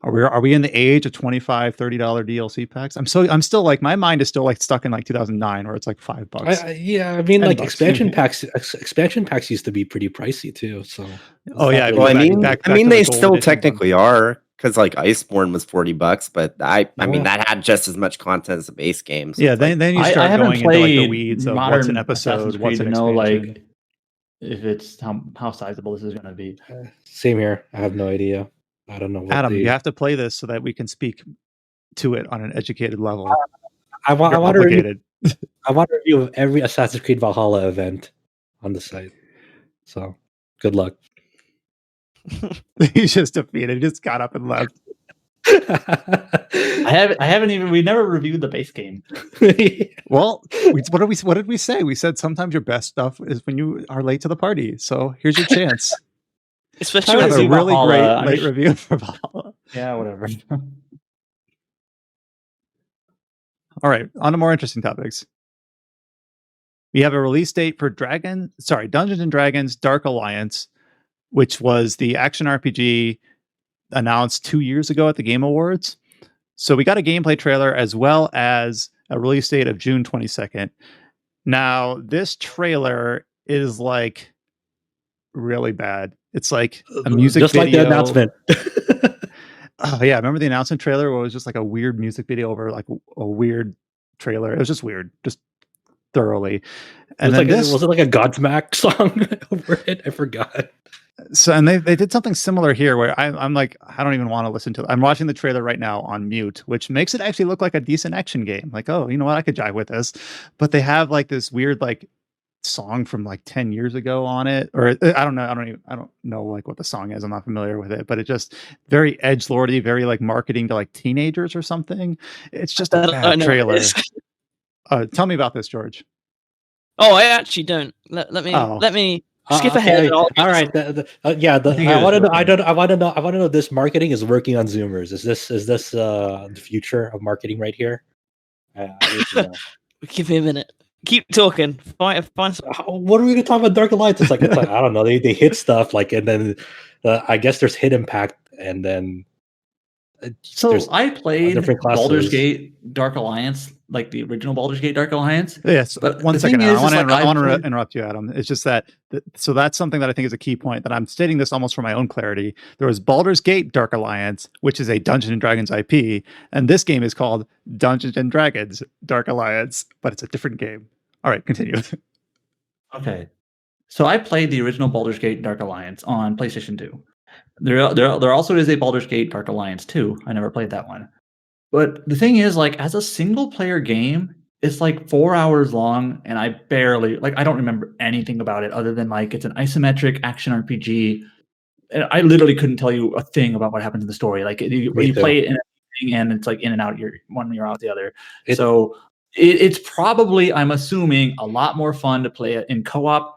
Are we in the age of $25, $30 DLC packs? I'm still like, my mind is still like stuck in like 2009 where it's like $5. Yeah, I mean, like $10. expansion packs used to be pretty pricey too. So Oh yeah, Well, back I mean, to the they gold still edition technically are, because like Iceborne was $40, but I mean Yeah. that had just as much content as the base game. So Yeah, it's like, then you I start haven't going into like the played weeds of modern what's an Assassin's episode, Creed what's an to know expansion. like if it's how sizable this is going to be. Same here. I have no idea. I don't know what Adam, you have to play this so that we can speak to it on an educated level. I want You're to obligated. I want a review of every Assassin's Creed Valhalla event on the site. So good luck. He's just defeated. He just got up and left. I haven't even. We never reviewed the base game. Well, what did we say? We said sometimes your best stuff is when you are late to the party. So here's your chance. Especially I when have it's a really Valhalla. great late review for Valhalla. Yeah, whatever. All right, on to more interesting topics. We have a release date for Dungeons and Dragons Dark Alliance, which was the action RPG announced 2 years ago at the Game Awards. So we got a gameplay trailer as well as a release date of June 22nd. Now, this trailer is like really bad. It's like a music just video. like the announcement. Oh yeah, remember the announcement trailer where it was just like a weird music video over like a weird trailer. It was just weird, just thoroughly. And then was it like a Godsmack song over it? I forgot. So, and they did something similar here where I'm like, I don't even want to listen to it. I'm watching the trailer right now on mute, which makes it actually look like a decent action game. Like, oh, you know what? I could jive with this. But they have like this weird like song from like 10 years ago on it, or I don't know like what the song is. I'm not familiar with it, but it just very edgelordy, very like marketing to like teenagers or something. It's just a bad trailer. Tell me about this, George. Oh, I actually don't. Let me skip ahead. All right. I want to know this marketing is working on Zoomers. Is this the future of marketing right here? Give me a minute. Keep talking. Find what are we going to talk about Dark Alliance? It's like I don't know. They hit stuff like, and then I guess there's hit impact, and then so I played Baldur's Gate Dark Alliance, like the original Baldur's Gate Dark Alliance. Yes, but one second. I want to interrupt you, Adam. It's just that. So that's something that I think is a key point. That I'm stating this almost for my own clarity. There was Baldur's Gate Dark Alliance, which is a Dungeons and Dragons IP, and this game is called Dungeons and Dragons Dark Alliance, but it's a different game. All right, continue. Okay, so I played the original Baldur's Gate Dark Alliance on PlayStation 2. There also is a Baldur's Gate Dark Alliance 2. I never played that one. But the thing is, like, as a single player game, it's like 4 hours long, and I don't remember anything about it other than like it's an isometric action RPG. And I literally couldn't tell you a thing about what happens in the story. Like you play it in a thing, and it's like in and out. You're out the other. So it's probably, I'm assuming, a lot more fun to play it in co-op.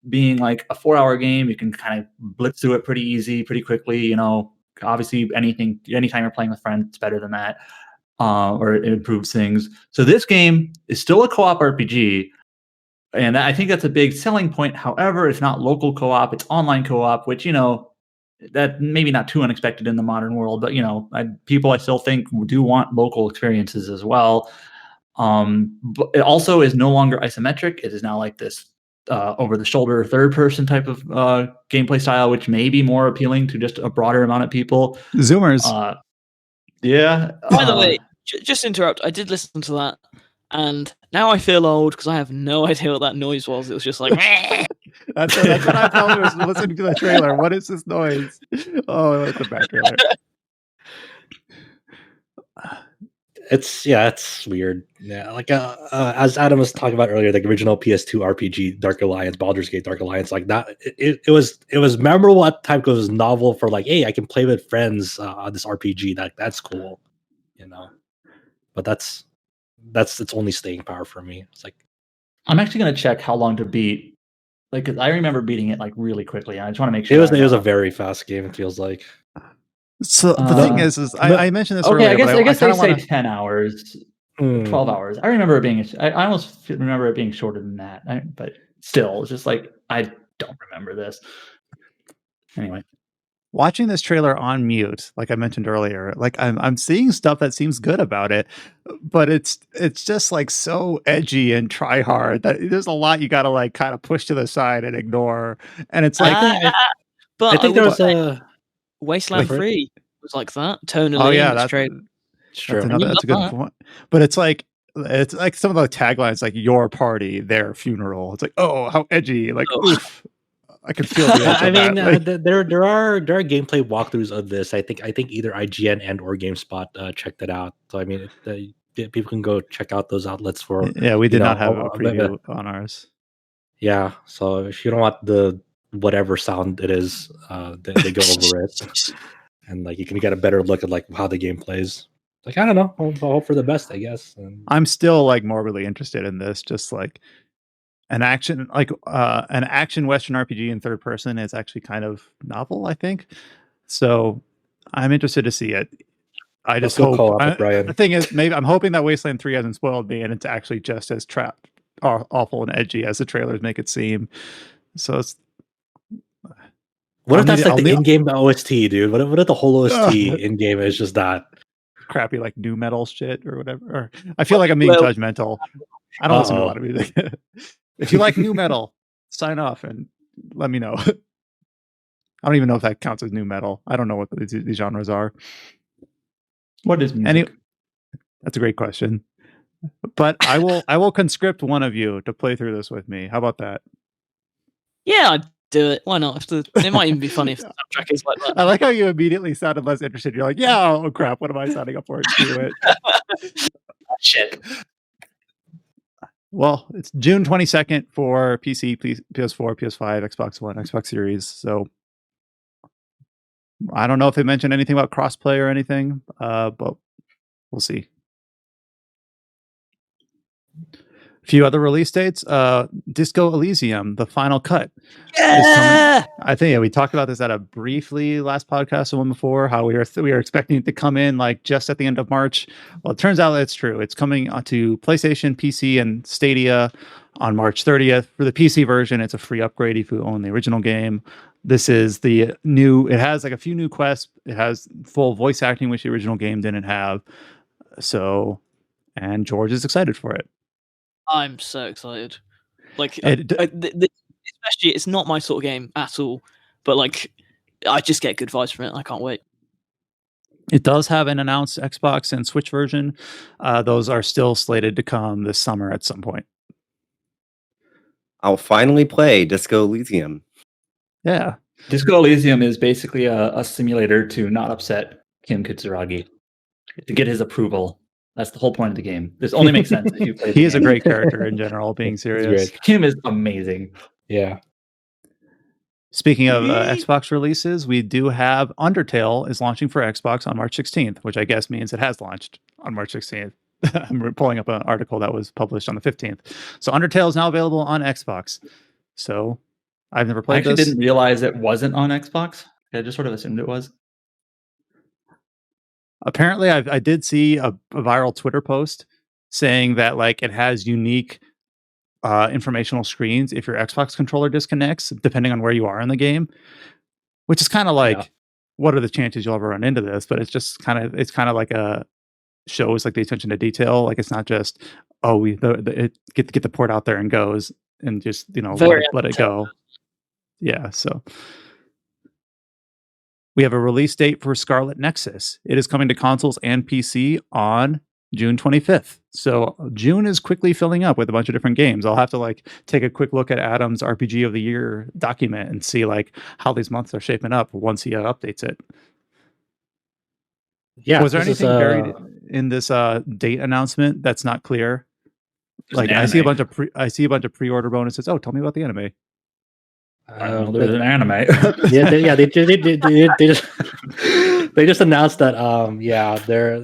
Being like a 4-hour game, you can kind of blitz through it pretty easy, pretty quickly. You know, obviously anytime you're playing with friends, it's better than that, or it improves things. So this game is still a co-op RPG, and I think that's a big selling point. However, it's not local co-op; it's online co-op, which that maybe not too unexpected in the modern world, but people I still think do want local experiences as well. But it also is no longer isometric; it is now like this over-the-shoulder third-person type of gameplay style, which may be more appealing to just a broader amount of people. Zoomers. Yeah. By the way, just interrupt. I did listen to that, and now I feel old because I have no idea what that noise was. It was just like... that's what I felt was listening to the trailer. What is this noise? Oh, it's a bad trailer. It's weird. Yeah, like as Adam was talking about earlier, the original PS2 RPG Dark Alliance, Baldur's Gate Dark Alliance, like that. It was memorable at the time because it was novel for like, hey, I can play with friends on this RPG. That's cool, But that's its only staying power for me. It's like I'm actually gonna check how long to beat. Like, 'cause I remember beating it like really quickly. I just want to make sure it was a very fast game. It feels like. So the thing is I mentioned this earlier. I guess they say 10 hours, 12 hours. I remember it being. I almost remember it being shorter than that. But still, it's just like I don't remember this. Anyway, watching this trailer on mute, like I mentioned earlier, like I'm seeing stuff that seems good about it, but it's just like so edgy and try hard that there's a lot you got to like kind of push to the side and ignore. And it's like, but I think there was a Wasteland Like- 3 was like that tonally. oh yeah, in its that's trailer. Sure. that's a good point. But it's like some of the taglines, like your party, their funeral. It's like, oh, how edgy! Like, oof, I can feel the edge I of mean, that. Like, there are gameplay walkthroughs of this. I think either IGN and or GameSpot checked it out. So I mean, people can go check out those outlets for. yeah, we did not have a bit preview on ours. Yeah, so if you don't want the whatever sound it is, they go over it, and like you can get a better look at like how the game plays. Like I don't know, I'll hope for the best, I guess. And I'm still like morbidly interested in this. Just like an action Western RPG in third person is actually kind of novel, I think. So I'm interested to see it. I just hope. The thing is, maybe I'm hoping that Wasteland 3 hasn't spoiled me, and it's actually just as awful and edgy as the trailers make it seem. So it's. What if that's like the in-game OST, dude? What if the whole OST in-game is just that crappy like new metal shit or whatever? Or I feel like I'm being judgmental. I don't listen to a lot of music. If you like new metal, sign off and let me know. I don't even know if that counts as new metal. I don't know what these genres are. What is music? That's a great question. But I will conscript one of you to play through this with me. How about that? Yeah, I'd do it. Why not? It might even be funny if the soundtrack is like that. I like how you immediately sounded less interested. You're like, yeah, oh crap, what am I signing up for? Do it. Shit. Well, it's June 22nd for PC, PS4, PS5, Xbox One, Xbox Series. So I don't know if they mentioned anything about crossplay or anything, but we'll see. A few other release dates. Disco Elysium, the final cut. Yeah! I think we talked about this at a briefly last podcast, the one before, how we are expecting it to come in like just at the end of March. Well, it turns out that's true. It's coming to PlayStation, PC, and Stadia on March 30th. For the PC version, it's a free upgrade if you own the original game. This is the new. It has like a few new quests. It has full voice acting, which the original game didn't have. So, and George is excited for it. I'm so excited. Like, especially, it's not my sort of game at all. But like, I just get good vibes from it. I can't wait. It does have an announced Xbox and Switch version. Those are still slated to come this summer at some point. I'll finally play Disco Elysium. Yeah. Disco Elysium is basically a simulator to not upset Kim Kitsuragi, to get his approval. That's the whole point of the game. This only makes sense if you play. He is a great character in general, being serious. Kim is amazing. Yeah. Speaking of Xbox releases, we do have Undertale is launching for Xbox on March 16th, which I guess means it has launched on March 16th. I'm pulling up an article that was published on the 15th. So Undertale is now available on Xbox. So I've never played this. I actually didn't realize it wasn't on Xbox. I just sort of assumed it was. Apparently, I did see a viral Twitter post saying that like it has unique informational screens if your Xbox controller disconnects, depending on where you are in the game, which is kind of like, what are the chances you'll ever run into this? But it's just kind of like a shows like the attention to detail. Like it's not just get the port out there and goes and just let it go. Yeah, so. We have a release date for Scarlet Nexus. It is coming to consoles and PC on June 25th. So June is quickly filling up with a bunch of different games. I'll have to like take a quick look at Adam's RPG of the Year document and see like how these months are shaping up once he updates it. Yeah. Was there anything buried in this date announcement that's not clear? Like I see a bunch of pre-order bonuses. Oh, tell me about the anime. There's an anime. They just announced that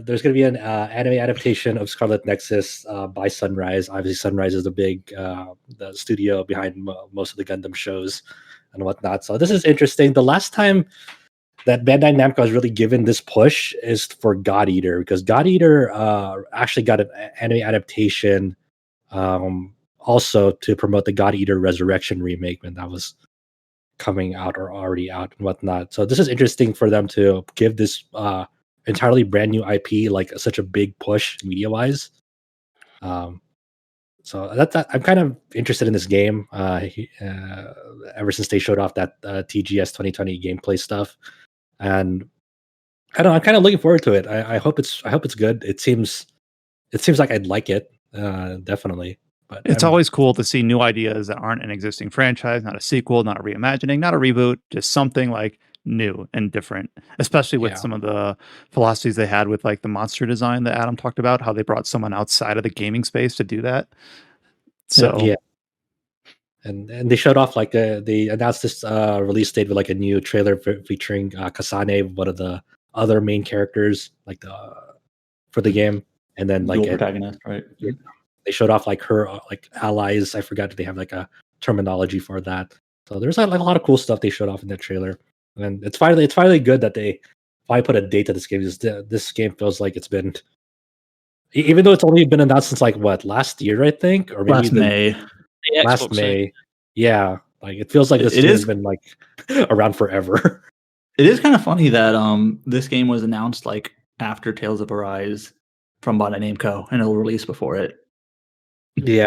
there's going to be an anime adaptation of Scarlet Nexus by Sunrise. Obviously, Sunrise is the big the studio behind most of the Gundam shows and whatnot. So this is interesting. The last time that Bandai Namco has really given this push is for God Eater, because God Eater actually got an anime adaptation also to promote the God Eater Resurrection remake, and that was coming out or already out and whatnot. So this is interesting for them to give this entirely brand new IP like such a big push media wise. So that I'm kind of interested in this game. Ever since they showed off that TGS 2020 gameplay stuff, and I don't know, I'm kind of looking forward to it. I hope it's good. It seems like I'd like it, definitely. But it's always cool to see new ideas that aren't an existing franchise, not a sequel, not a reimagining, not a reboot, just something like new and different, especially with some of the philosophies they had with like the monster design that Adam talked about, how they brought someone outside of the gaming space to do that. So yeah. And they showed off like they announced this release date with like a new trailer featuring Kasane, one of the other main characters, like for the game, and then like protagonist, right? They showed off like her like allies. I forgot if they have like a terminology for that. So there's like a lot of cool stuff they showed off in that trailer, and it's finally good that they finally put a date to this game. This game feels like it's been, even though it's only been announced since like what, last year, I think, or maybe last May. Yeah, like it feels like this game has been like around forever. It is kind of funny that this game was announced like after Tales of Arise from Bandai Namco, and it'll release before it. Yeah,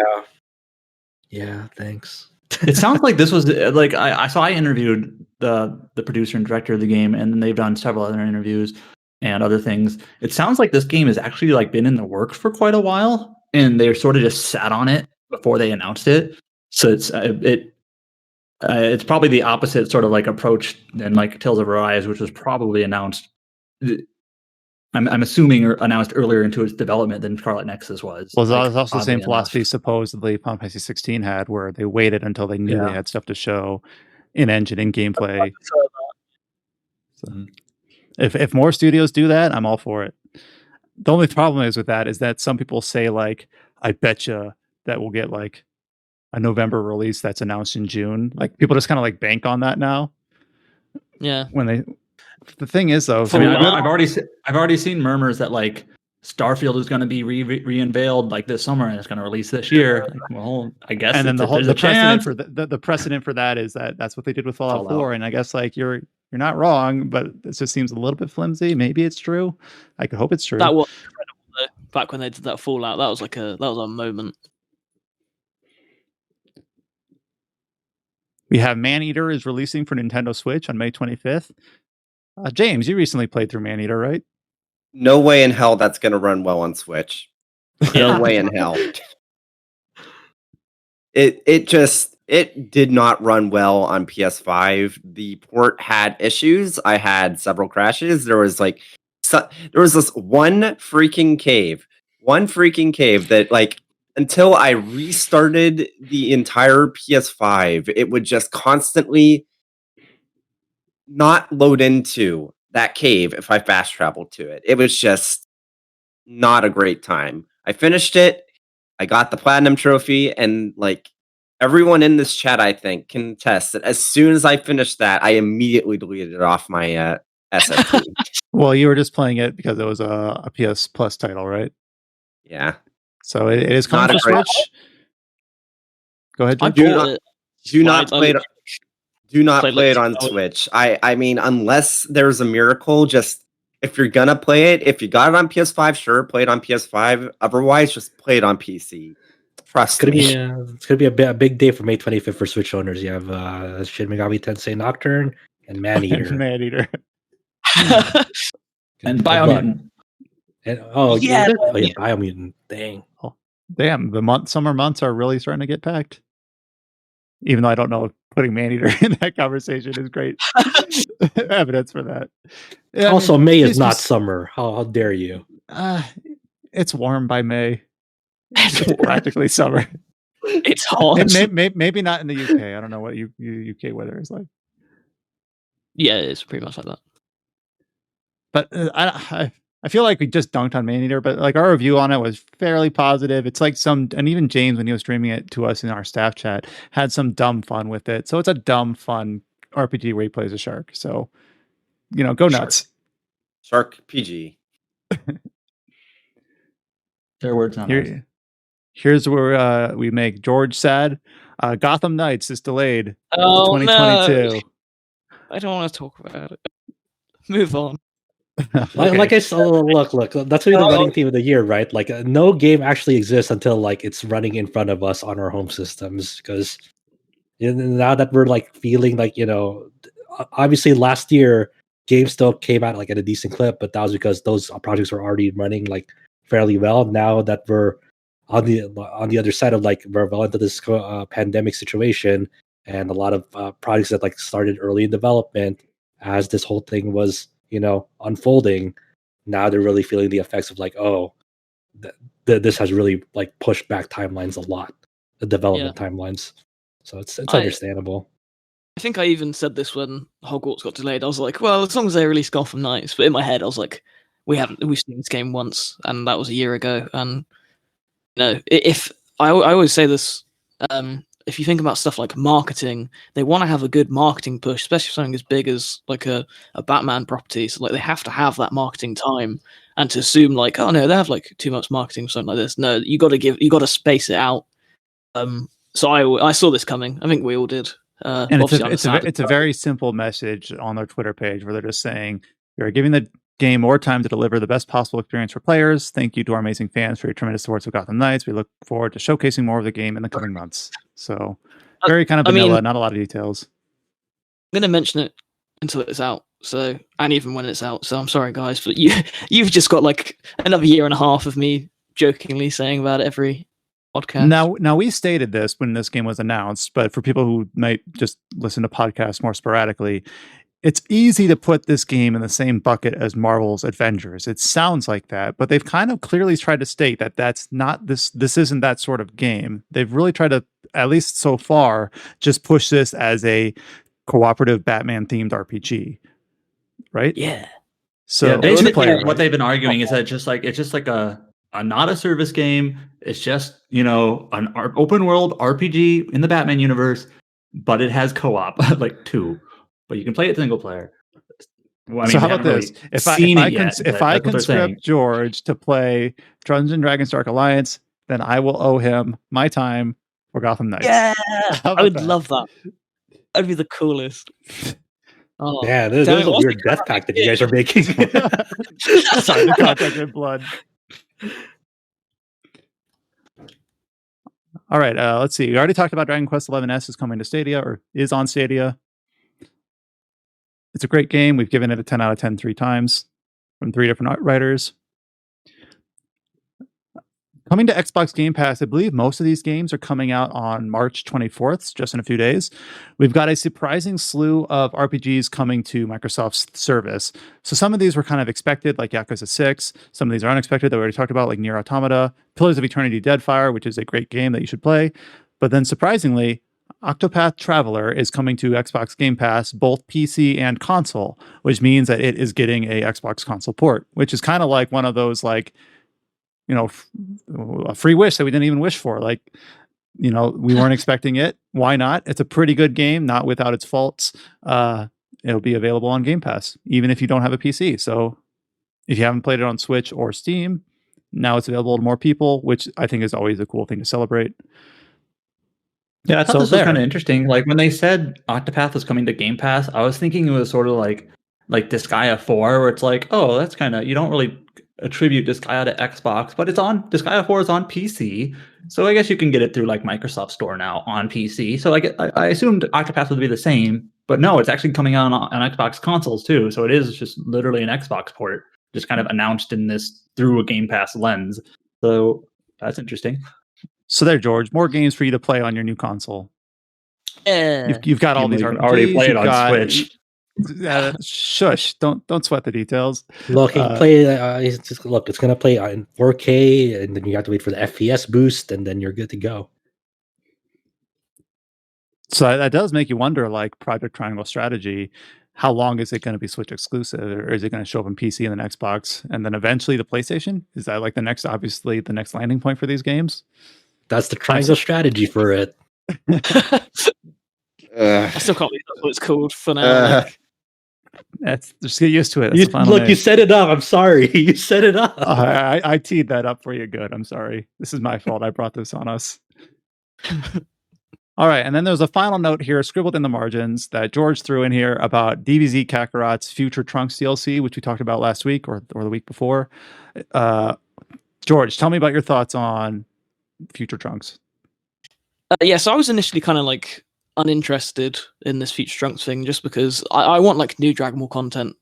thanks. It sounds like this was like I interviewed the producer and director of the game, and then they've done several other interviews and other things. It sounds like this game has actually like been in the works for quite a while, and they sort of just sat on it before they announced it. So it's probably the opposite sort of like approach than like Tales of Arise, which was probably announced. I'm assuming announced earlier into its development than Scarlet Nexus was. Well, it's also the same philosophy supposedly Final Fantasy 16 had, where they waited until they knew they had stuff to show in engine and gameplay. So, if more studios do that, I'm all for it. The only problem is with that is that some people say like, I betcha that we'll get like a November release that's announced in June. Like people just kind of like bank on that now. Yeah. The thing is though, I mean, I've already seen murmurs that like Starfield is going to be re-unveiled like this summer and it's going to release this year. Like, well, I guess. And then the precedent for the precedent for that is that's what they did with Fallout 4. And I guess like you're not wrong, but it just seems a little bit flimsy. Maybe it's true. I could hope it's true. That was incredible though. Back when they did that Fallout, that was a moment. We have Maneater is releasing for Nintendo Switch on May 25th. James, you recently played through Maneater, right? No way in hell that's going to run well on Switch. No way in hell. It did not run well on PS5. The port had issues. I had several crashes. There was this one freaking cave that like until I restarted the entire PS5, it would just constantly not load into that cave if I fast traveled to it. It was just not a great time. I finished it. I got the platinum trophy, and like everyone in this chat, I think, can attest that as soon as I finished that, I immediately deleted it off my SSD. Well, you were just playing it because it was a PS Plus title, right? Yeah. So it is coming to Switch. Go ahead, Jim. Do not play it. Do not play it on Switch. I mean, unless there's a miracle, just if you're gonna play it, if you got it on PS5, sure, play it on PS5. Otherwise, just play it on PC. Trust me. It's gonna be a big day for May 25th for Switch owners. You have Shin Megami Tensei Nocturne and Maneater. And Biomutant. And Biomutant. Dang. Oh, damn, the summer months are really starting to get packed. Even though I don't know if putting Maneater in that conversation is great evidence for that. Yeah, also, I mean, May is not summer. How dare you? It's warm by May. It's practically summer. It's hot. Maybe not in the UK. I don't know what UK weather is like. Yeah, it's pretty much like that. But I feel like we just dunked on Maneater, but like our review on it was fairly positive. It's like and even James, when he was streaming it to us in our staff chat, had some dumb fun with it. So it's a dumb, fun RPG where he plays a shark. So, go nuts. Shark PG. Their words, not ours. Here's where we make George sad. Gotham Knights is delayed to Oh 2022. no! I don't want to talk about it. Move on. Okay. Like I said, look, that's gonna be the running theme of the year, right? Like, no game actually exists until like it's running in front of us on our home systems. Because now that we're like feeling like, obviously last year games still came out like at a decent clip, but that was because those projects were already running like fairly well. Now that we're on the other side of like we're well into this pandemic situation, and a lot of projects that like started early in development as this whole thing was unfolding, now they're really feeling the effects of like, oh, this has really like pushed back timelines a lot, the development timelines. So it's understandable. I think I even said this when Hogwarts got delayed. I was like, well, as long as they release Gotham Knights. But in my head, I was like, we've seen this game once, and that was a year ago. And if I always say this, if you think about stuff like marketing, they want to have a good marketing push, especially something as big as like a Batman property. So like they have to have that marketing time, and to assume like, oh no, they have like too much marketing or something like this. No, you got to space it out. So I saw this coming. I think we all did. And it's a very simple message on their Twitter page where they're just saying, "You're giving the game more time to deliver the best possible experience for players. Thank you to our amazing fans for your tremendous support of Gotham Knights. We look forward to showcasing more of the game in the coming months." So very kind of vanilla, not a lot of details. I'm going to mention it until it's out. So, and even when it's out. So I'm sorry, guys, but you've just got like another year and a half of me jokingly saying about it every podcast. Now we stated this when this game was announced, but for people who might just listen to podcasts more sporadically, it's easy to put this game in the same bucket as Marvel's Avengers. It sounds like that, but they've kind of clearly tried to state that that's not this isn't that sort of game. They've really tried to, at least so far, just push this as a cooperative Batman themed RPG. Right? Yeah. So basically what they've been arguing is that it's just like a not a service game. It's just, an open world RPG in the Batman universe, but it has co-op, like 2. But you can play it single player. Well, so how about this? If I conscript George to play Dungeons and Dragons Dark Alliance, then I will owe him my time for Gotham Knights. Yeah, I would love that. That'd be the coolest. Oh, yeah, there's a weird death pact that you guys are making. Sorry, the contract in blood. All right, let's see. We already talked about Dragon Quest XI-S is coming to Stadia, or is on Stadia. It's a great game. We've given it a 10 out of 10 3 times from 3 different writers. Coming to Xbox Game Pass, I believe most of these games are coming out on March 24th, just in a few days. We've got a surprising slew of RPGs coming to Microsoft's service. So some of these were kind of expected, like Yakuza 6. Some of these are unexpected that we already talked about, like NieR Automata, Pillars of Eternity Deadfire, which is a great game that you should play. But then surprisingly, Octopath Traveler is coming to Xbox Game Pass, both PC and console, which means that it is getting a Xbox console port, which is kind of like one of those like, a free wish that we didn't even wish for. Like, we weren't expecting it. Why not? It's a pretty good game, not without its faults. It'll be available on Game Pass, even if you don't have a PC. So if you haven't played it on Switch or Steam, now it's available to more people, which I think is always a cool thing to celebrate. Yeah, I thought this was kind of interesting. Like when they said Octopath was coming to Game Pass, I was thinking it was sort of like Disgaea 4, where it's like, oh, that's kind of, you don't really attribute Disgaea to Xbox, but Disgaea 4 is on PC, so I guess you can get it through like Microsoft Store now on PC. So I assumed Octopath would be the same, but no, it's actually coming out on Xbox consoles too. So it is just literally an Xbox port, just kind of announced in this through a Game Pass lens. So that's interesting. So there, George, more games for you to play on your new console. You've got all these RPGs. Already played on Switch. Shush! Don't sweat the details. Look, it's gonna play in 4K, and then you have to wait for the FPS boost, and then you're good to go. So that does make you wonder, like Project Triangle Strategy, how long is it going to be Switch exclusive, or is it going to show up on PC and then Xbox, and then eventually the PlayStation? Is that like the next landing point for these games? That's the triangle strategy for it. I still can't believe that's what it's called for now. Just get used to it. You set it up. I'm sorry. You set it up. I teed that up for you good. I'm sorry. This is my fault. I brought this on us. All right, and then there's a final note here, scribbled in the margins, that George threw in here about DBZ Kakarot's Future Trunks DLC, which we talked about last week or the week before. George, tell me about your thoughts on Future Trunks. Yeah, so I was initially kind of like uninterested in this Future Trunks thing, just because I want like new Dragon Ball content.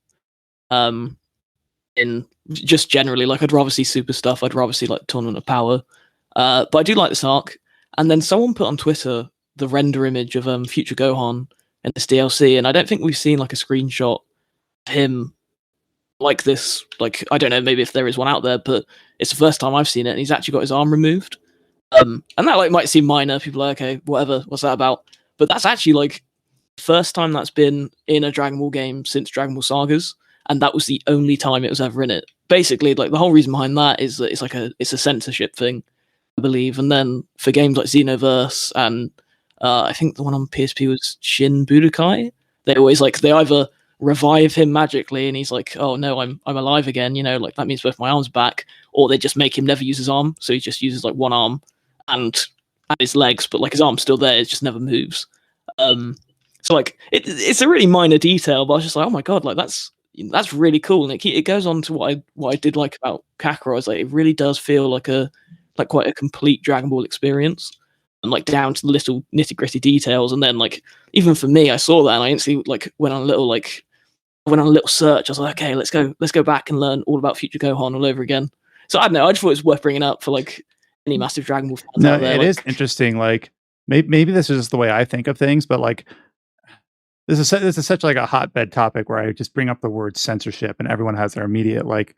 In just generally, like I'd rather see super stuff. I'd rather see like Tournament of Power. But I do like this arc. And then someone put on Twitter the render image of Future Gohan in this DLC, and I don't think we've seen like a screenshot of him like this. Like, I don't know, maybe if there is one out there, but it's the first time I've seen it, and he's actually got his arm removed. And that like might seem minor. People are like, okay, whatever, what's that about? But that's actually like the first time that's been in a Dragon Ball game since Dragon Ball Sagas, and that was the only time it was ever in it. Basically, like the whole reason behind that is that it's a censorship thing, I believe. And then for games like Xenoverse and I think the one on PSP was Shin Budokai, they always like they either revive him magically and he's like, oh no, I'm alive again, you know, like that means both my arms back, or they just make him never use his arm, so he just uses like one arm and his legs, but like his arm's still there, it just never moves. So like it's a really minor detail, but I was just like, oh my god, like that's really cool, and it goes on to what I did like about Kakarot. Is like it really does feel like quite a complete Dragon Ball experience, and like down to the little nitty gritty details. And then like even for me, I saw that and I instantly like went on a little search. I was like, okay, let's go back and learn all about Future Gohan all over again. So I don't know. I just thought it was worth bringing up for like any massive Dragon Ball fans out there. It is interesting. Like maybe this is just the way I think of things, but like this is such like a hotbed topic where I just bring up the word censorship and everyone has their immediate like,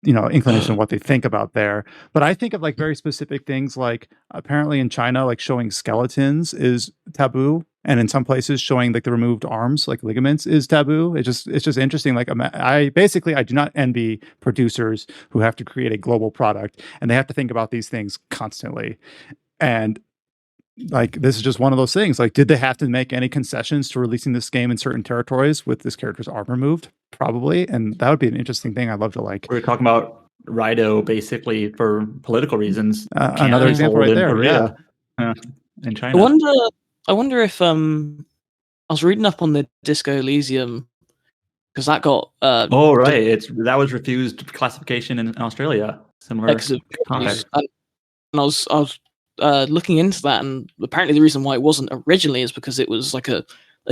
you know, inclination of what they think about there. But I think of like very specific things, like apparently in China, like showing skeletons is taboo, and in some places showing like the removed arms, like ligaments, is taboo. It's just interesting. Like I do not envy producers who have to create a global product and they have to think about these things constantly. And like this is just one of those things. Like, did they have to make any concessions to releasing this game in certain territories with this character's arm removed? Probably, and that would be an interesting thing. I'd love to like. We're talking about Raido basically for political reasons. Another example right there. Korea, in China. I wonder if I was reading up on the Disco Elysium because that got. Oh right, that was refused classification in Australia. Similar. And I was looking into that, and apparently the reason why it wasn't originally is because it was like a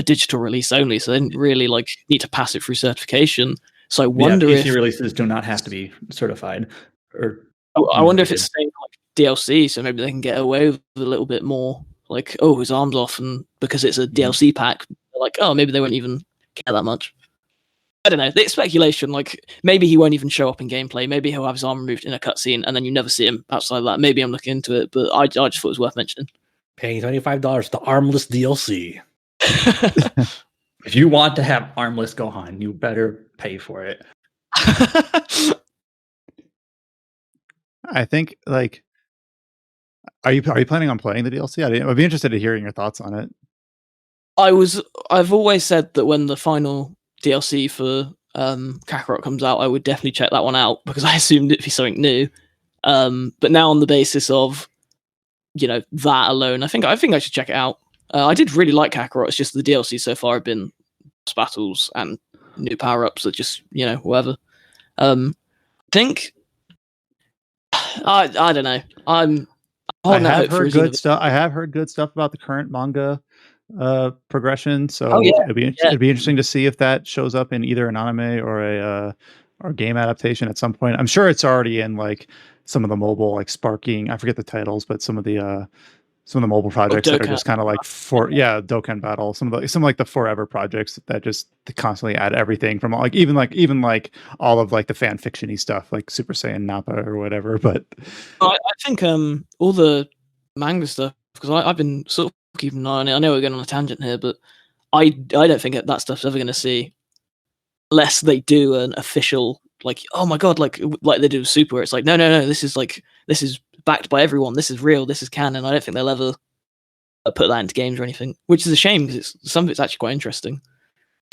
digital release only, so they didn't really like need to pass it through certification. So I wonder if PC releases do not have to be certified. Or I wonder if it's saying like DLC, so maybe they can get away with a little bit more. Like, oh, his arm's off, and because it's a DLC pack, like, oh, maybe they won't even care that much. I don't know. It's speculation. Like, maybe he won't even show up in gameplay. Maybe he'll have his arm removed in a cutscene, and then you never see him outside of that. Maybe I'm looking into it, but I just thought it was worth mentioning. Paying $25 the armless DLC. If you want to have armless Gohan, you better pay for it. I think like, are you planning on playing the DLC? I'd be interested in hearing your thoughts on it. I've always said that when the final DLC for Kakarot comes out, I would definitely check that one out because I assumed it'd be something new. But now on the basis of, you know, that alone, I think I should check it out. I did really like Kakarot. It's just the DLC so far have been boss battles and new power-ups that just, you know, whatever. I think I don't know. I have heard good stuff. I have heard good stuff about the current manga progression. So it'd be interesting to see if that shows up in either an anime or a game adaptation at some point. I'm sure it's already in like some of the mobile, like sparking. I forget the titles, but some of the mobile projects that are just kind of like Dokkan Battle. Some like the forever projects that just constantly add everything from like even all of like the fan fiction-y stuff like Super Saiyan Nappa or whatever. But I think all the manga stuff, because I've been sort of keeping an eye on it. I know we're going on a tangent here, but I don't think that stuff's ever going to see unless they do an official like, oh my god, like they do with Super, where it's like no, this is backed by everyone, this is real, this is canon. I don't think they'll ever put that into games or anything, which is a shame because some of it's actually quite interesting.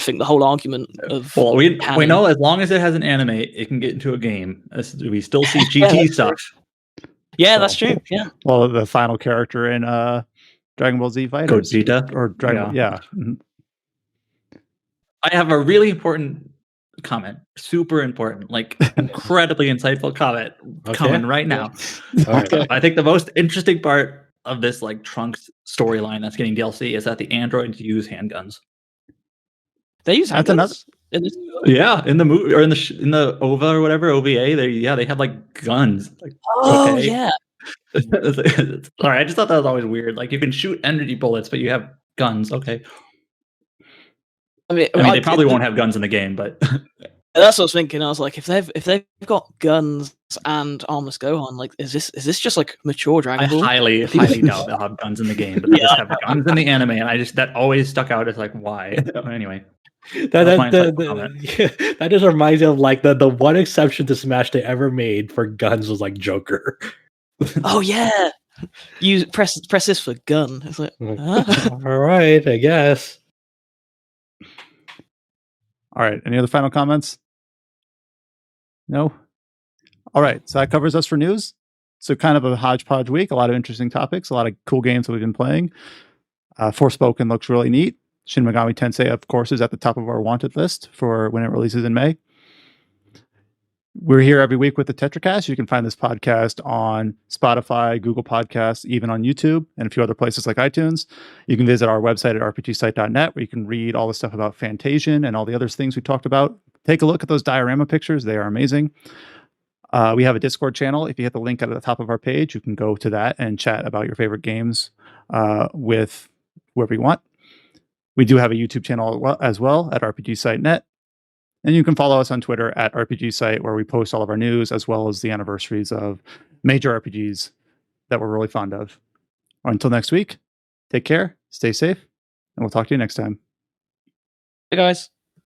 I think the whole argument of we know as long as it has an anime, it can get into a game. We still see GT stuff. Yeah, that's true. Yeah. Well, the final character in Dragon Ball Z Fighters. Gogeta. Or Dragon Ball, yeah. Mhm. I have a really important comment. Super important. Like, incredibly insightful comment coming right now. All right. I think the most interesting part of this, like, Trunks storyline that's getting DLC is that the androids use handguns. They use That's another. handguns in this. Yeah, in the movie or in the OVA or whatever OVA, they have like guns. Like, Oh okay. yeah. All right, I just thought that was always weird. Like, you can shoot energy bullets, but you have guns. Okay. I mean, they probably won't have guns in the game, but that's what I was thinking. I was like, if they've got guns and armless Gohan, like, is this just like mature I Dragon Ball? highly doubt they'll have guns in the game. But they just have guns in the anime, and that always stuck out as like, why? Anyway. That just reminds me of like the one exception to Smash they ever made for guns was like Joker. Oh yeah, you press this for gun. It's like, huh? All right, I guess. All right. Any other final comments? No? All right. So that covers us for news. So kind of a hodgepodge week. A lot of interesting topics. A lot of cool games that we've been playing. Forspoken looks really neat. Shin Megami Tensei, of course, is at the top of our wanted list for when it releases in May. We're here every week with the Tetracast. You can find this podcast on Spotify, Google Podcasts, even on YouTube, and a few other places like iTunes. You can visit our website at rpgsite.net, where you can read all the stuff about Fantasian and all the other things we talked about. Take a look at those diorama pictures. They are amazing. We have a Discord channel. If you hit the link at the top of our page, you can go to that and chat about your favorite games with whoever you want. We do have a YouTube channel as well at rpgsite.net. And you can follow us on Twitter at RPGsite, where we post all of our news as well as the anniversaries of major RPGs that we're really fond of. Until next week, take care, stay safe, and we'll talk to you next time. Hey guys.